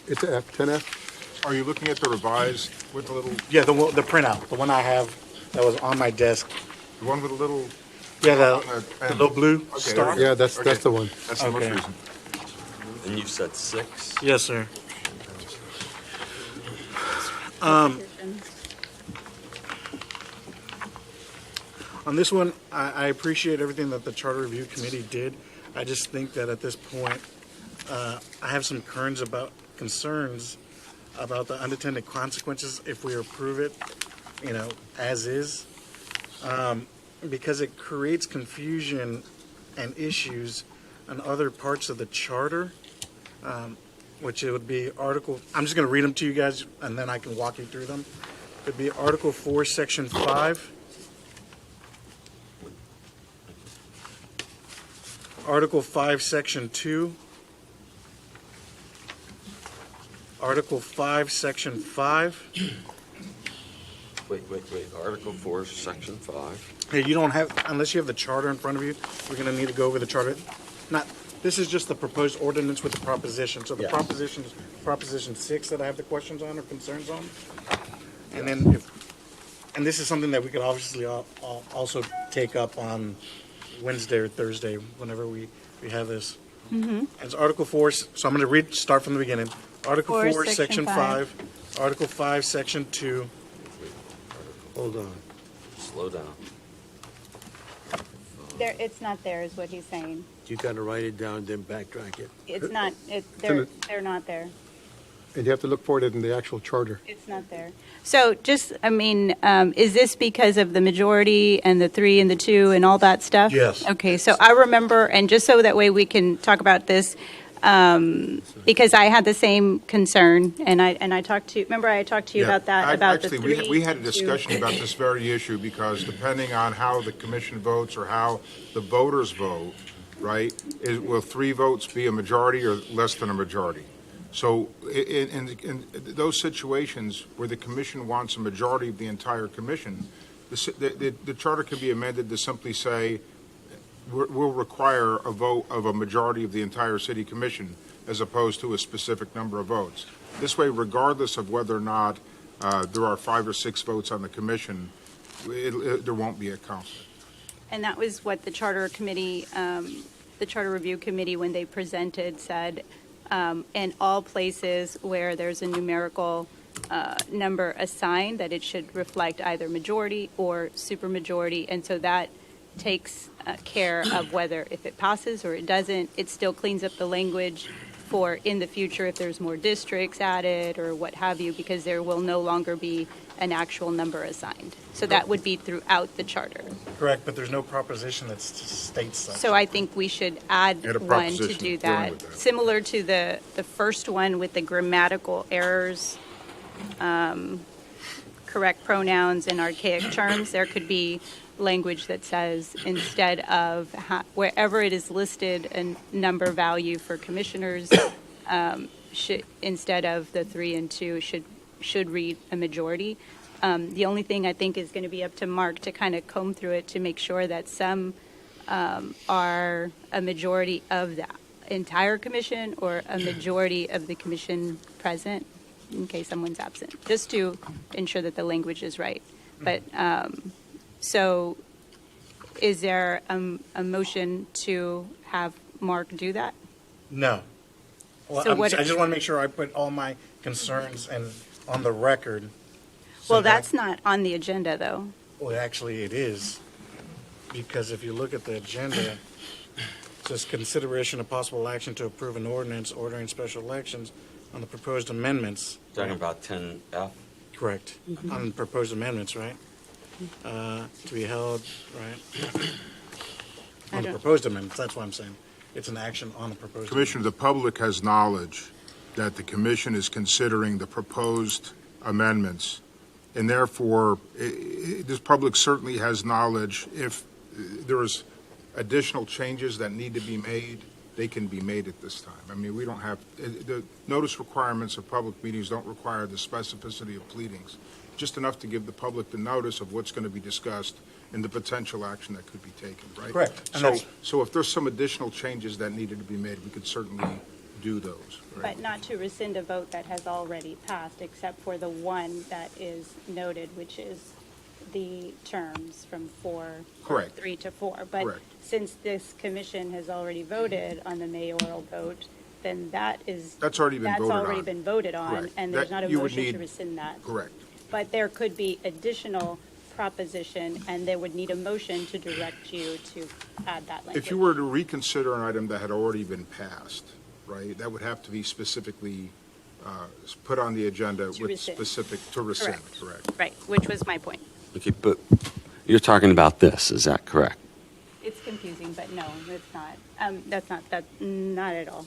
It's F, 10F. Are you looking at the revised with the little, Yeah, the printout, the one I have that was on my desk. the one with the little? Yeah, on the little blue Okay, star. okay. Yeah, that's the one. That's the most Okay. recent. And you said 6? Yes, sir. On this one, I appreciate everything that the Charter Review Committee did. I just think that at this point, I have some concerns about the unintended consequences if we approve it, as is, because it creates confusion and issues on other parts of the charter, which it would be Article, I'm just going to read them to you guys, and then I can walk you through them. It would be Article 4, Section 5. Article 5, Section 2. Article 5, Section 5. Wait. Article 4, Section 5. Hey, you don't have, unless you have the charter in front of you, we're going to need to go over the charter. This is just the proposed ordinance with the proposition. So the Yes. proposition is Proposition 6 that I have the questions on or concerns on. And then and this is something that we could obviously also take up on Wednesday or Thursday, whenever we have this. Mm-hmm. It's Article 4, so I'm going to start from the beginning. Article 4, Section 5. Article 5, Section 2. Hold on. Slow down. There, it's not there, is what he's saying. You got to write it down, then backtrack it. It's not, they're not there. And you have to look for it in the actual charter. It's not there. So just, is this because of the majority and the 3 and the 2 and all that stuff? Yes. Okay, so I remember, and just so that way we can talk about this, because I had the same concern, and I talked to, remember I talked to you about that, about the Actually, 3. we had a 2. discussion about this very issue because depending on how the commission votes or how the voters vote, right, will 3 votes be a majority or less than a majority? So in those situations where the commission wants a majority of the entire commission, the charter can be amended to simply say, we'll require a vote of a majority of the entire city commission as opposed to a specific number of votes. This way, regardless of whether or not there are 5 or 6 votes on the commission, there won't be a conflict. And that was what the Charter Committee, the Charter Review Committee, when they presented, said, in all places where there's a numerical number assigned, that it should reflect either majority or supermajority. And so that takes care of whether, if it passes or it doesn't, it still cleans up the language for in the future if there's more districts added or what have you, because there will no longer be an actual number assigned. So that would be throughout the charter. Correct, but there's no proposition that states such. So I think we should add Add a one to proposition do dealing that. with that. Similar to the first one with the grammatical errors, correct pronouns and archaic terms, there could be language that says instead of wherever it is listed a number value for commissioners, should, instead of the 3 and 2, should read a majority. The only thing I think is going to be up to Mark to kind of comb through it to make sure that some are a majority of the entire commission or a majority of the commission present in case someone's absent, just to ensure that the language is right. But so is there a motion to have Mark do that? No. Well, So I what- just want to make sure I put all my concerns and on the record. so Well, that- that's not on the agenda, though. Well, actually, it is, because if you look at the agenda, it says consideration of possible action to approve an ordinance ordering special elections on the proposed amendments. Talking about 10F? Correct. On proposed amendments, right? To be held, right? On the proposed amendments, that's what I'm saying. It's an action on the proposed. Commissioner, the public has knowledge that the commission is considering the proposed amendments, and therefore, this public certainly has knowledge if there is additional changes that need to be made, they can be made at this time. I mean, we don't have, the notice requirements of public meetings don't require the specificity of pleadings, just enough to give the public the notice of what's going to be discussed and the potential action that could be taken, right? Correct. And So, that's- so if there's some additional changes that needed to be made, we could certainly do those, right? But not to rescind a vote that has already passed, except for the one that is noted, which is the terms from Correct. 3 to 4. But Correct. since this commission has already voted on the mayoral vote, then That's already been voted on. been voted on, Correct. and there's That not a you would motion to need- rescind that. Correct. But there could be additional proposition, and there would need a motion to direct you to add that language. If you were to reconsider an item that had already been passed, right, that would have to be specifically put on the agenda To with rescind. specific, to rescind, correct? Right, which was my point. Okay, but you're talking about this, is that correct? It's confusing, but no, it's not. That's not at all.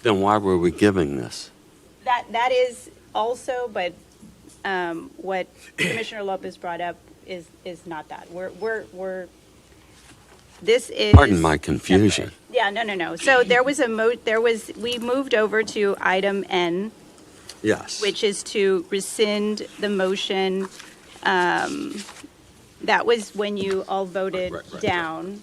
Then why were we giving this? That is also, but what Commissioner Lopez brought up is not that. This is. Pardon my confusion. Yeah, no. So there was we moved over to item N, Yes. which is to rescind the motion. That was when you all voted down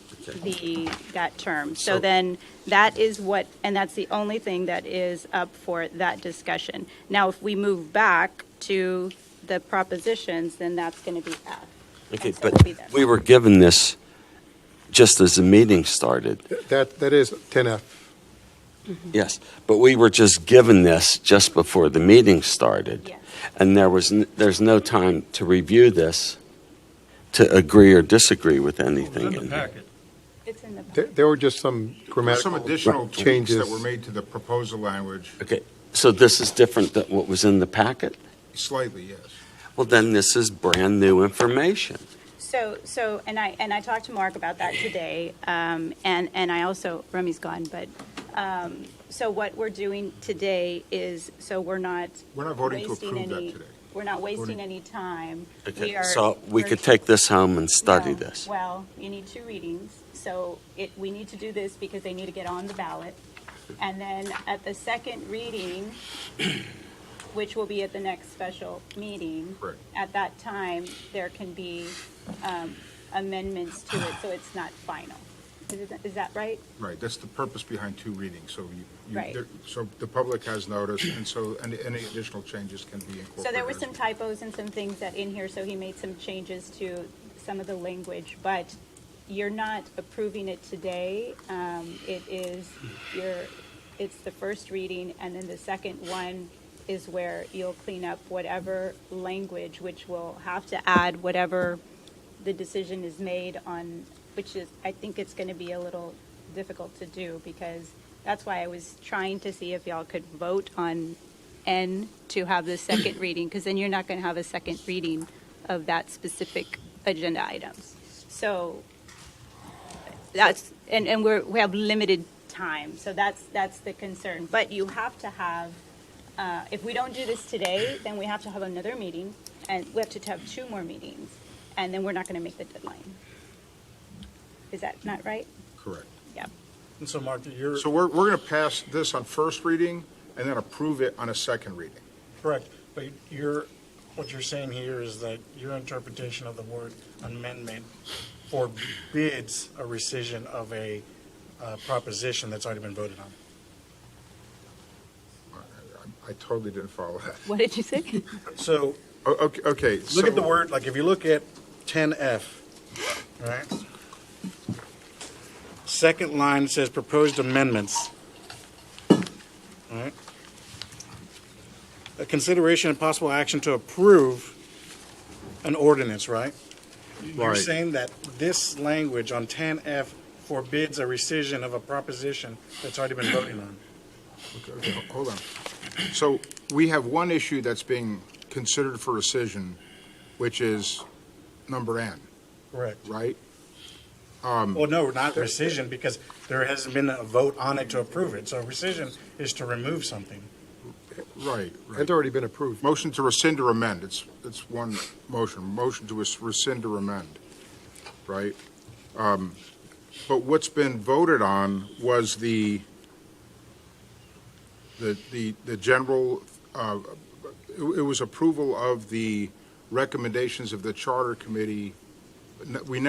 that term. So then that is and that's the only thing that is up for that discussion. Now, if we move back to the propositions, then that's going to be F. Okay, And so but it'll be that. we were given this just as the meeting started. That is 10F. Yes, but we were just given this just before the meeting started. Yes. And there's no time to review this, to agree or disagree with anything in here. It's in the. There were just some There were grammatical some additional tweaks changes. that were made to the proposal language, Okay, so this is different than what was in the packet? slightly, yes. Well, then this is brand-new information. So, and I talked to Mark about that today, and I also, Remy's gone, but, so what we're doing today is, so we're not. We're not voting to wasting approve that any- today. We're not wasting any time. Okay, so we could take this home and study No. this. Well, you need 2 readings, so we need to do this because they need to get on the ballot. And then at the second reading, which will be at the next special meeting. Correct. At that time, there can be amendments to it, so it's not final. Is that right? Right, that's the purpose behind 2 readings, so Right. so the public has notice, and so any additional changes can be incorporated. So there were some typos and some things that in here, so he made some changes to some of the language, but you're not approving it today. It's the first reading, and then the second one is where you'll clean up whatever language, which will have to add whatever the decision is made on, which is, I think it's going to be a little difficult to do, because that's why I was trying to see if y'all could vote on N to have the second reading, because then you're not going to have a second reading of that specific agenda items. So that's, and we have limited time, so that's the concern. But you have to have, if we don't do this today, then we have to have another meeting, and we have to have 2 more meetings, and then we're not going to make the deadline. Is that not right? Correct. Yeah. And so, Mark, you're So we're going to pass this on first reading and then approve it on a second reading. correct, but what you're saying here is that your interpretation of the word amendment forbids a rescission of a proposition that's already been voted on. I totally didn't follow that. What did you say? So, Okay. look at the word, like if you look at 10F, right? Second line says proposed amendments. Right? A consideration and possible action to approve an ordinance, right? You're Right. saying that this language on 10F forbids a rescission of a proposition that's already been voted on. Okay, hold on. So we have one issue that's being considered for rescission, which is number N, Correct. right? Well, no, not rescission, because there hasn't been a vote on it to approve it. So rescission is to remove something. Right. It's already been approved. Motion to rescind or amend, it's one motion. Motion to rescind or amend, right? what's been voted on was the general, it was approval of the recommendations of the Charter Committee. We've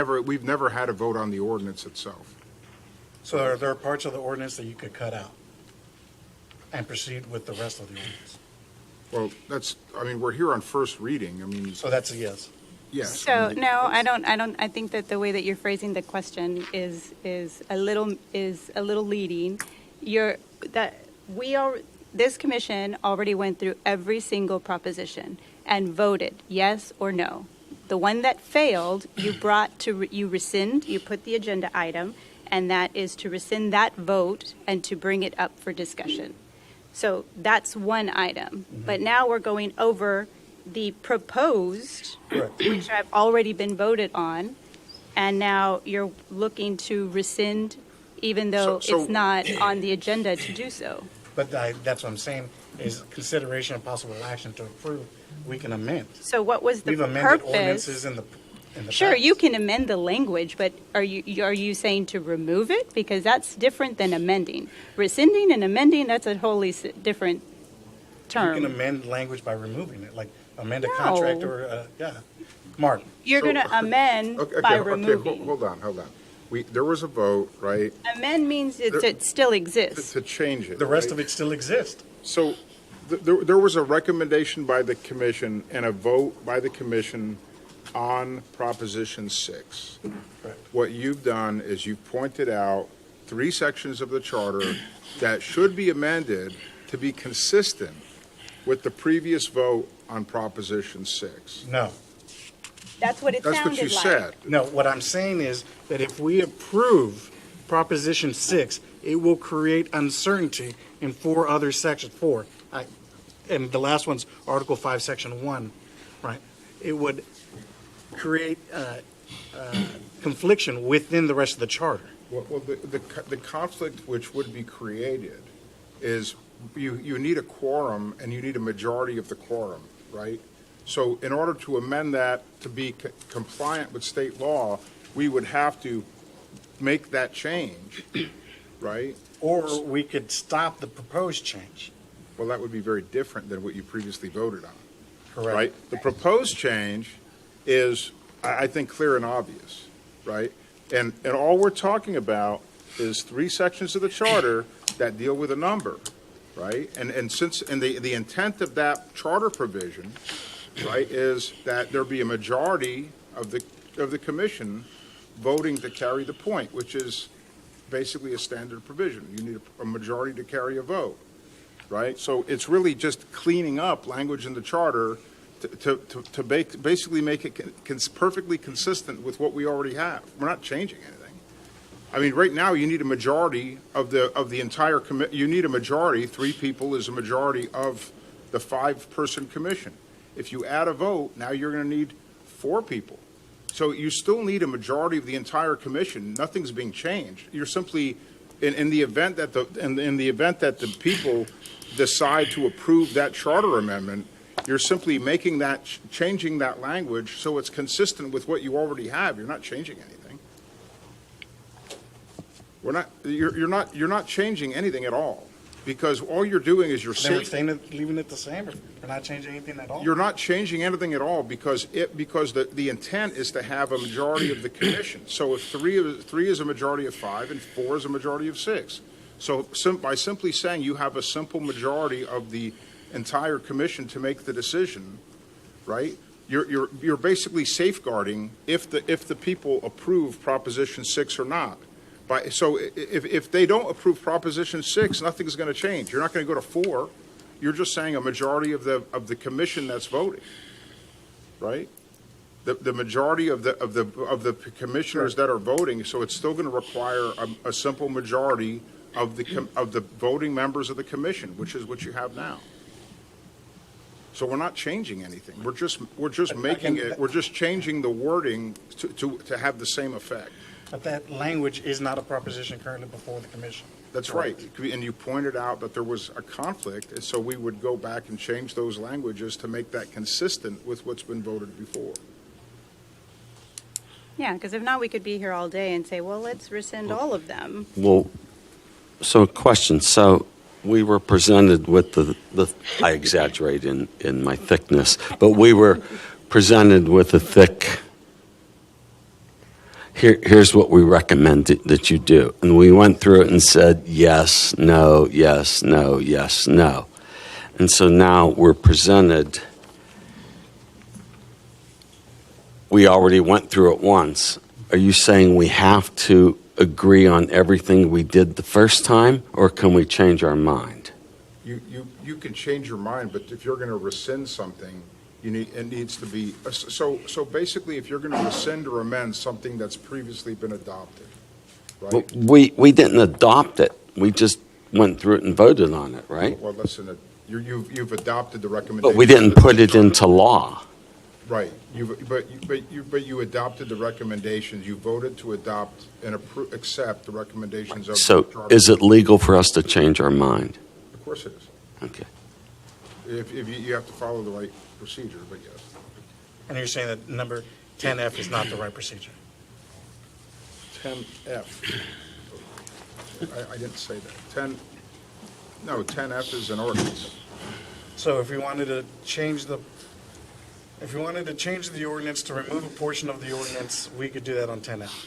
never had a vote on the ordinance itself. So there are parts of the ordinance that you could cut out and proceed with the rest of the ordinance. Well, we're here on first reading. So that's a yes. Yes. So, no, I don't, I think that the way that you're phrasing the question is a little leading. This commission already went through every single proposition and voted yes or no. The one that failed, you rescind, you put the agenda item, and that is to rescind that vote and to bring it up for discussion. So that's one item. But now we're going over the proposed, which have already been voted on, and now you're looking to rescind even though it's not on the agenda to do so. But that's what I'm saying, is consideration of possible action to approve, we can amend. So what was the We've purpose? amended ordinances in the Sure, past. you can amend the language, but are you saying to remove it? Because that's different than amending. Rescinding and amending, that's a wholly different term. You can amend language by removing it, like amend a No. contract or, Mark. You're going to amend by removing. Hold on. There was a vote, right? Amend means it still exists. To change it. The rest of it still exists. So there was a recommendation by the commission and a vote by the commission on Proposition 6. Correct. What you've done is you've pointed out 3 sections of the charter that should be amended to be consistent with the previous vote on Proposition 6. No. That's what it That's sounded what you like. said. No, what I'm saying is that if we approve Proposition 6, it will create uncertainty in 4 other sections. And the last one's Article 5, Section 1, right? It would create confliction within the rest of the charter. Well, the conflict which would be created is you need a quorum and you need a majority of the quorum, right? So in order to amend that to be compliant with state law, we would have to make that change, right? Or we could stop the proposed change. Well, that would be very different than what you previously voted on. Correct. Right? The proposed change is, I think, clear and obvious, right? And all we're talking about is 3 sections of the charter that deal with a number, right? And the intent of that charter provision, right, is that there be a majority of the commission voting to carry the point, which is basically a standard provision. You need a majority to carry a vote, right? So it's really just cleaning up language in the charter to basically make it perfectly consistent with what we already have. We're not changing anything. I mean, right now, you need a majority of the entire committee. You need a majority. 3 people is a majority of the 5-person commission. If you add a vote, now you're going to need 4 people. So you still need a majority of the entire commission. Nothing's being changed. You're simply, in the event that the people decide to approve that charter amendment, you're simply making that, changing that language so it's consistent with what you already have. You're not changing anything. You're not changing anything at all, because all you're doing is leaving it the same. We're not changing anything at all. You're not changing anything at all because the intent is to have a majority of the commission. So if 3 is a majority of 5 and 4 is a majority of 6. So by simply saying you have a simple majority of the entire commission to make the decision, right? You're basically safeguarding if the people approve Proposition 6 or not. So if they don't approve Proposition 6, nothing's going to change. You're not going to go to 4. You're just saying a majority of the commission that's voting, right? The majority of the commissioners that are voting. So it's still going to require a simple majority of the voting members of the commission, which is what you have now. So we're not changing anything. We're just making it. We're just changing the wording to have the same effect. But that language is not a proposition currently before the commission. That's right. And you pointed out that there was a conflict, and so we would go back and change those languages to make that consistent with what's been voted before. Yeah, because if not, we could be here all day and say, well, let's rescind all of them. Well, so question. So we were presented with I exaggerate in my thickness, but we were presented with a thick, here's what we recommend that you do. And we went through it and said, yes, no, yes, no, yes, no. And so now we're presented, we already went through it once. Are you saying we have to agree on everything we did the first time, or can we change our mind? You can change your mind, but if you're going to rescind something, it needs to be, so basically, if you're going to rescind or amend something that's previously been adopted, right? Well, we didn't adopt it. We just went through it and voted on it, right? Well, listen, you've adopted the recommendation. But we didn't put it into law. Right, but you adopted the recommendations, you voted to adopt and accept the recommendations of the So charter. is it legal for us to change our mind? Of course it is. Okay. If you have to follow the right procedure, but yes. And you're saying that number 10F is not the right procedure? 10F. I didn't say that. 10F is an ordinance. So if we wanted to change the ordinance to remove a portion of the ordinance, we could do that on 10F.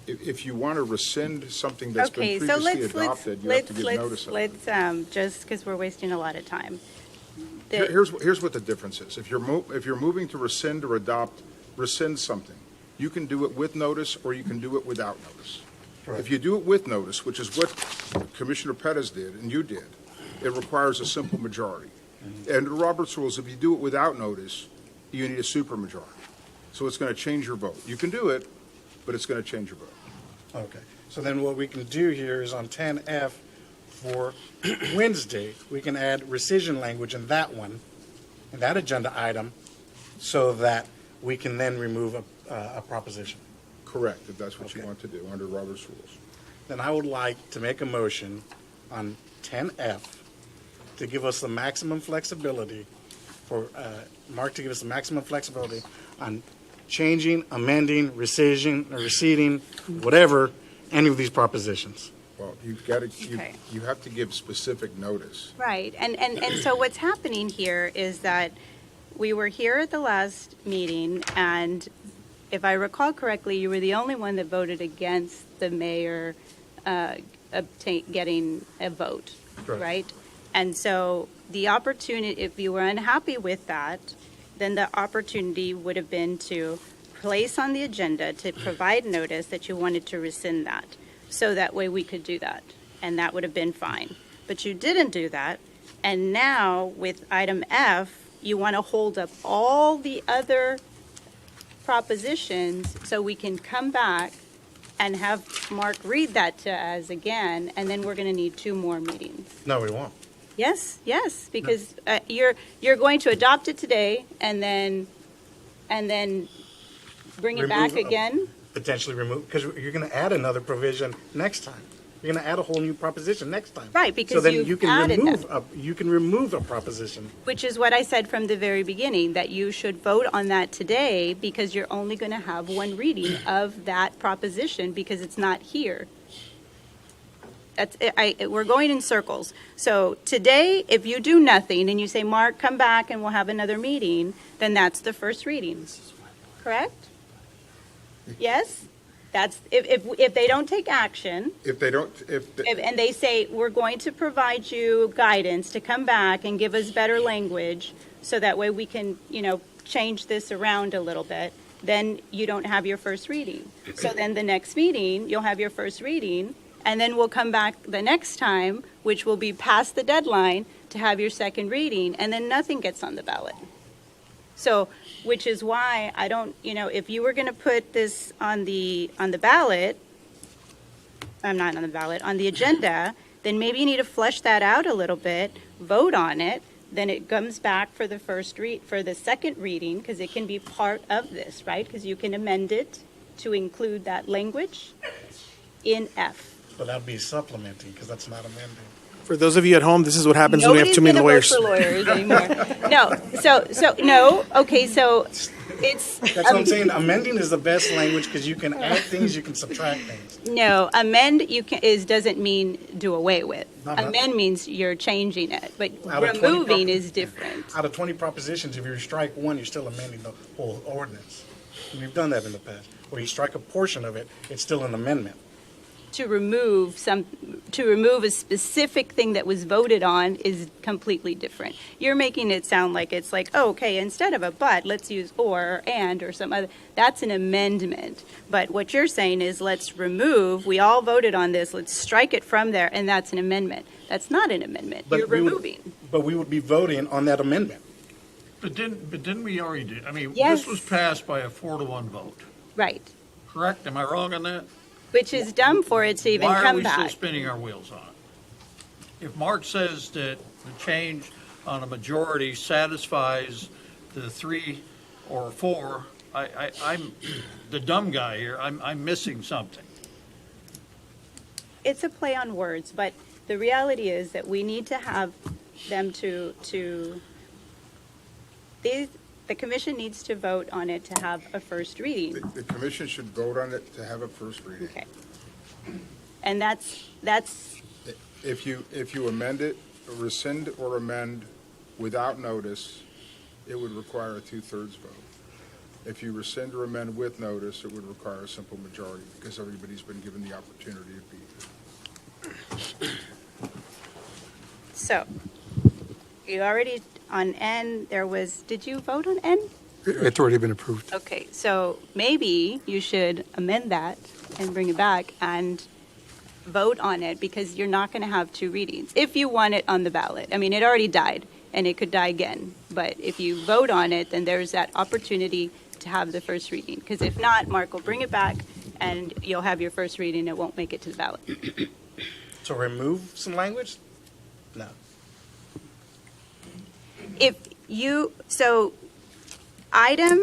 If you want to rescind something that's Okay, been so previously adopted, you have to give notice of it. let's just because we're wasting a lot of time. Here's what the difference is. If you're moving to rescind or rescind something, you can do it with notice or you can do it without notice. Correct. If you do it with notice, which is what Commissioner Pettis did and you did, it requires a simple majority. And the Robert's rules, if you do it without notice, you need a supermajority. So it's going to change your vote. You can do it, but it's going to change your vote. Okay. So then what we can do here is on 10F for Wednesday, we can add rescission language in that one, in that agenda item, so that we can then remove a proposition. Correct, if that's what you want to do under Robert's rules. Then I would like to make a motion on 10F to give us the maximum flexibility for, Mark to give us the maximum flexibility on changing, amending, receding, whatever, any of these propositions. Well, you have to give specific notice. Right, and so what's happening here is that we were here at the last meeting, and if I recall correctly, you were the only one that voted against the mayor getting a vote, right? And so the opportunity, if you were unhappy with that, then the opportunity would have been to place on the agenda to provide notice that you wanted to rescind that. So that way we could do that, and that would have been fine. But you didn't do that, and now with item F, you want to hold up all the other propositions so we can come back and have Mark read that to us again, and then we're going to need 2 more meetings. No, we won't. Yes, because you're going to adopt it today, and then bring it back again. Potentially remove, because you're going to add another provision next time. You're going to add a whole new proposition next time. Right, because so then you've you can added you can remove a proposition. Which is what I said from the very beginning, that you should vote on that today because you're only going to have 1 reading of that proposition because it's not here. We're going in circles. So today, if you do nothing and you say, Mark, come back and we'll have another meeting, then that's the first reading. Correct? Yes? That's if they don't take action. And they say, we're going to provide you guidance to come back and give us better language so that way we can, change this around a little bit, then you don't have your first reading. So then the next meeting, you'll have your first reading, and then we'll come back the next time, which will be past the deadline, to have your second reading, and then nothing gets on the ballot. So, which is why I don't, if you were going to put this on the ballot, I'm not on the ballot, on the agenda, then maybe you need to flesh that out a little bit, vote on it, then it comes back for the second reading, because it can be part of this, right? Because you can amend it to include that language in F. But that'd be supplementing, because that's not amending. For those of you at home, this is what happens when we have too many lawyers. Nobody's going to vote for lawyers anymore. No. So no. Okay. So It's. That's what I'm saying. Amending is the best language because you can add things, you can subtract things. No, amend doesn't mean do away with. No, no. Amend means you're changing it, but Out of 20 removing is different. Out of 20 propositions, if you strike one, you're still amending the whole ordinance. And we've done that in the past. Where you strike a portion of it, it's still an amendment. To remove a specific thing that was voted on is completely different. You're making it sound like it's like, oh, okay, instead of a but, let's use or and or some other. That's an amendment. But what you're saying is let's remove, we all voted on this, let's strike it from there, and that's an amendment. That's not an amendment. You're removing. But we would be voting on that amendment. But didn't we already do, I mean, Yes. this was passed by a 4-1 vote, Right. correct? Am I wrong on that? Which is dumb for it to even Why are come we still back. spinning our wheels on it? If Mark says that the change on a majority satisfies the 3 or 4, I'm the dumb guy here. I'm missing something. It's a play on words, but the reality is that we need to have them the commission needs to vote on it to have a first reading. The commission should vote on it to have a first reading. Okay. And that's, If you amend it, rescind or amend without notice, it would require a 2/3 vote. If you rescind or amend with notice, it would require a simple majority because everybody's been given the opportunity to be. so, you already, on N, did you vote on N? It's already been approved. Okay, so maybe you should amend that and bring it back and vote on it because you're not going to have 2 readings. If you want it on the ballot. I mean, it already died and it could die again. But if you vote on it, then there's that opportunity to have the first reading. Because if not, Mark will bring it back and you'll have your first reading. It won't make it to the ballot. To remove some language? No. So item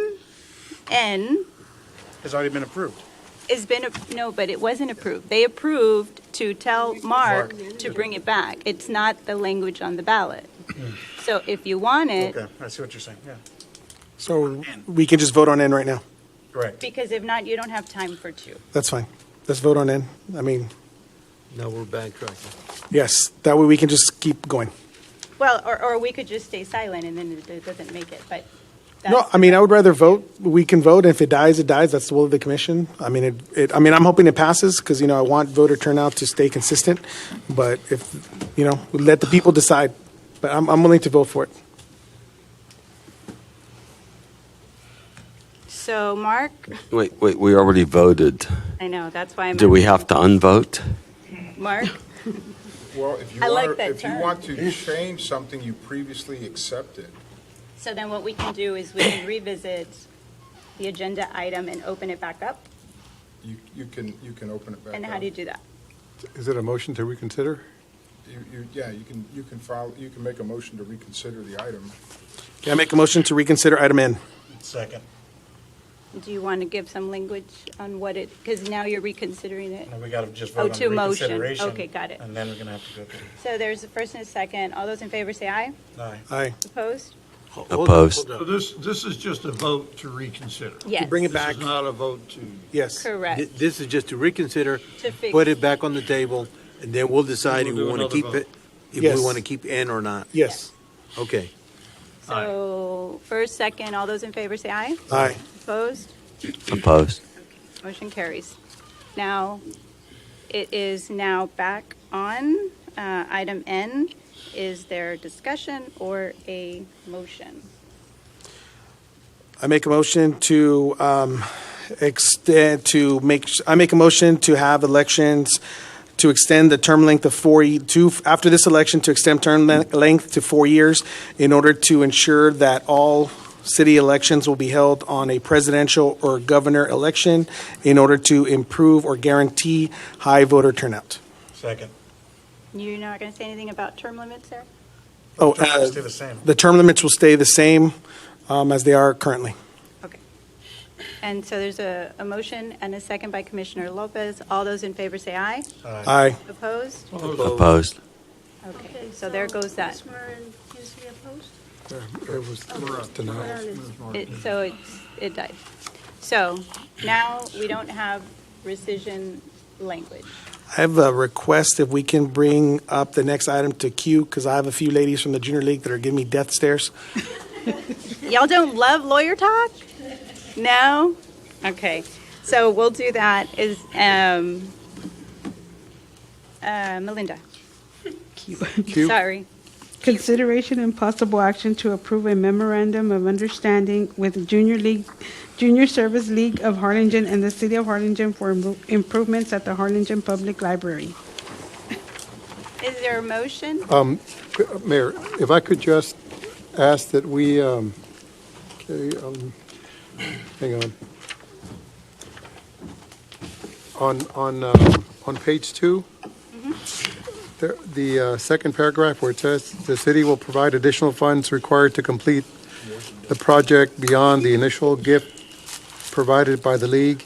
N It's already been approved. no, but it wasn't approved. They approved to tell Mark to bring it back. It's not the language on the ballot. So if you want it, Okay, I see what you're saying, yeah. So we can just vote on N right now. Correct. because if not, you don't have time for 2. That's fine. Let's vote on N. I mean, Now we're backtracking. yes, that way we can just keep going. Well, or we could just stay silent and then it doesn't make it, but No, I mean, I would rather vote. We can vote. If it dies, it dies. That's the will of the commission. I mean, I'm hoping it passes because, I want voter turnout to stay consistent. But if, we let the people decide. But I'm willing to vote for it. So, Mark, Wait, we already voted. I know, that's why I'm. Do we have to unvote? Mark? Well, if you I like want, that if you term. want to change something you previously accepted, So then what we can do is we can revisit the agenda item and open it back up? you can open it back up. And how do you do that? Is it a motion to reconsider? You can make a motion to reconsider the item. Can I make a motion to reconsider item N? Second. Do you want to give some language on what because now you're reconsidering it? No, we got to just Oh, vote on to the motion. reconsideration. Okay, got it. And then we're going to have to go through. So there's a first and a second. All those in favor say aye. Aye. Aye. Opposed? Opposed. So this is just a vote to reconsider. Yes. Bring it back. This is not a vote to. Yes. Correct. This is just to reconsider, To fix. put it back on the table, and then we'll decide if We'll we do want to another keep vote. it, if Yes. we want to keep N or not. Yes. Okay. So first, second, all those in favor say aye. Aye. Opposed? Opposed. Motion carries. Now, it is now back on item N. Is there discussion or a motion? I make a motion to I make a motion to have elections to extend the term length of after this election, to extend term length to 4 years in order to ensure that all city elections will be held on a presidential or governor election in order to improve or guarantee high voter turnout. Second. You're not going to say anything about term limits there? Oh, Term limits stay the same. the term limits will stay the same as they are currently. And so there's a motion and a second by Commissioner Lopez. All those in favor say aye. Aye. Opposed? Opposed. Okay, so there goes that. Is he opposed? It was denied. It died. So now we don't have rescission language. I have a request if we can bring up the next item to queue, because I have a few ladies from the Junior League that are giving me death stares. Y'all don't love lawyer talk? No? Okay. So we'll do that. Melinda. Q. Sorry. Consideration and possible action to approve a memorandum of understanding with Junior Service League of Harlingen and the City of Harlingen for improvements at the Harlingen Public Library. Is there a motion? Mayor, if I could just ask that we, hang on. On page 2, the second paragraph where it says, "The city will provide additional funds required to complete the project beyond the initial gift provided by the league.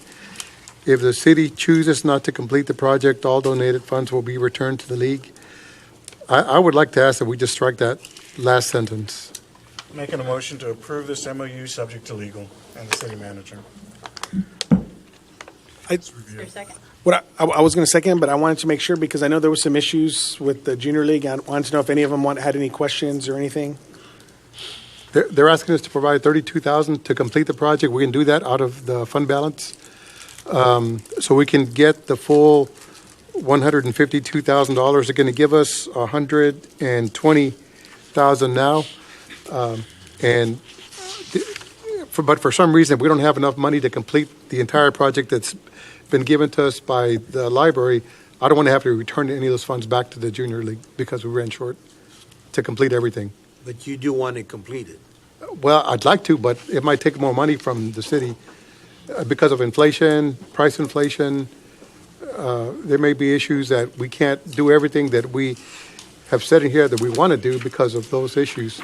If the city chooses not to complete the project, all donated funds will be returned to the league." I would like to ask that we just strike that last sentence. Making a motion to approve this MOU subject to legal and the city manager. Your second? What I was going to second, but I wanted to make sure because I know there were some issues with the Junior League. I wanted to know if any of them had any questions or anything. They're asking us to provide $32,000 to complete the project. We can do that out of the fund balance. So we can get the full $152,000. They're going to give us $120,000 now. But for some reason, we don't have enough money to complete the entire project that's been given to us by the library. I don't want to have to return any of those funds back to the Junior League because we ran short to complete everything. But you do want it completed. Well, I'd like to, but it might take more money from the city because of inflation, price inflation. There may be issues that we can't do everything that we have said in here that we want to do because of those issues.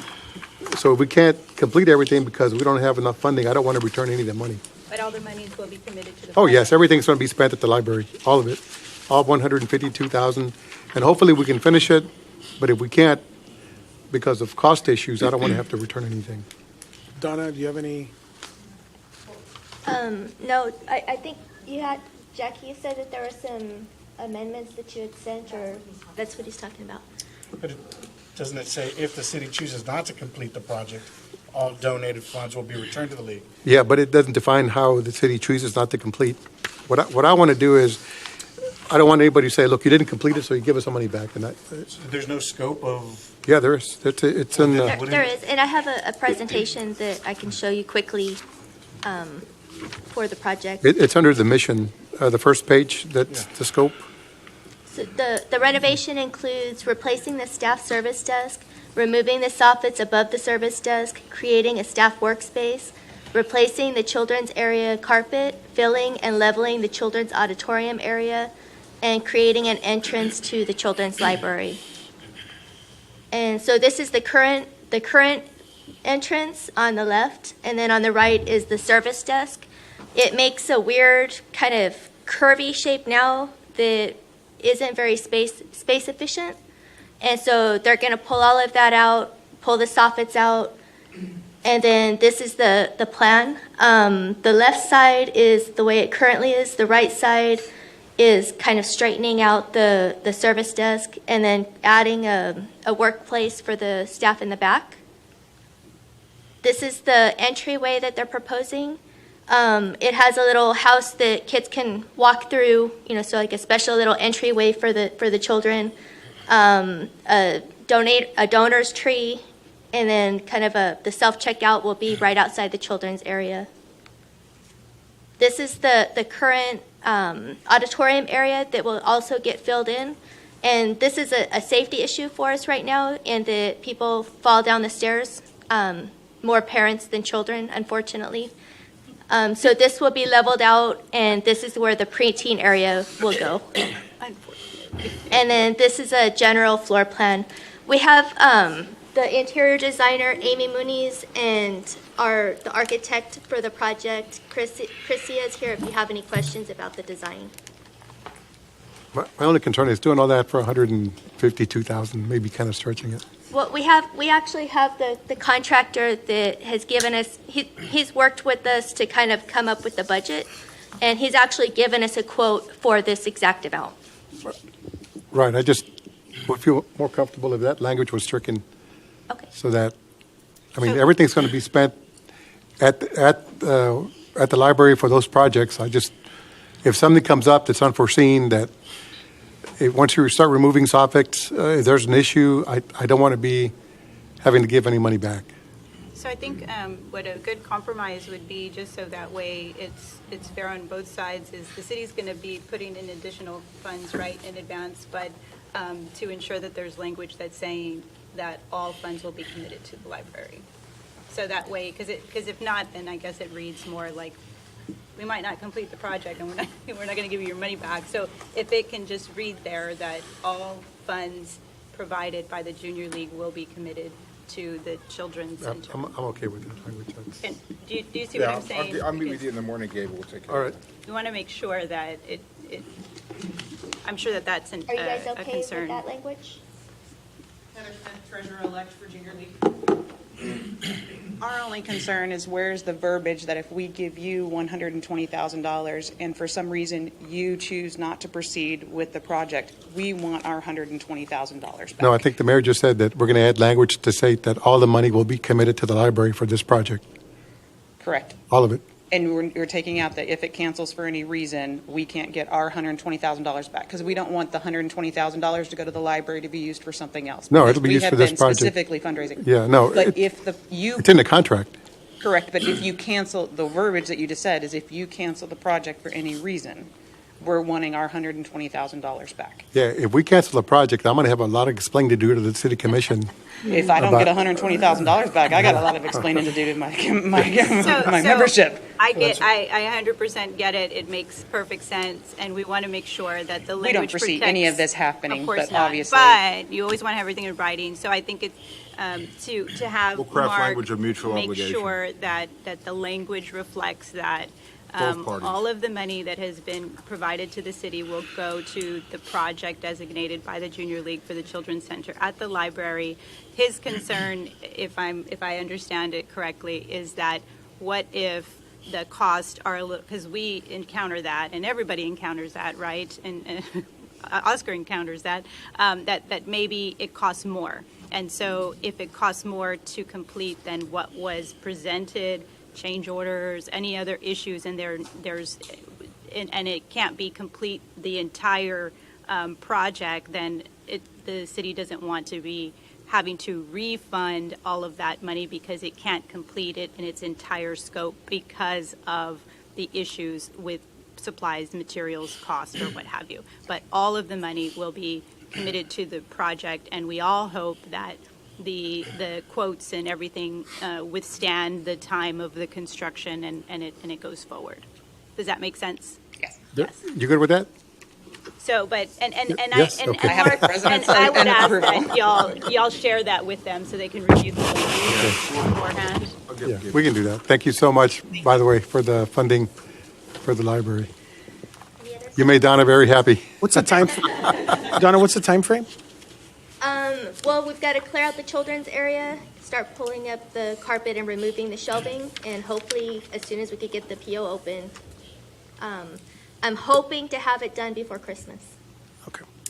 So if we can't complete everything because we don't have enough funding, I don't want to return any of the money. But all the monies will be committed to the. Oh, yes, everything's going to be spent at the library, all of it, all $152,000. And hopefully we can finish it, but if we can't, because of cost issues, I don't want to have to return anything. Donna, do you have any? No, I think Jackie, you said that there were some amendments that you had sent, or that's what he's talking about. But doesn't it say if the city chooses not to complete the project, all donated funds will be returned to the league? Yeah, but it doesn't define how the city chooses not to complete. What I want to do is, I don't want anybody to say, look, you didn't complete it, so you give us some money back. And There's no scope of. Yeah, there is. It's in. There is, and I have a presentation that I can show you quickly for the project. It's under the mission, the first page, that's the scope. So the renovation includes replacing the staff service desk, removing the soffits above the service desk, creating a staff workspace, replacing the children's area carpet, filling and leveling the children's auditorium area, and creating an entrance to the children's library. And so this is the current entrance on the left, and then on the right is the service desk. It makes a weird kind of curvy shape now that isn't very space efficient. And so they're going to pull all of that out, pull the soffits out, and then this is the plan. The left side is the way it currently is. The right side is kind of straightening out the service desk and then adding a workplace for the staff in the back. This is the entryway that they're proposing. It has a little house that kids can walk through, so like a special little entryway for the children. A donor's tree, and then kind of the self-checkout will be right outside the children's area. This is the current auditorium area that will also get filled in. And this is a safety issue for us right now, and that people fall down the stairs, more parents than children, unfortunately. So this will be leveled out, and this is where the preteen area will go. And then this is a general floor plan. We have the interior designer, Amy Muniz, and the architect for the project, Chrissy is here if you have any questions about the design. My only concern is doing all that for $152,000, maybe kind of stretching it. Well, we actually have the contractor that has given us, he's worked with us to kind of come up with the budget, and he's actually given us a quote for this exact amount. Right, I just would feel more comfortable if that language was stricken. Okay. So that, I mean, everything's going to be spent at the library for those projects. I just, if something comes up that's unforeseen, that once you start removing soffits, if there's an issue, I don't want to be having to give any money back. So I think what a good compromise would be, just so that way it's fair on both sides, is the city's going to be putting in additional funds right in advance, but to ensure that there's language that's saying that all funds will be committed to the library. So that way, because if not, then I guess it reads more like we might not complete the project and we're not going to give you your money back. So if it can just read there that all funds provided by the Junior League will be committed to the Children's Center. I'm okay with that language. And do you see what I'm saying? I'll meet with you in the morning, Gabe. We'll take care of it. We want to make sure that I'm sure that that's Are you guys a okay concern. with that language? Heather Smith, Treasurer-elect for Junior League. Our only concern is where's the verbiage that if we give you $120,000 and for some reason you choose not to proceed with the project, we want our $120,000 back. No, I think the mayor just said that we're going to add language to say that all the money will be committed to the library for this project, Correct. all of it. And we're taking out that if it cancels for any reason, we can't get our $120,000 back because we don't want the $120,000 to go to the library to be used for something else. No, because it'll be used for this project. We have been specifically fundraising. Yeah, no, But if it's in the contract. Correct, but if you cancel, the verbiage that you just said is if you cancel the project for any reason, we're wanting our $120,000 back. Yeah, if we cancel the project, I'm going to have a lot of explaining to do to the city commission. If I don't about- get $120,000 back, I got a lot of explaining to do to my membership. I 100% get it. It makes perfect sense, and we want to make sure that the language We don't foresee any of this happening, Of course but not. obviously. But you always want to have everything in writing. So I think it's to have We'll craft Mark language of mutual make obligation. sure that the language reflects that. Both parties. All of the money that has been provided to the city will go to the project designated by the Junior League for the Children's Center at the library. His concern, if I understand it correctly, is that what if the costs are, because we encounter that, and everybody encounters that, right? And Oscar encounters that, that maybe it costs more. And so if it costs more to complete than what was presented, change orders, any other issues, and there's and it can't be complete the entire project, then the city doesn't want to be having to refund all of that money because it can't complete it in its entire scope because of the issues with supplies, materials, cost, or what have you. But all of the money will be committed to the project, and we all hope that the quotes and everything withstand the time of the construction and it goes forward. Does that make sense? Yes. You good with that? So, but Yes, and okay. Mark, and I would ask that y'all share that with them so they can review the language beforehand. Yeah, we can do that. Thank you so much, by the way, for the funding for the library. You made Donna very happy. What's the time, Donna, what's the time frame? Well, we've got to clear out the children's area, start pulling up the carpet and removing the shelving, and hopefully, as soon as we could get the PO open, I'm hoping to have it done before Christmas.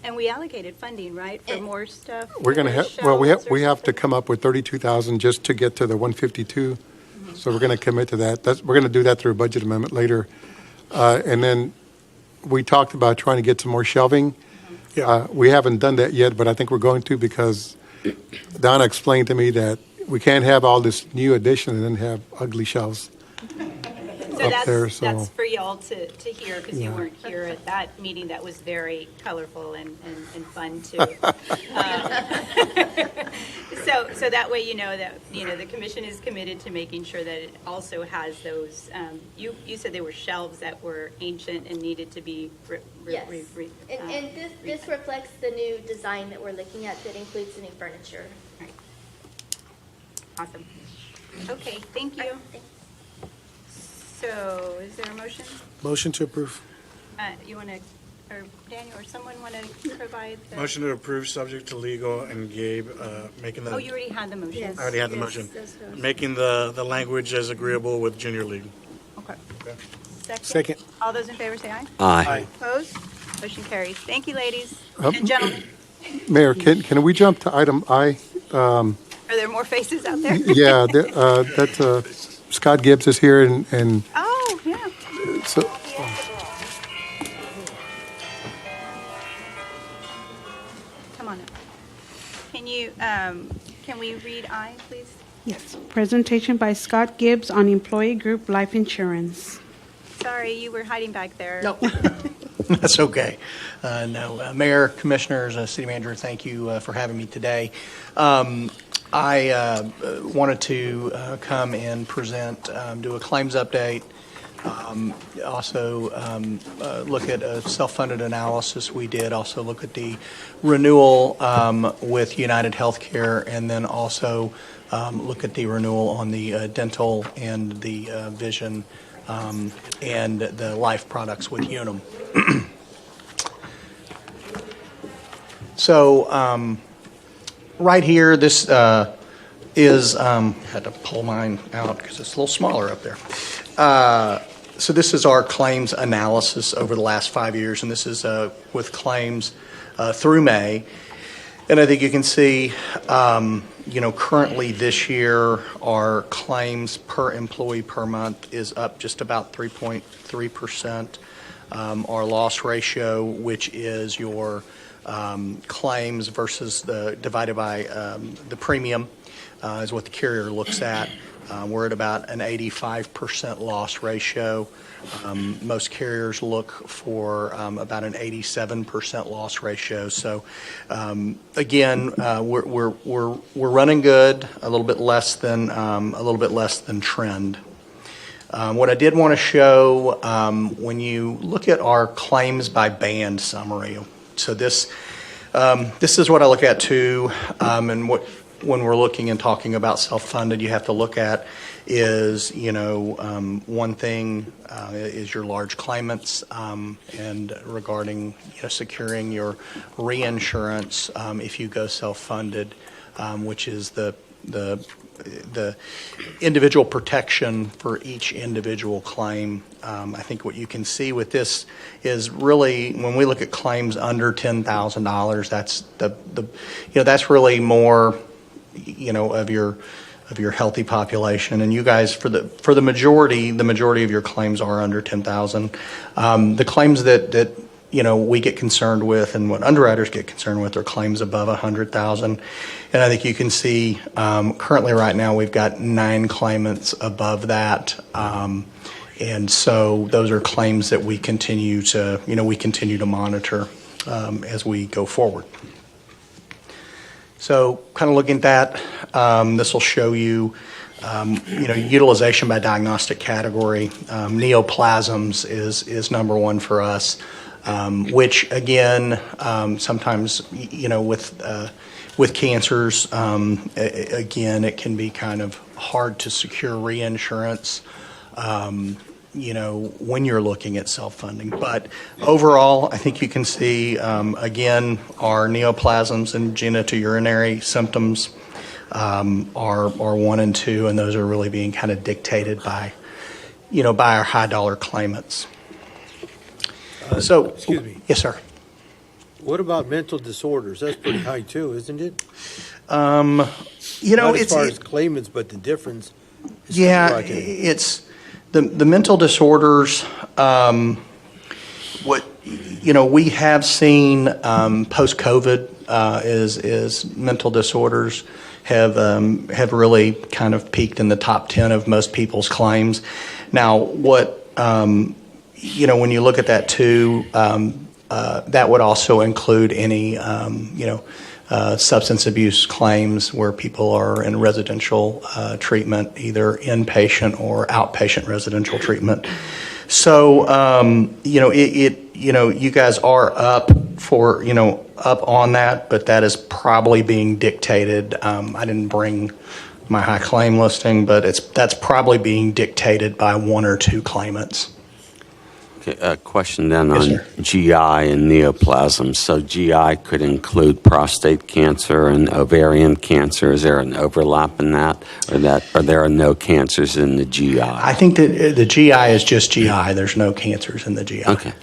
And we allocated funding, right, for more stuff? We're going to have, well, we have to come up with 32,000 just to get to the 152. So we're going to commit to that. We're going to do that through a budget amendment later. And then we talked about trying to get some more shelving. We haven't done that yet, but I think we're going to because Donna explained to me that we can't have all this new addition and then have ugly shelves So up there. that's for y'all to hear, because you weren't here at that meeting. That was very colorful and fun too. So that way you know that the commission is committed to making sure that it also has those. You said they were shelves that were ancient and needed to be Yes. And this reflects the new design that we're looking at that includes the new furniture. Awesome. Okay, thank you. So is there a motion? Motion to approve. You want to or Daniel, or someone want to provide the? Motion to approve, subject to legal, and Gabe making the. Oh, you already had the motion. I already had the motion. Making the language as agreeable with Junior League. Okay. Okay. Second. All those in favor say aye. Aye. Opposed? Motion carries. Thank you, ladies Um, and gentlemen. Mayor, can we jump to item I? Are there more faces out there? Yeah, that's, Scott Gibbs is here, and Oh, yeah. so, Come on up. Can we read I, please? Yes. Presentation by Scott Gibbs on employee group life insurance. Sorry, you were hiding back there. No. That's okay. Mayor, Commissioners, City Manager, thank you for having me today. I wanted to come and present, do a claims update, also look at a self-funded analysis we did, also look at the renewal with United Healthcare, and then also look at the renewal on the dental and the vision and the life products with Unum. So right here, this is, had to pull mine out because it's a little smaller up there. So this is our claims analysis over the last 5 years, and this is with claims through May. And I think you can see, currently this year, our claims per employee per month is up just about 3.3%. Our loss ratio, which is your claims versus divided by the premium, is what the carrier looks at. We're at about an 85% loss ratio. Most carriers look for about an 87% loss ratio. So again, we're running good, a little bit less than trend. What I did want to show, when you look at our claims by band summary, so this is what I look at too, and when we're looking and talking about self-funded, you have to look at is, one thing is your large claimants, and regarding securing your reinsurance if you go self-funded, which is the individual protection for each individual claim. I think what you can see with this is really when we look at claims under $10,000, that's that's really more of your healthy population, and you guys for the majority of your claims are under 10,000. The claims that we get concerned with and what underwriters get concerned with are claims above 100,000. And I think you can see currently right now we've got 9 claimants above that. And so those are claims that we continue to monitor as we go forward. So kind of looking at that, this will show you, utilization by diagnostic category. Neoplasms is number one for us, which again, sometimes, with cancers, again, it can be kind of hard to secure reinsurance, when you're looking at self-funding. But overall, I think you can see, again, our neoplasms and genitourinary symptoms are 1 and 2, and those are really being kind of dictated by our high-dollar claimants. Excuse me. Yes, sir. What about mental disorders? That's pretty high too, isn't it? Not as far as claimants, but the difference. It's the mental disorders. What we have seen post-COVID is mental disorders have really kind of peaked in the top 10 of most people's claims. Now, when you look at that too, that would also include any substance abuse claims where people are in residential treatment, either inpatient or outpatient residential treatment. So, you guys are up on that, but that is probably being dictated. I didn't bring my high claim listing, but that's probably being dictated by 1 or 2 claimants. Okay, a question then Yes, on sir. GI and neoplasm. So GI could include prostate cancer and ovarian cancer. Is there an overlap in that, or there are no cancers in the GI? I think that the GI is just GI. There's no cancers in the GI. Okay.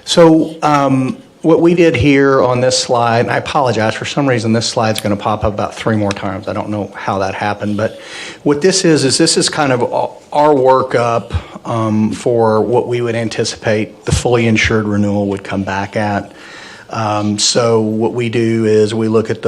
So what we did here on this slide, and I apologize, for some reason this slide's going to pop up about 3 more times. I don't know how that happened, but what this is this is kind of our workup for what we would anticipate the fully insured renewal would come back at. So what we do is we look at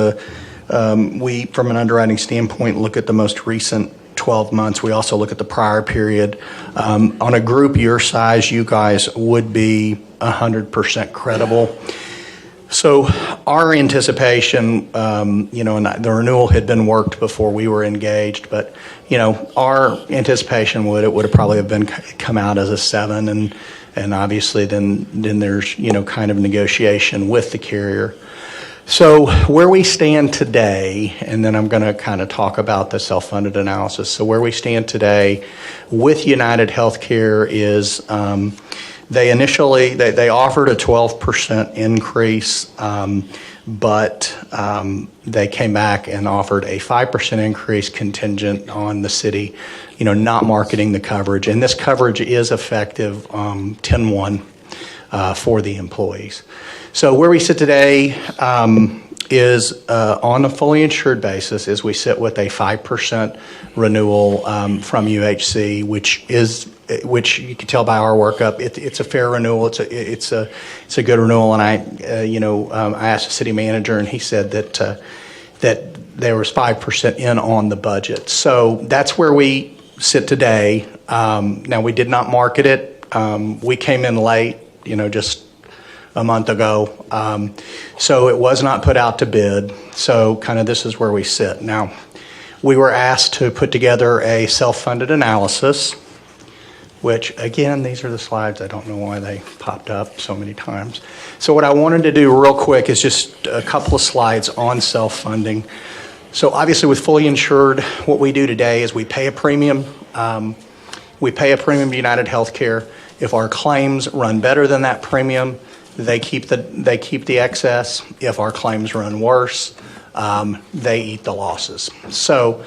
we, from an underwriting standpoint, look at the most recent 12 months. We also look at the prior period. On a group your size, you guys would be 100% credible. So our anticipation, and the renewal had been worked before we were engaged, but, our anticipation would have probably have been come out as a 7, and obviously then there's, kind of negotiation with the carrier. So where we stand today, and then I'm going to kind of talk about the self-funded analysis. So where we stand today with United Healthcare is they initially they offered a 12% increase, but they came back and offered a 5% increase contingent on the city, not marketing the coverage. And this coverage is effective 10/1 for the employees. So where we sit today is on a fully insured basis is we sit with a 5% renewal from UHC, which you can tell by our workup. It's a fair renewal. It's a good renewal. And I asked the city manager, and he said that there was 5% in on the budget. So that's where we sit today. Now we did not market it. We came in late, just a month ago. So it was not put out to bid. So kind of this is where we sit. Now, we were asked to put together a self-funded analysis, which again, these are the slides. I don't know why they popped up so many times. So what I wanted to do real quick is just a couple of slides on self-funding. So obviously with fully insured, what we do today is we pay a premium. We pay a premium to United Healthcare. If our claims run better than that premium, they keep the excess. If our claims run worse, they eat the losses. So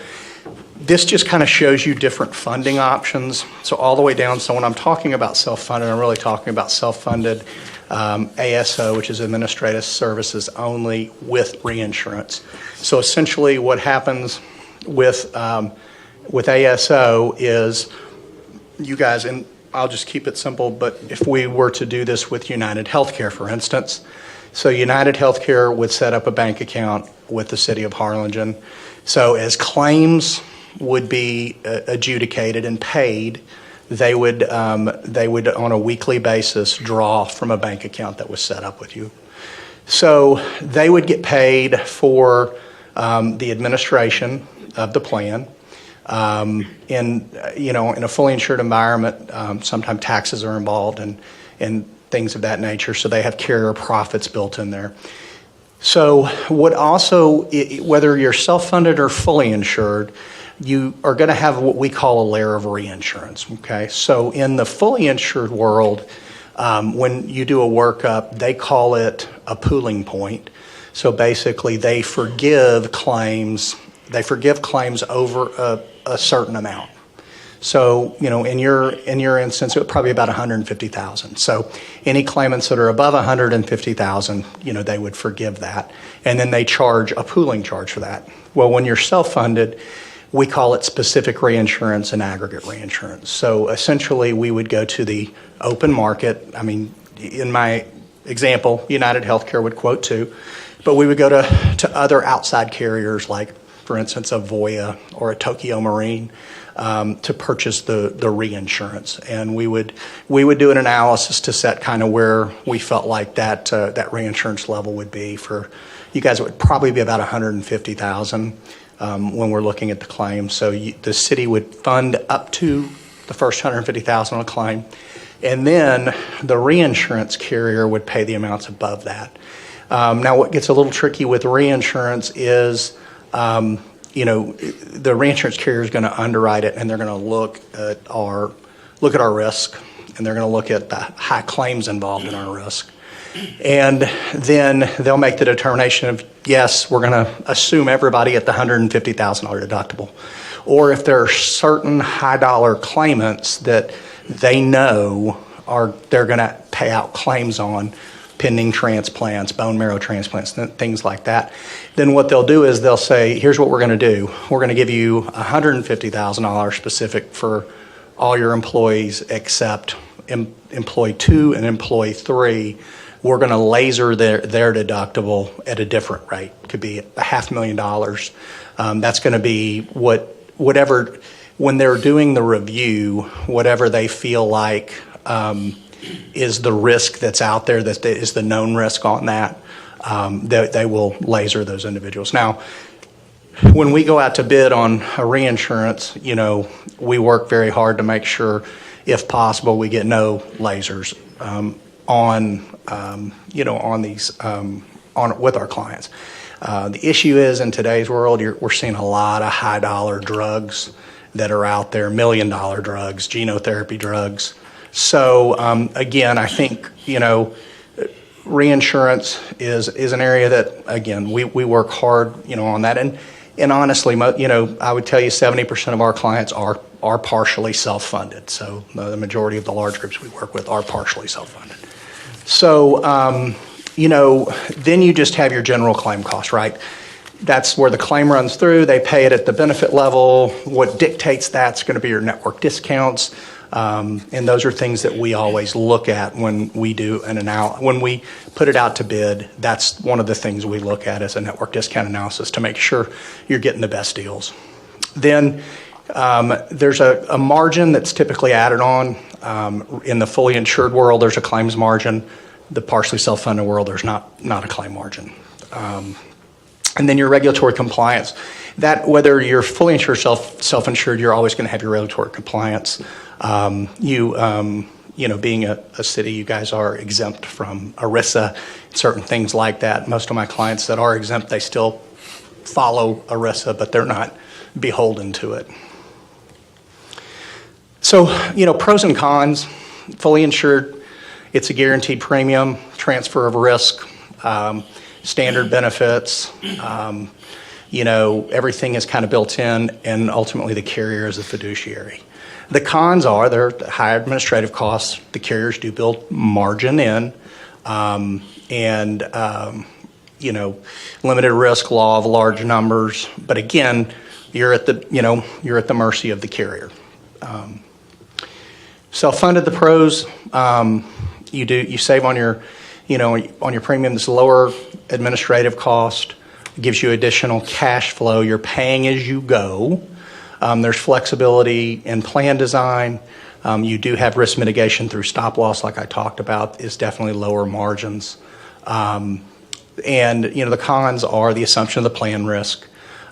this just kind of shows you different funding options. So all the way down. So when I'm talking about self-funded, I'm really talking about self-funded ASO, which is administrative services only with reinsurance. So essentially, what happens with ASO is you guys, and I'll just keep it simple, but if we were to do this with United Healthcare, for instance, so United Healthcare would set up a bank account with the city of Harlingen. So as claims would be adjudicated and paid, they would on a weekly basis draw from a bank account that was set up with you. So they would get paid for the administration of the plan. In a fully insured environment, sometimes taxes are involved and things of that nature. So they have carrier profits built in there. So whether you're self-funded or fully insured, you are going to have what we call a layer of reinsurance. Okay. So in the fully insured world, when you do a workup, they call it a pooling point. So basically, they forgive claims over a certain amount. So, in your instance, it would probably be about $150,000. So any claimants that are above $150,000, they would forgive that. And then they charge a pooling charge for that. Well, when you're self-funded, we call it specific reinsurance and aggregate reinsurance. So essentially, we would go to the open market. I mean, in my example, United Healthcare would quote 2, but we would go to other outside carriers like, for instance, a Voya or a Tokyo Marine to purchase the reinsurance, and we would do an analysis to set kind of where we felt like that reinsurance level would be for you guys. It would probably be about $150,000 when we're looking at the claim. So the city would fund up to the first $150,000 on a claim, and then the reinsurance carrier would pay the amounts above that. Now, what gets a little tricky with reinsurance is the reinsurance carrier is going to underwrite it, and they're going to look at our risk, and they're going to look at the high claims involved in our risk. And then they'll make the determination of, yes, we're going to assume everybody at the $150,000 deductible. Or if there are certain high dollar claimants that they know they're going to pay out claims on, pending transplants, bone marrow transplants, things like that, then what they'll do is they'll say, here's what we're going to do. We're going to give you $150,000 specific for all your employees except employee 2 and employee 3. We're going to laser their deductible at a different rate. It could be $500,000. That's going to be whatever, when they're doing the review, whatever they feel like is the risk that's out there, that is the known risk on that, they will laser those individuals. Now, when we go out to bid on a reinsurance, we work very hard to make sure, if possible, we get no lasers with our clients. The issue is, in today's world, we're seeing a lot of high dollar drugs that are out there, $1 million drugs, genotherapy drugs. So again, I think reinsurance is an area that, again, we work hard on that, and honestly, I would tell you 70% of our clients are partially self-funded. So the majority of the large groups we work with are partially self-funded. So then you just have your general claim cost, right? That's where the claim runs through. They pay it at the benefit level. What dictates that's going to be your network discounts. And those are things that we always look at when we do when we put it out to bid. That's one of the things we look at as a network discount analysis to make sure you're getting the best deals. Then there's a margin that's typically added on. In the fully insured world, there's a claims margin. The partially self-funded world, there's not a claim margin. And then your regulatory compliance. That, whether you're fully insured, self-insured, you're always going to have your regulatory compliance. Being a city, you guys are exempt from ERISA, certain things like that. Most of my clients that are exempt, they still follow ERISA, but they're not beholden to it. So, pros and cons. Fully insured, it's a guaranteed premium, transfer of risk, standard benefits. Everything is kind of built in, and ultimately the carrier is a fiduciary. The cons are there are high administrative costs. The carriers do build margin in, limited risk, law of large numbers. But again, you're at the mercy of the carrier. Self-funded, the pros, you save on your premium. This lower administrative cost gives you additional cash flow. You're paying as you go. There's flexibility in plan design. You do have risk mitigation through stop loss, like I talked about, is definitely lower margins. The cons are the assumption of the plan risk.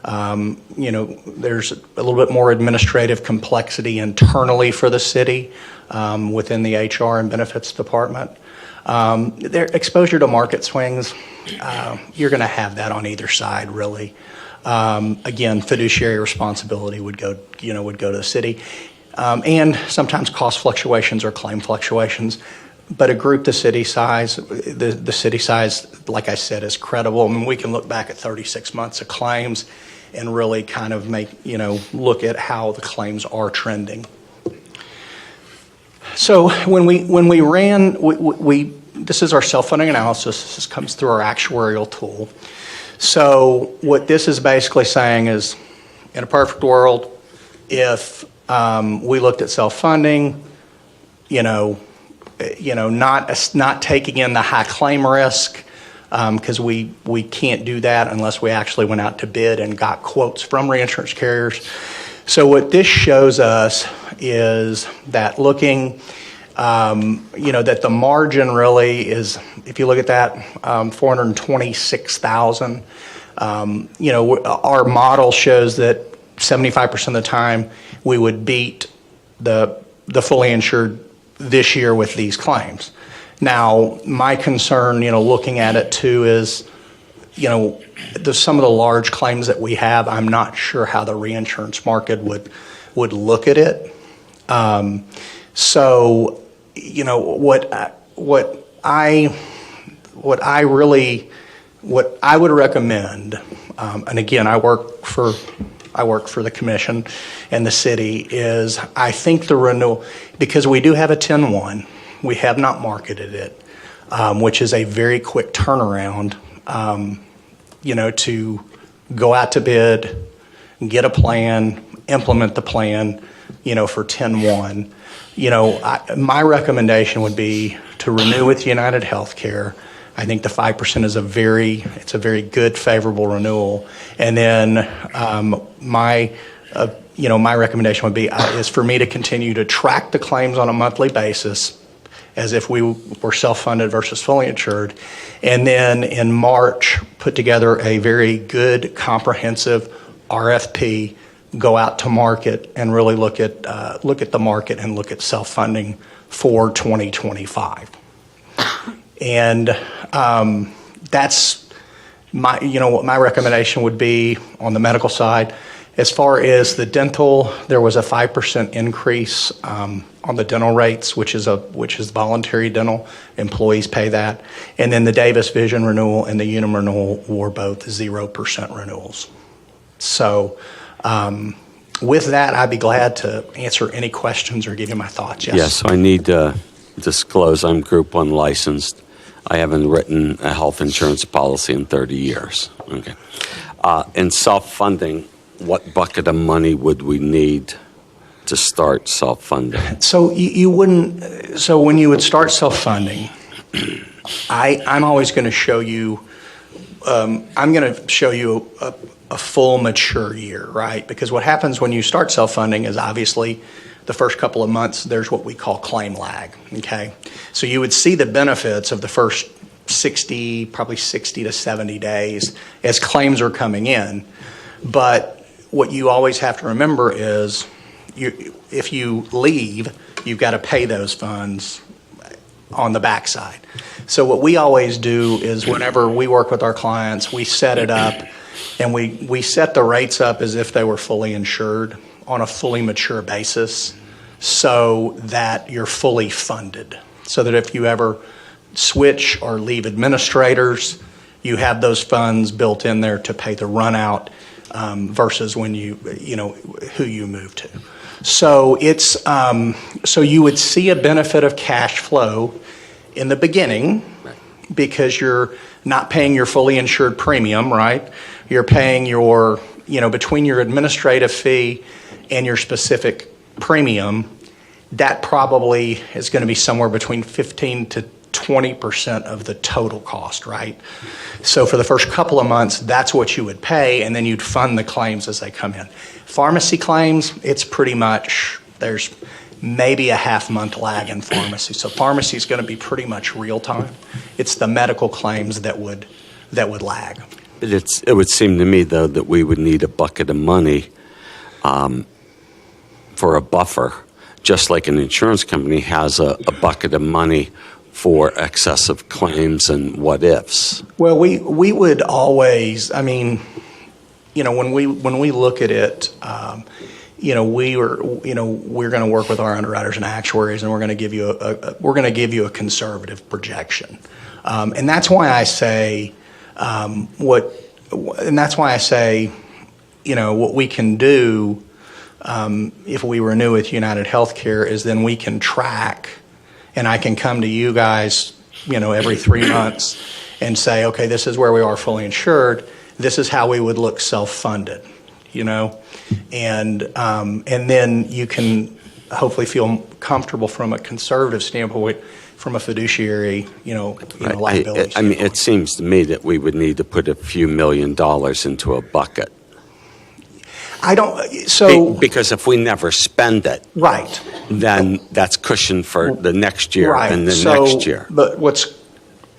There's a little bit more administrative complexity internally for the city within the HR and benefits department. Their exposure to market swings, you're going to have that on either side, really. Again, fiduciary responsibility would go to the city, and sometimes cost fluctuations or claim fluctuations. But a group the city size, the city size, like I said, is credible. I mean, we can look back at 36 months of claims and really kind of look at how the claims are trending. So when we ran, this is our self-funding analysis. This comes through our actuarial tool. So what this is basically saying is, in a perfect world, if we looked at self-funding, not taking in the high claim risk, because we can't do that unless we actually went out to bid and got quotes from reinsurance carriers. So what this shows us is that looking, that the margin really is, if you look at that, $426,000. Our model shows that 75% of the time we would beat the fully insured this year with these claims. Now, my concern, looking at it too, is some of the large claims that we have, I'm not sure how the reinsurance market would look at it. So, what I would recommend, and again, I work for the commission and the city, is I think the renewal, because we do have a 10-1, we have not marketed it, which is a very quick turnaround, to go out to bid, get a plan, implement the plan, for 10-1. My recommendation would be to renew with United Healthcare. I think the 5% is a very good, favorable renewal. And then my recommendation would be is for me to continue to track the claims on a monthly basis, as if we were self-funded versus fully insured, and then in March put together a very good, comprehensive RFP, go out to market and really look at the market and look at self-funding for 2025. And that's what my recommendation would be on the medical side. As far as the dental, there was a 5% increase on the dental rates, which is voluntary dental. Employees pay that. And then the Davis Vision renewal and the Unum renewal were both 0% renewals. So with that, I'd be glad to answer any questions or give you my thoughts. Yes. Yes, so I need to disclose I'm Group 1 licensed. I haven't written a health insurance policy in 30 years. Okay. In self-funding, what bucket of money would we need to start self-funding? So you wouldn't. So when you would start self-funding, I'm always going to show you. I'm going to show you a full mature year, right? Because what happens when you start self-funding is obviously the first couple of months there's what we call claim lag. Okay, so you would see the benefits of the first 60 to 70 days as claims are coming in, but what you always have to remember is if you leave, you've got to pay those funds on the backside. So what we always do is whenever we work with our clients, we set it up and we set the rates up as if they were fully insured on a fully mature basis so that you're fully funded. So that if you ever switch or leave administrators, you have those funds built in there to pay the run out versus when who you move to. So it's so you would see a benefit of cash flow in the beginning because you're not paying your fully insured premium, right? You're paying your, between your administrative fee and your specific premium, that probably is going to be somewhere between 15 to 20% of the total cost, right? So for the first couple of months, that's what you would pay, and then you'd fund the claims as they come in. Pharmacy claims, it's pretty much, there's maybe a half-month lag in pharmacy. So pharmacy is going to be pretty much real time. It's the medical claims that would lag. But it would seem to me, though, that we would need a bucket of money for a buffer, just like an insurance company has a bucket of money for excessive claims and what ifs. Well, we would always, when we look at it, we're going to work with our underwriters and actuaries, and we're going to give you a conservative projection, and that's why I say what we can do if we renew with United Healthcare is then we can track. And I can come to you guys, every 3 months and say, okay, this is where we are fully insured. This is how we would look self-funded, and then you can hopefully feel comfortable from a conservative standpoint, from a fiduciary, liability. It seems to me that we would need to put a few $1 million into a bucket. Because if we never spend it, right, then that's cushion for the next year right. and the next year. But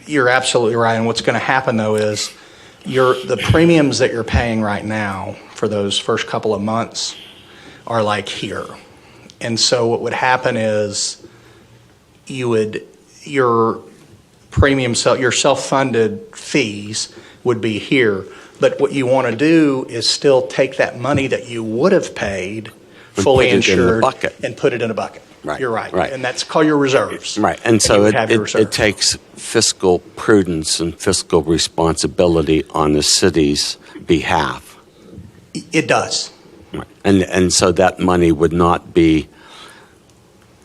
you're absolutely right. And what's going to happen though is the premiums that you're paying right now for those first couple of months are like here. And so what would happen is your premium, your self-funded fees would be here. But what you want to do is still take that money that you would have paid And fully put it in the insured bucket. and put it in a bucket. Right, You're right. right. And that's called your reserves. Right, and so you would it, have your it, it reserves. takes fiscal prudence and fiscal responsibility on the city's behalf. It does. Right. And so that money would not be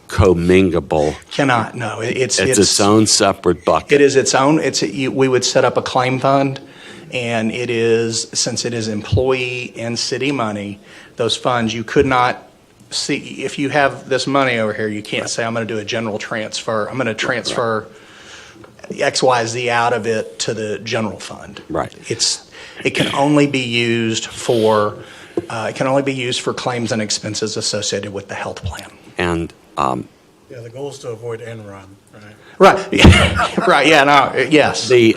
commingable. Cannot, no. It's its own separate bucket. It is its own. We would set up a claim fund, and it is, since it is employee and city money, those funds, you could not see, if you have this money over here, you can't say, I'm going to do a general transfer. I'm going to transfer X, Y, Z out of it to the general fund. Right. It can only be used for claims and expenses associated with the health plan. And Yeah, the goal is to avoid Enron, right? Right. Right. Yeah. No. Yes. The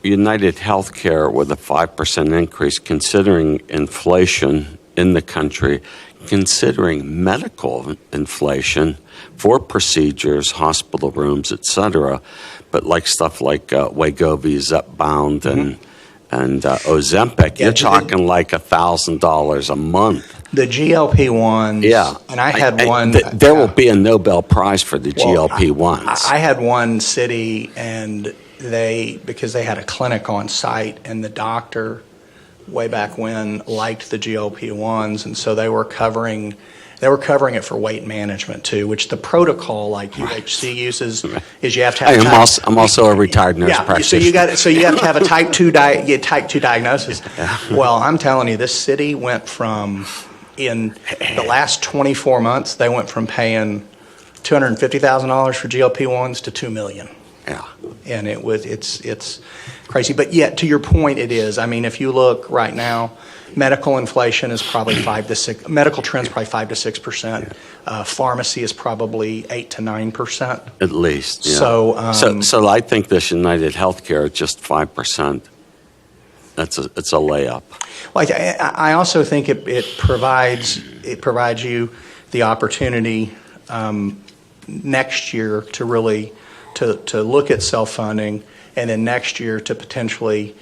United Healthcare with a 5% increase, considering inflation in the country, considering medical inflation for procedures, hospital rooms, et cetera, but like stuff like Wegovy, Zepbound, and Ozempic, Yeah, you're talking like $1,000 a month. The GLP-1s. Yeah, And I had one. There will be a Nobel Prize for the GLP-1s. I had one city, and because they had a clinic on site, and the doctor, way back when, liked the GLP-1s, and so they were covering it for weight management too, which the protocol like UHC uses is you have to have. I'm also a retired nurse practitioner. So you have to have a type 2 diagnosis. Well, I'm telling you, this city went from, in the last 24 months, they went from paying $250,000 for GLP-1s to $2 million. Yeah. And it's crazy. But yet, to your point, it is. I mean, if you look right now, medical inflation is probably 5 to 6. Medical trends probably 5 to 6%. Pharmacy is probably 8 to 9%. At least. Yeah. So I think this United Healthcare just 5%. It's a layup. Well, I also think it provides you the opportunity next year to really to look at self-funding, and then next year to potentially,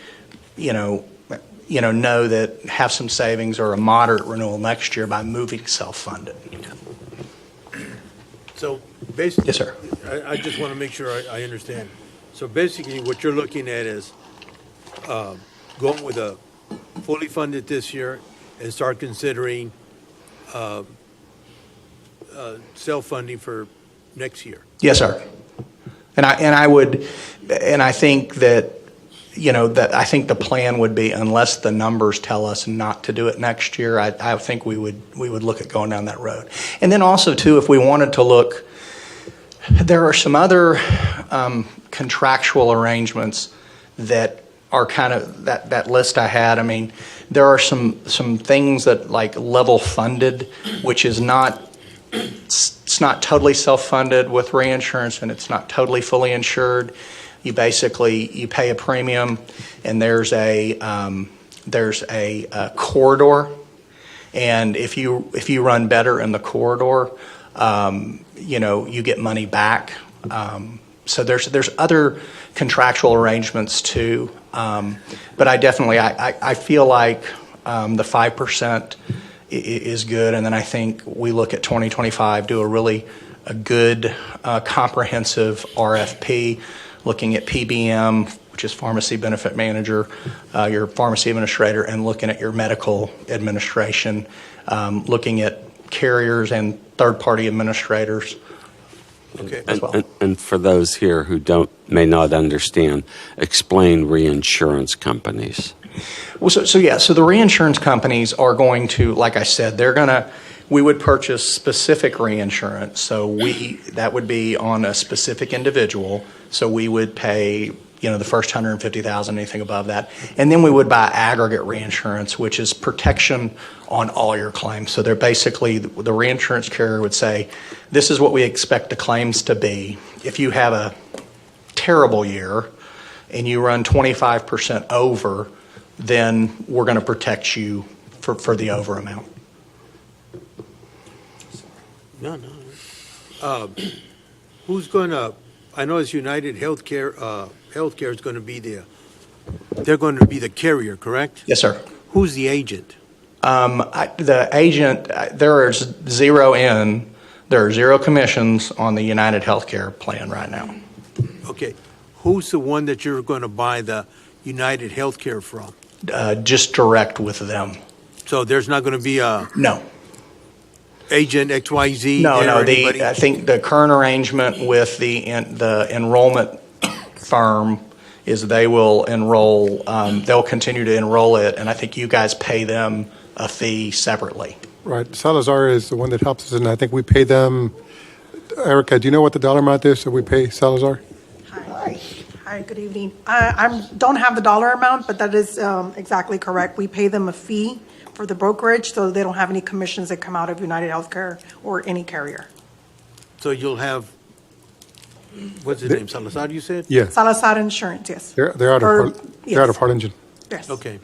know that have some savings or a moderate renewal next year by moving self-funded. So basically, Yes, sir. I just want to make sure I understand. So basically, what you're looking at is going with a fully funded this year and start considering self-funding for next year. Yes, sir. And I think that, I think the plan would be, unless the numbers tell us not to do it next year, I think we would look at going down that road. And then also too, if we wanted to look, there are some other contractual arrangements that are kind of that list I had. I mean, there are some things that like level funded, which is not. It's not totally self-funded with reinsurance, and it's not totally fully insured. You pay a premium, and there's a corridor, and if you run better in the corridor, you get money back. So there's other contractual arrangements too, but I feel like the 5% is good, and then I think we look at 2025, do a good comprehensive RFP, looking at PBM, which is Pharmacy Benefit Manager, your pharmacy administrator, and looking at your medical administration, looking at carriers and third-party administrators. Okay. And for those here who may not understand, explain reinsurance companies. Well, so the reinsurance companies are going to, like I said, we would purchase specific reinsurance. So that would be on a specific individual. So we would pay, the first $150,000, anything above that. And then we would buy aggregate reinsurance, which is protection on all your claims. So they're basically, the reinsurance carrier would say, this is what we expect the claims to be. If you have a terrible year and you run 25% over, then we're going to protect you for the over amount. No. Who's going to? I know it's United Healthcare. Healthcare is going to be the they're going to be the carrier, correct? Yes, sir. Who's the agent? The agent, there is there are zero commissions on the United Healthcare plan right now. Okay. Who's the one that you're going to buy the United Healthcare from? Just direct with them. So there's not going to be a No. agent XYZ? No, there no. or anybody? I think the current arrangement with the enrollment firm is they will enroll, they'll continue to enroll it, and I think you guys pay them a fee separately. Right. Salazar is the one that helps us, and I think we pay them. Erica, do you know what the dollar amount is that we pay Salazar? Hi, good evening. I don't have the dollar amount, but that is exactly correct. We pay them a fee for the brokerage, so they don't have any commissions that come out of United Healthcare or any carrier. So you'll have, what's his name, Salazar, you said? Yeah. Salazar Insurance, yes. They're out Or- of they're out of yes. Harlingen. Yes. Okay.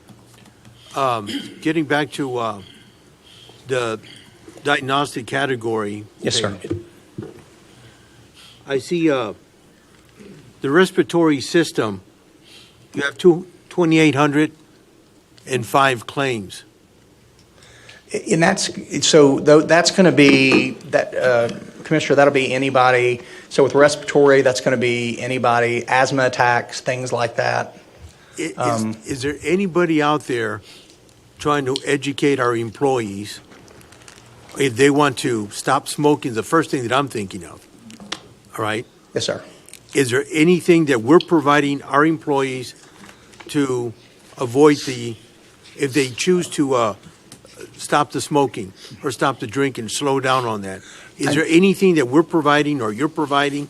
Getting back to the diagnostic category. Yes, sir. I see the respiratory system, you have 2,805 claims. And that's going to be, Commissioner, that'll be anybody. So with respiratory, that's going to be anybody, asthma attacks, things like that. Is there anybody out there trying to educate our employees if they want to stop smoking? The first thing that I'm thinking of, all right? Yes, sir. Is there anything that we're providing our employees to avoid if they choose to stop the smoking or stop the drinking, slow down on that? Is there anything that we're providing or you're providing?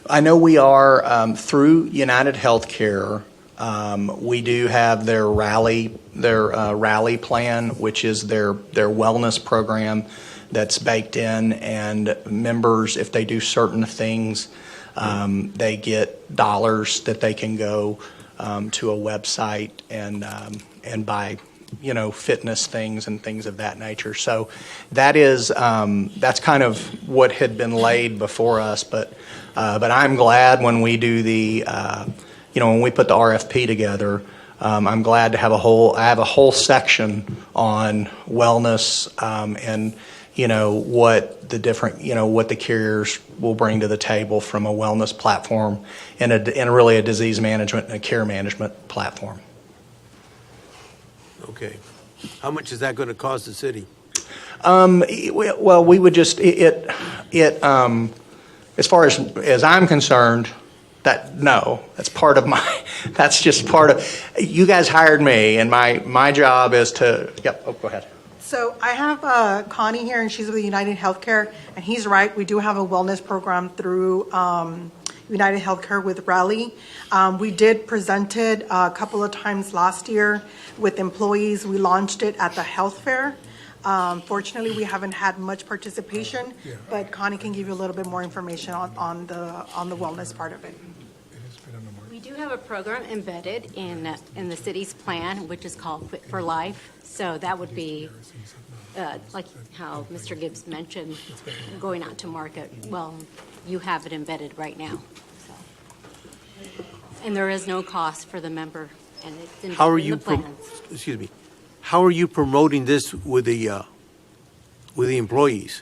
I know we are through United Healthcare. We do have their rally plan, which is their wellness program that's baked in, and members, if they do certain things, they get dollars that they can go to a website and buy, fitness things and things of that nature. So that's kind of what had been laid before us. But I'm glad when we do when we put the RFP together, I'm glad to have I have a whole section on wellness and what the different, what the carriers will bring to the table from a wellness platform and really a disease management and a care management platform. Okay. How much is that going to cost the city? Well, we would just, as far as I'm concerned, that's part of that's just part of, you guys hired me and my job is to, go ahead. So I have Connie here, and she's with United Healthcare, and he's right. We do have a wellness program through United Healthcare with Rally. We did present it a couple of times last year with employees. We launched it at the health fair. Fortunately, we haven't had much participation, but Connie can give you a little bit more information on the wellness part of it. We do have a program embedded in the city's plan, which is called Fit for Life. So that would be, like how Mr. Gibbs mentioned, going out to market. Well, you have it embedded right now. So. And there is no cost for the member, and it's in, How are in you? the plans. Excuse me. How are you promoting this with the employees?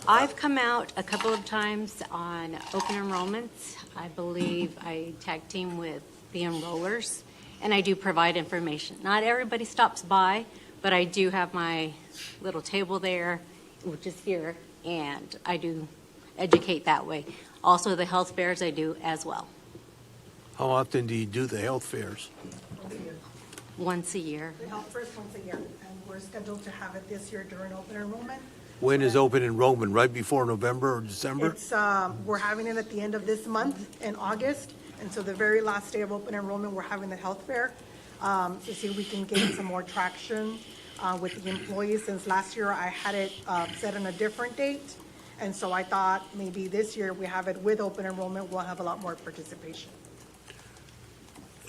I've come out a couple of times on open enrollments. I believe I tag team with the enrollers, and I do provide information. Not everybody stops by, but I do have my little table there, which is here, and I do educate that way. Also, the health fairs I do as well. How often do you do the health fairs? Once a year. The health first once a year, and we're scheduled to have it this year during open enrollment. When is open enrollment? Right before November or December? It's we're having it at the end of this month in August, and so the very last day of open enrollment, we're having the health fair to see if we can gain some more traction with the employees. Since last year I had it set on a different date, and so I thought maybe this year we have it with open enrollment, we'll have a lot more participation.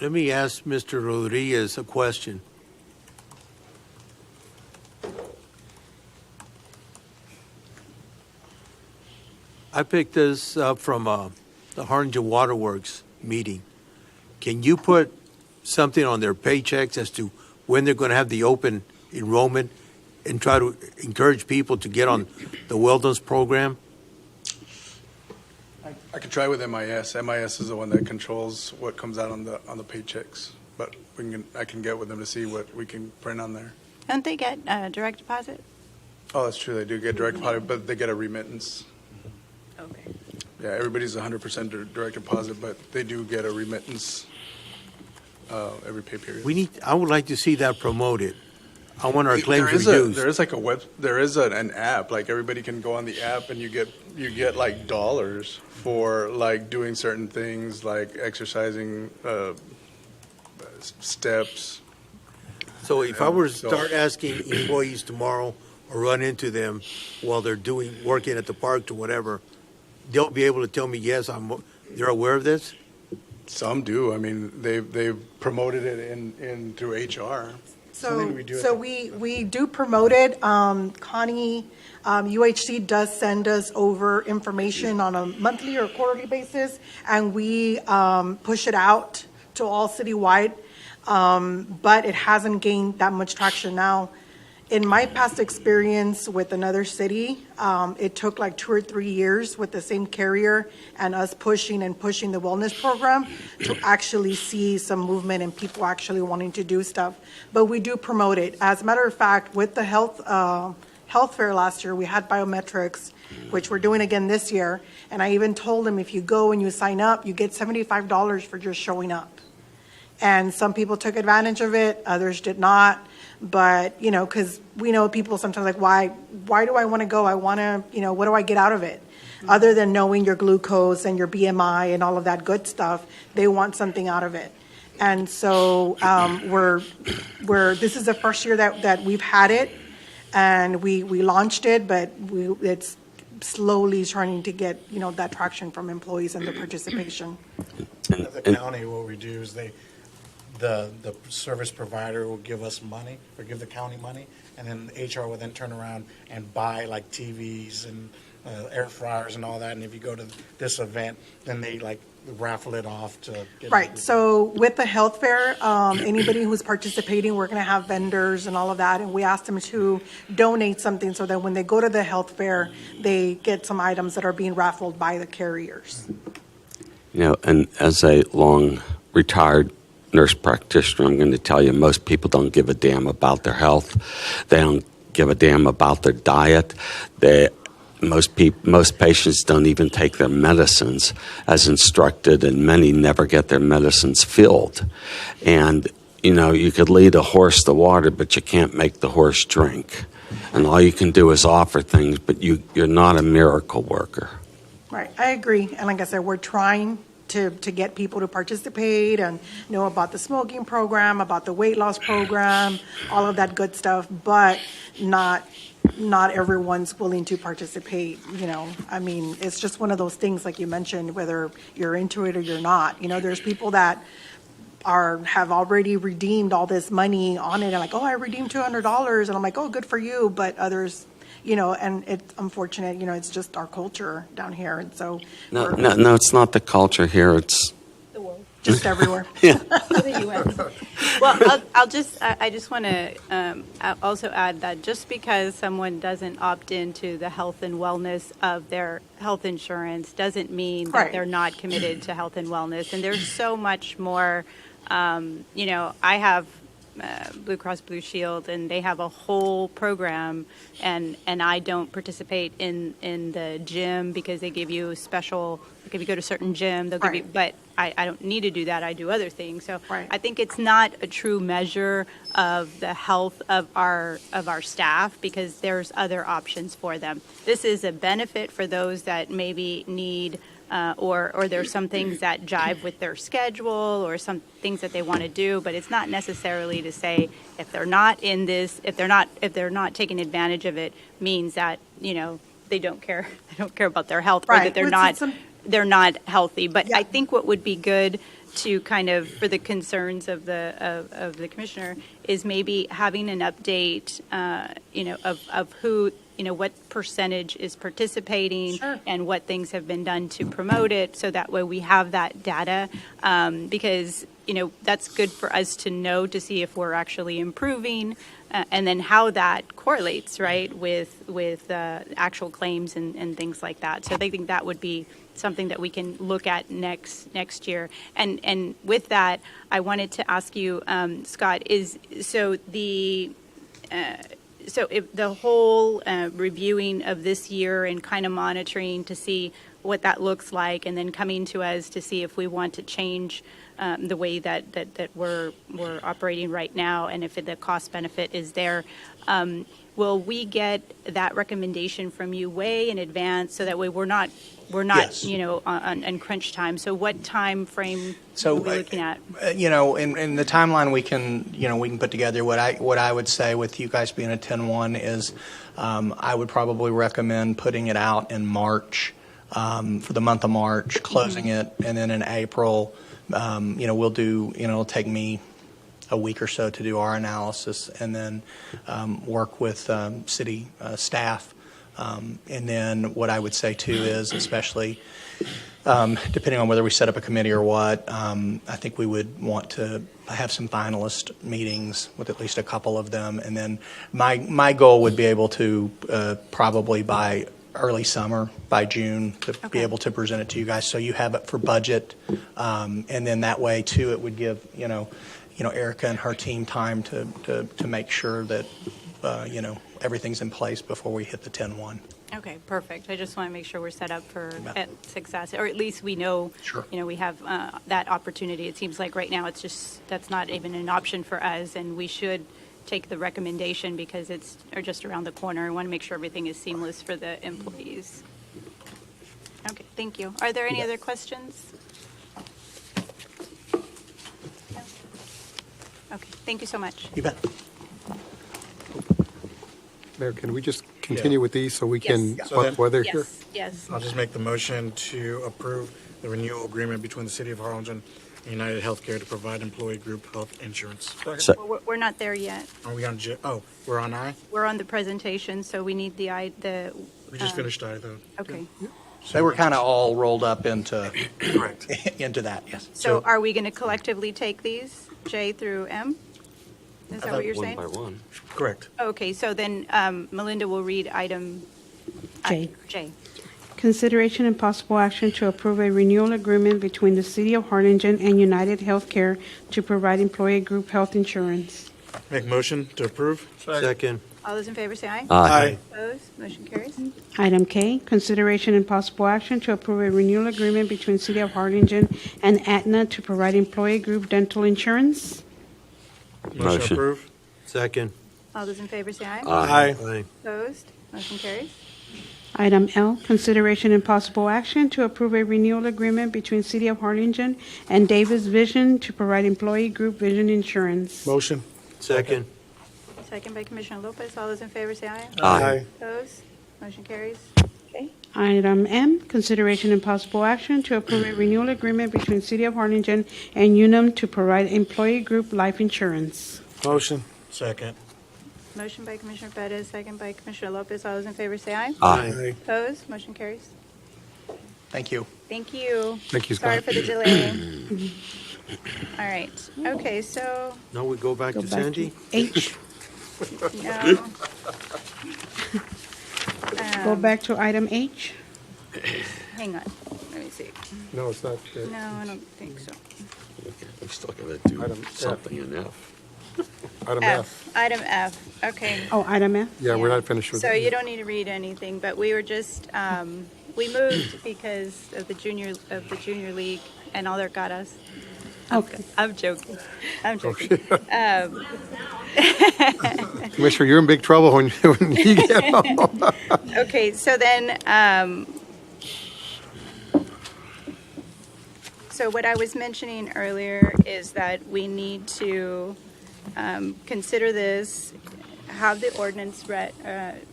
Let me ask Mr. Rodriguez a question. I picked this up from the Harlingen Waterworks meeting, can you put something on their paychecks as to when they're going to have the open enrollment and try to encourage people to get on the wellness program? I could try with MIS. MIS is the one that controls what comes out on the paychecks. But I can get with them to see what we can print on there. Don't they get direct deposit? Oh, that's true. They do get direct deposit, but they get a remittance. Okay. Yeah, everybody's 100% direct deposit, but they do get a remittance every pay period. I would like to see that promoted. I want our claims There is reduced. there is like an app. Like everybody can go on the app and you get like dollars for like doing certain things, like exercising, steps. So if I were to start asking employees tomorrow or run into them while they're working at the park or whatever, they'll be able to tell me, yes, they're aware of this? Some do. I mean, they've promoted it in through HR. Something we do. So we do promote it. Connie, UHC does send us over information on a monthly or quarterly basis, and we push it out to all citywide. But it hasn't gained that much traction now. In my past experience with another city, it took like 2 or 3 years with the same carrier and us pushing the wellness program to actually see some movement and people actually wanting to do stuff. But we do promote it. As a matter of fact, with the health fair last year, we had biometrics, which we're doing again this year. And I even told them, if you go and you sign up, you get $75 for just showing up. And some people took advantage of it, others did not. But, because we know people sometimes like, why do I want to go? I want to, what do I get out of it? Other than knowing your glucose and your BMI and all of that good stuff, they want something out of it. And so this is the first year that we've had it, and we launched it, but it's slowly trying to get, that traction from employees and the participation. At the county, what we do is the service provider will give us money, or give the county money, and then HR will then turn around and buy like TVs and air fryers and all that. And if you go to this event, then they like raffle it off to get Right. So with the health fair, anybody who's participating, we're going to have vendors and all of that, and we ask them to donate something so that when they go to the health fair, they get some items that are being raffled by the carriers. And as a long retired nurse practitioner, I'm going to tell you, most people don't give a damn about their health. They don't give a damn about their diet. Most patients don't even take their medicines as instructed, and many never get their medicines filled. And, you could lead a horse to water, but you can't make the horse drink. And all you can do is offer things, but you're not a miracle worker. Right. I agree. And like I said, we're trying to get people to participate and know about the smoking program, about the weight loss program, all of that good stuff, but not everyone's willing to participate. I mean, it's just one of those things, like you mentioned, whether you're into it or you're not. There's people that have already redeemed all this money on it, and like, oh, I redeemed $200, and I'm like, oh, good for you. But others, and it's unfortunate, it's just our culture down here. And so No, it's not the culture here. It's just everywhere. Well, I just want to also add that just because someone doesn't opt into the health and wellness of their health insurance doesn't mean that they're not committed to health and wellness. And there's so much more. I have Blue Cross Blue Shield, and they have a whole program, and I don't participate in the gym because they give you special, like if you go to a certain gym, they'll give you, but I don't need to do that. I do other things. So I think it's not a true measure of the health of our staff, because there's other options for them. This is a benefit for those that maybe need or there's some things that jive with their schedule or some things that they want to do, but it's not necessarily to say if they're not in this, if they're not taking advantage of it, means that they don't care about their health, or that they're not healthy. But I think what would be good to kind of, for the concerns of the commissioner, is maybe having an update, of who, what percentage is participating and what things have been done to promote it, so that way we have that data, because, that's good for us to know, to see if we're actually improving, and then how that correlates, right, with actual claims and things like that. So they think that would be something that we can look at next year. And with that, I wanted to ask you, Scott, if the whole reviewing of this year and kind of monitoring to see what that looks like, and then coming to us to see if we want to change the way that we're operating right now, and if the cost benefit is there, will we get that recommendation from you way in advance, so that way we're not Yes. on crunch time? So what time frame So, are we looking at? In the timeline we can put together, what I would say, with you guys being a 10-1, is I would probably recommend putting it out in March, for the month of March, closing it, and then in April, we'll do, it'll take me a week or so to do our analysis, and then work with city staff. And then what I would say too is, especially depending on whether we set up a committee or what, I think we would want to have some finalist meetings with at least a couple of them. And then my goal would be able to probably by early summer, by June, to be able to present it to you guys, so you have it for budget. And then that way too, it would give Erica and her team time to make sure that everything's in place before we hit the 10-1. Okay, perfect. I just want to make sure we're set up for success, or at least we know, we have that opportunity. It seems like right now that's not even an option for us, and we should take the recommendation because it's just around the corner. I want to make sure everything is seamless for the employees. Okay, thank you. Are there any other questions? No? Okay, thank you so much. You bet. Mayor, can we just continue with these so we can, Yes. while they're here? Yes. I'll just make the motion to approve the renewal agreement between the City of Harlingen and United Healthcare to provide employee group health insurance. Well, we're not there yet. Are we on we're on I? We're on the presentation, so we need the. We just finished I, though. Okay. They were kind of all rolled up into into that, yes. So are we going to collectively take these, J through M? Is that what you're saying? One by one. Correct. Okay, so then Melinda will read item J. Consideration and possible action to approve a renewal agreement between the City of Harlingen and United Healthcare to provide employee group health insurance. Make motion to approve. Second. All those in favor say aye. Aye. Opposed? Motion carries. Item K, consideration and possible action to approve a renewal agreement between City of Harlingen and Aetna to provide employee group dental insurance. Motion approved. Second. All those in favor say aye. Aye. Opposed? Motion carries. Item L, consideration and possible action to approve a renewal agreement between City of Harlingen and Davis Vision to provide employee group vision insurance. Motion. Second. Second by Commissioner Lopez. All those in favor say aye. Aye. Opposed? Motion carries. Okay. Item M, consideration and possible action to approve a renewal agreement between City of Harlingen and Unum to provide employee group life insurance. Motion. Second. Motion by Commissioner Bettis, second by Commissioner Lopez. All those in favor say aye. Aye. Opposed? Motion carries. Thank you. Thank you. Thank you, Sorry Scott. for the delay. All right. Okay, so, Now we go back to Sandy? H, no. go back to item H. Hang on. Let me see. No, it's not. No, I don't think so. We still got to do Item F. something in F. Item F. Item F. Okay. Oh, item F. Yeah, we're not finished with So it. you don't need to read anything, but we were just, we moved because of the junior league and all that got us. Okay. I'm joking. I'm joking. Commissioner, you're in big trouble when you get home. Okay, so then, so what I was mentioning earlier is that we need to consider this, have the ordinance read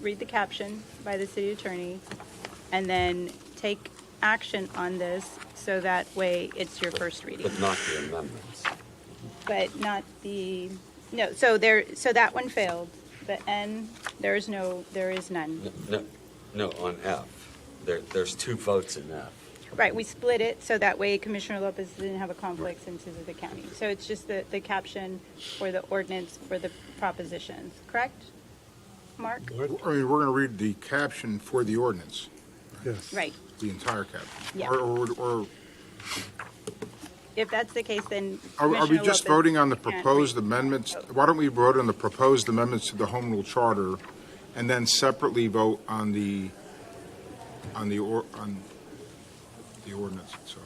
the caption by the city attorney, and then take action on this, so that way it's your first reading. But not the amendments. But not the, no, so that one failed. The N, there is none. No, on F. There's 2 votes in F. Right, we split it, so that way Commissioner Lopez didn't have a conflict since this is the county. So it's just the caption for the ordinance for the propositions, correct? Mark? I mean, we're going to read the caption for the ordinance, Yes. Right. the entire caption. Yeah. Or If that's the case, then are we Commissioner just Lopez voting on the can't proposed amendments? Why don't we vote on the proposed amendments to the home rule charter and then separately vote on the ordinance itself?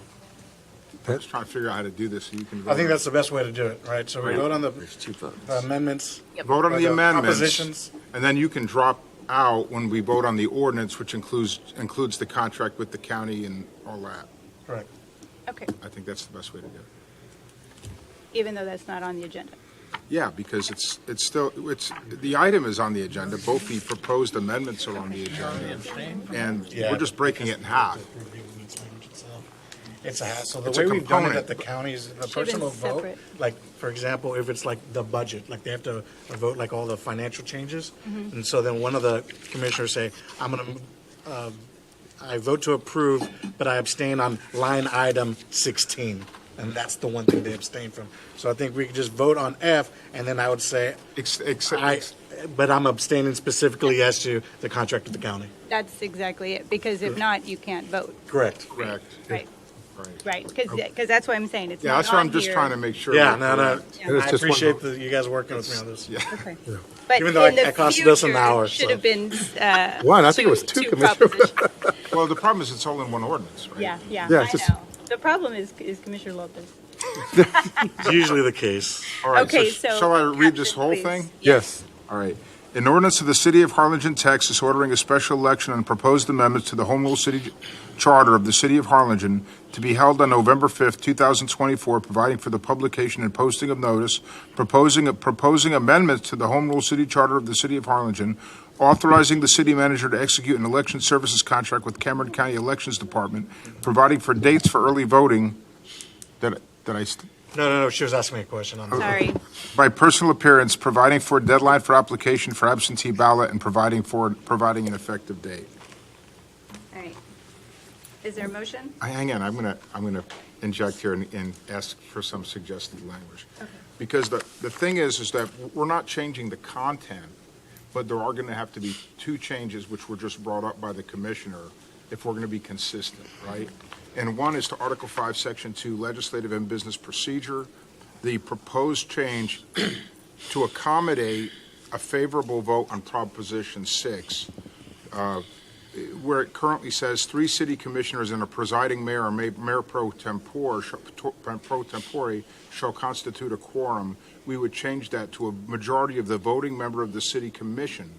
I'm just trying to figure out how to do this so you can vote. I think that's the best way to do it, right? So we Right. vote on the There's 2 votes. amendments. Vote on or the amendments, Propositions. and then you can drop out when we vote on the ordinance, which includes the contract with the county and all that. Correct. Okay, I think that's the best way to do it. even though that's not on the agenda. Yeah, because the item is on the agenda, both the proposed amendments are on the agenda, and we're just breaking it in half. It's a hassle. The It's a way we've done it component. at the counties, the Should've been personal vote, separate. like, for example, if it's like the budget, like they have to vote like all the financial changes. Mhm. And so then one of the commissioners say, I vote to approve, but I abstain on line item 16. And that's the one thing they abstain from. So I think we could just vote on F, and then I would say, but I'm abstaining specifically as to the contract with the county. That's exactly it, because if not, you can't vote. Correct. Correct. Right. Right, because that's what I'm saying. It's Yeah, not that's what on I'm just here. than make sure. Yeah, we're no, no. correct. I appreciate you guys working with me on this. Yeah. Okay. Yeah. But Even though in the it costed us an future, hour, Should so. have been. One, I think it was 2, Commissioner. propositions. Well, the problem is it's all in one ordinance, right? Yeah, Yeah, I it's just- know. The problem is Commissioner Lopez. It's usually the case. All right, Okay, so shall I read this caption, whole please. thing? Yes. All right. An ordinance of the City of Harlingen, Texas, ordering a special election and proposed amendments to the Home Rule City Charter of the City of Harlingen to be held on November 5th, 2024, providing for the publication and posting of notice, proposing amendments to the Home Rule City Charter of the City of Harlingen, authorizing the city manager to execute an election services contract with Cameron County Elections Department, providing for dates for early voting. No, she was asking me a question on that. Sorry. By personal appearance, providing for a deadline for application for absentee ballot, and providing an effective date. All right. Is there a motion? Hang on, I'm gonna inject here and ask for some suggested language. Okay. Because the thing is that we're not changing the content, but there are gonna have to be 2 changes which were just brought up by the commissioner if we're gonna be consistent, right? And one is to Article 5, Section 2, Legislative and Business Procedure. The proposed change to accommodate a favorable vote on Proposition 6, where it currently says 3 city commissioners and a presiding mayor or mayor pro tempore shall constitute a quorum. We would change that to a majority of the voting member of the city commission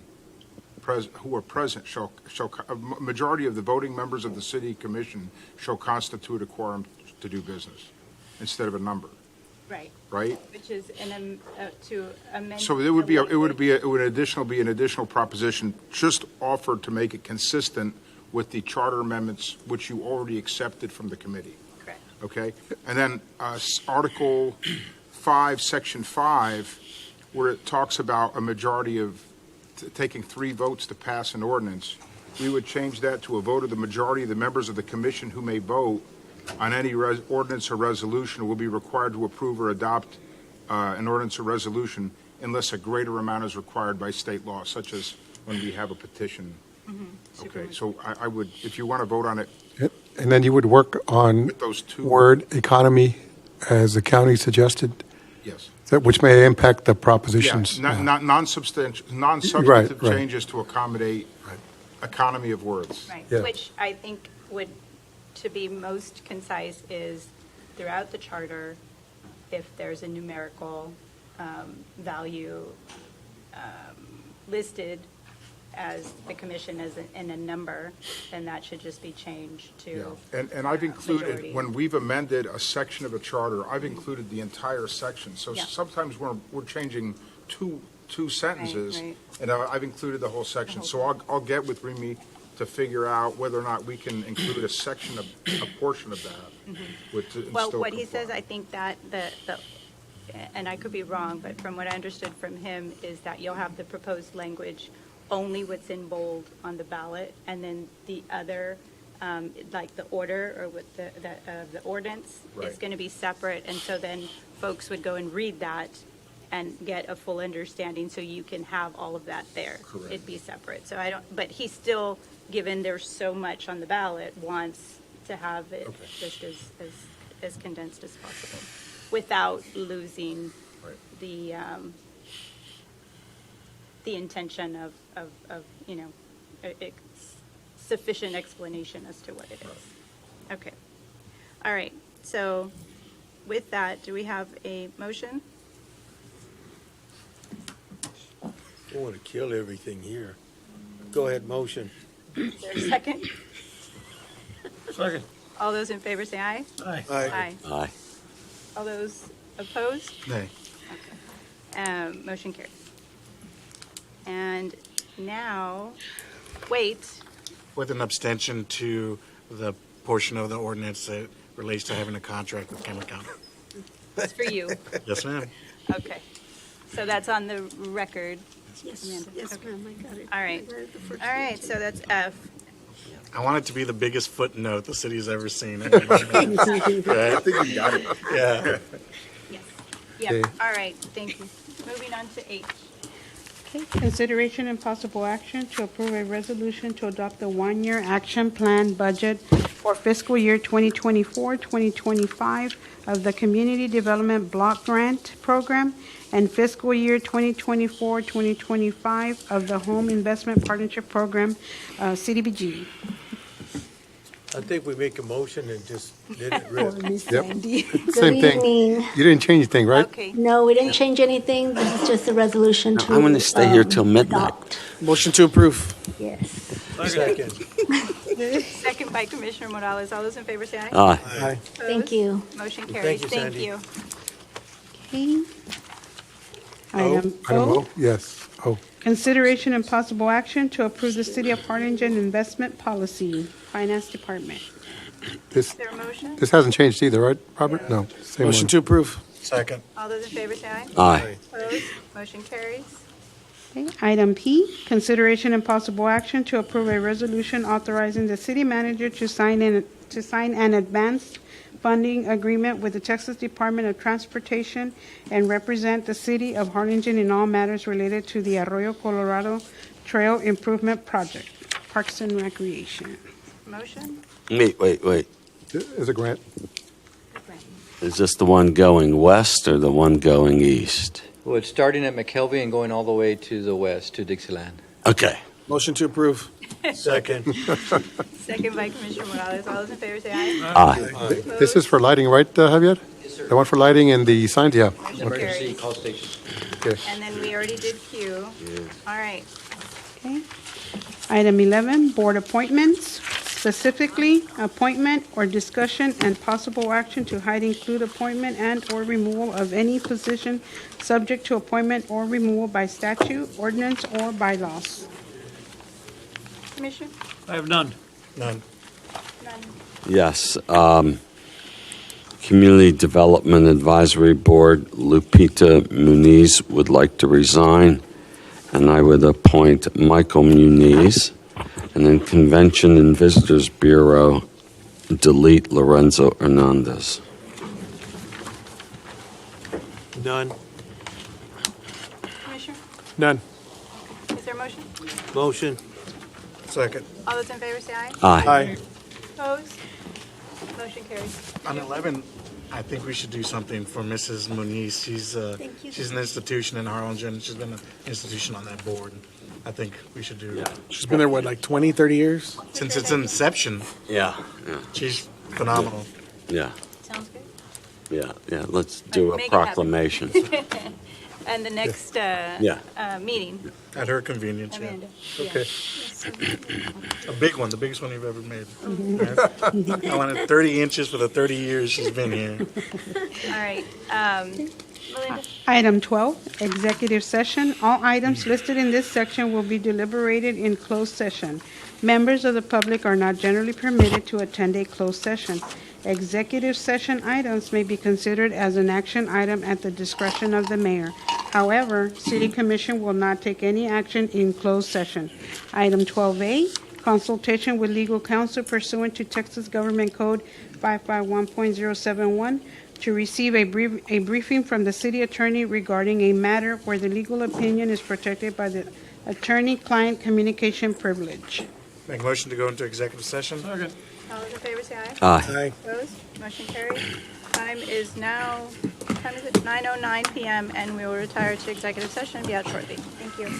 who are present a majority of the voting members of the city commission shall constitute a quorum to do business, instead of a number, Right. right? Which is to amend. So it would be an additional proposition just offered to make it consistent with the charter amendments which you already accepted from the committee. Correct. Okay? And then Article 5, Section 5, where it talks about a majority of taking 3 votes to pass an ordinance, we would change that to a vote of the majority of the members of the commission who may vote on any ordinance or resolution will be required to approve or adopt an ordinance or resolution unless a greater amount is required by state law, such as when we have a petition. Okay, so I would, if you want to vote on it, And then you would work on With those 2 word economy as the county suggested, yes. which may impact the Yeah, propositions. not non-substantive Right. changes to accommodate economy of words. Right, Yeah. which I think would, to be most concise, is throughout the charter, if there's a numerical value listed as the commission in a number, then that should just be changed to. And I've included, majority. when we've amended a section of a charter, I've included the entire section. So Yeah. sometimes we're changing two sentences, right. and I've included the whole section. So I'll get with Remy to figure out whether or not we can include a portion of that. With to Well, still what he comply. says, I think that the and I could be wrong, but from what I understood from him is that you'll have the proposed language only what's in bold on the ballot, and then the other, like the order or what the ordinance is Right. going to be separate, and so then folks would go and read that and get a full understanding, so you can have all of that there. Correct. It'd be separate. So I don't, but he still, given there's so much on the ballot, wants to have it Okay. just as condensed as possible, without losing Right. the intention of, you know, sufficient explanation as to what it is. Okay. All right. So with that, do we have a motion? I want to kill everything here. Go ahead, motion. Is there a second? Second. All those in favor say aye. Aye. Aye. Aye. All those opposed? Nay. Motion carries. And now, wait, With an abstention to the portion of the ordinance that relates to having a contract with Cameron County. it's for you. Yes, ma'am. Okay. So that's on the record. Yes, Amanda. yes, Okay. ma'am, I got it. All right. I got it the first All right, time. so that's F. I want it to be the biggest footnote the city's ever seen. Right? I think you got it. Yeah. Yes. Yeah, Okay. all right, thank you. Moving on to H. Okay, consideration and possible action to approve a resolution to adopt the one-year action plan budget for fiscal year 2024, 2025 of the Community Development Block Grant Program and fiscal year 2024, 2025 of the Home Investment Partnership Program, CDBG. I think we make a motion and just let it rip. Yep. Good Same thing. evening. You didn't change anything, right? Okay, No, we didn't change anything. This is just a resolution to. I'm going to stay here till midnight. adopt. Motion to approve. Yes. Second. second by Commissioner Morales. All those in favor say aye. Aye. Aye. Thank you. Motion carries. you, Thank Sandy. you. Okay. Item O, yes. Oh, Consideration and possible action to approve the City of Harlingen investment policy, Finance Department. this, Is there a motion? this hasn't changed either, right, Robert? No, same Motion one. to approve. Second. All those in favor say aye. Aye. Opposed? Motion carries. Okay, item P, consideration and possible action to approve a resolution authorizing the city manager to sign an advanced funding agreement with the Texas Department of Transportation and represent the city of Harlingen in all matters related to the Arroyo Colorado Trail Improvement Project, Parks and Recreation. Motion? Wait. Is a grant. Is this the one going west or the one going east? Well, it's starting at McKelvey and going all the way to the west, to Dixieland. Okay. Motion to approve. Second. Second by Commissioner Morales. All those in favor say aye. Aye. This is for lighting, right, Javier? Yes, sir. The one for lighting and the signs, yeah. Motion Emergency carries. call station. Okay. And then we already did Q. All right. Okay. Item 11, board appointments, specifically appointment or discussion and possible action to include appointment and/or removal of any position subject to appointment or removal by statute, ordinance, or bylaws. Commissioner? I have none. None. None. Yes. Community Development Advisory Board, Lupita Muniz would like to resign, and I would appoint Michael Muniz. And then Convention and Visitors Bureau, delete Lorenzo Hernandez. None. Commissioner? None. Is there a motion? Motion. Second. All those in favor say aye. Aye. Aye. Opposed? Motion carries. On 11, I think we should do something for Mrs. Muniz. She's an institution in Harlingen. She's been an institution on that board. I think we should do, She's been there, what, like 20, 30 years? since its inception, Yeah. she's phenomenal. Yeah. Sounds good. Yeah. Let's do a Make it happen. proclamation. And the next meeting, At her convenience, yeah. Amanda. Okay. A big one, the biggest one you've ever made. Right? I wanted 30 inches for the 30 years she's been here. All right. Melinda? Item 12, executive session. All items listed in this section will be deliberated in closed session. Members of the public are not generally permitted to attend a closed session. Executive session items may be considered as an action item at the discretion of the mayor. However, City Commission will not take any action in closed session. Item 12A, consultation with legal counsel pursuant to Texas Government Code 551.071 to receive a briefing from the city attorney regarding a matter where the legal opinion is protected by the attorney-client communication privilege. Make a motion to go into executive session. All those in favor say aye. Aye. Opposed? Motion carries. Time is now, what time is it? 9:09 PM, and we will retire to executive session and be out shortly. Thank you.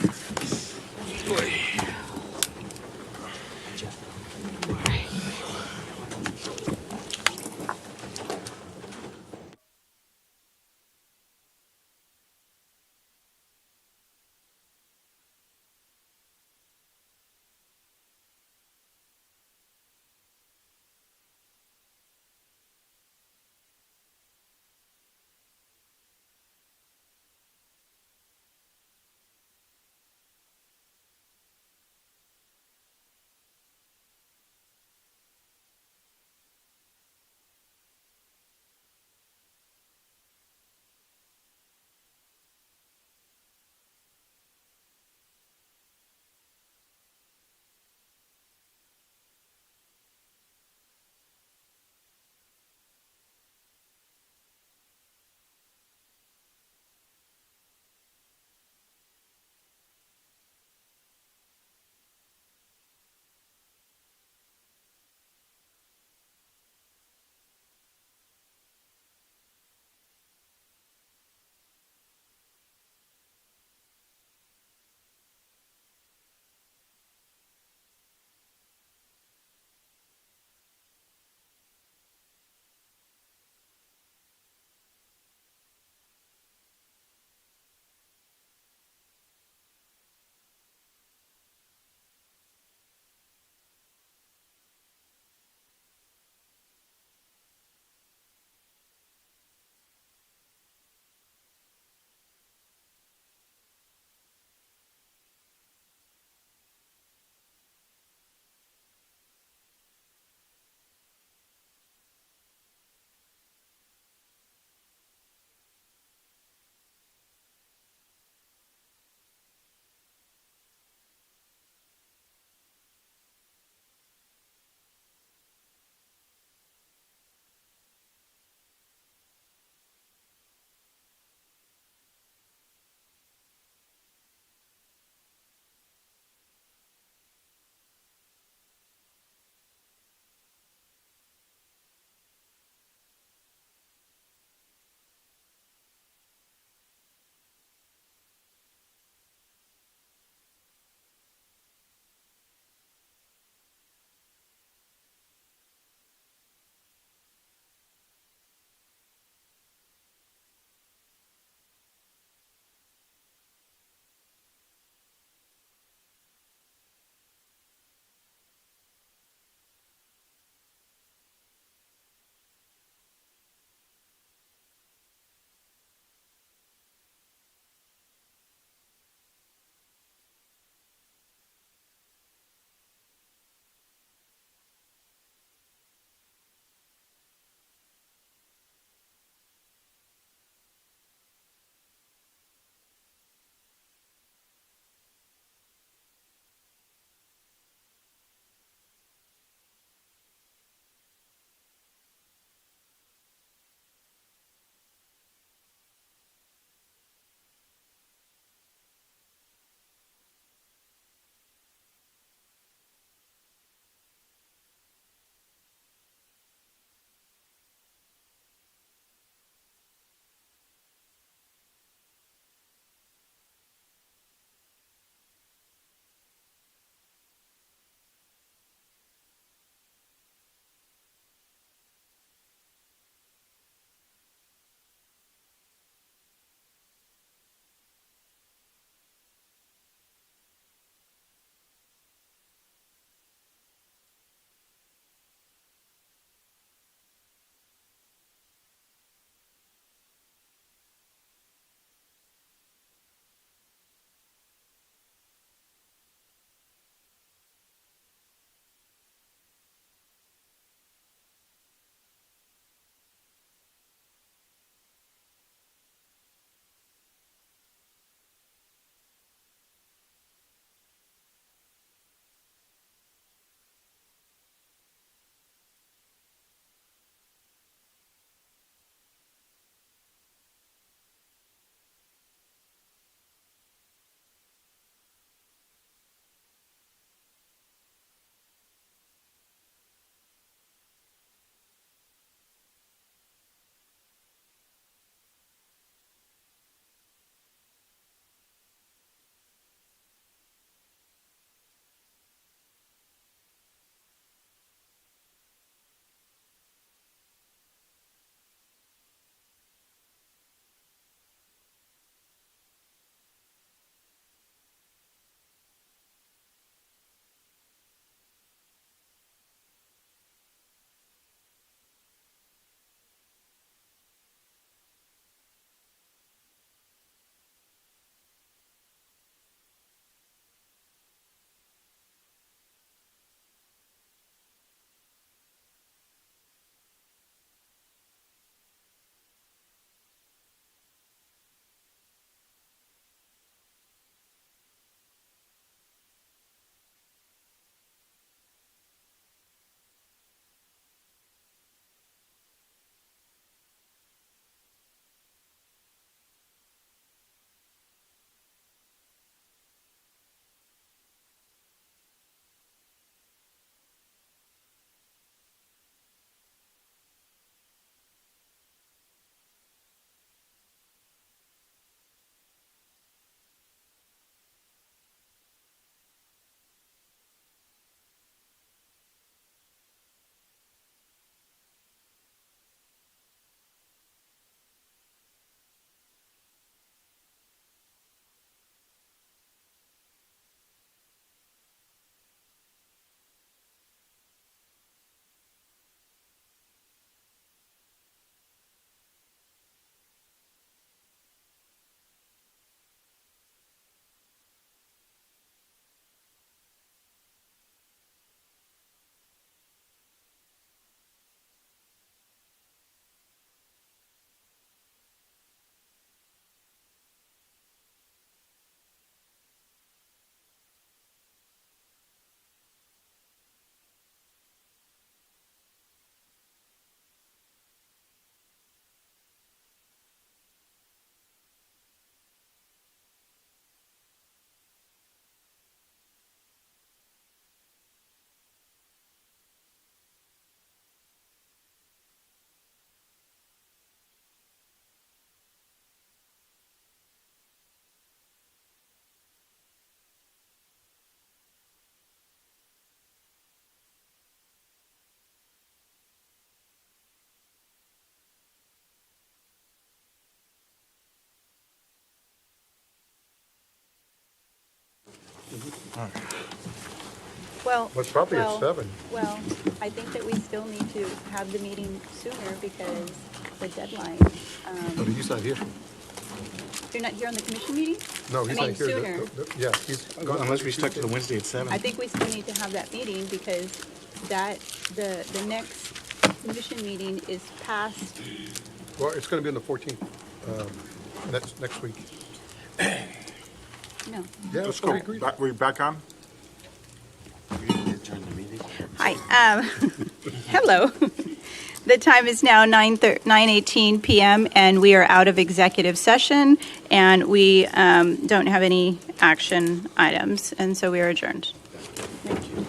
Well. Well, it's probably at well, 7. Well, I think that we still need to have the meeting sooner because the deadline. But he's not here. You're not here on the commission meeting? No, he's I mean, not here. sooner. Yeah, he's gone. Unless we stuck to the Wednesday at 7. I think we still need to have that meeting because the next commission meeting is past. Well, it's going to be on the 14th, next week. No. Yeah, Let's go. We back on? Hi. Hello. The time is now 9:18 p.m. and we are out of executive session and we don't have any action items and so we are adjourned. Thank you.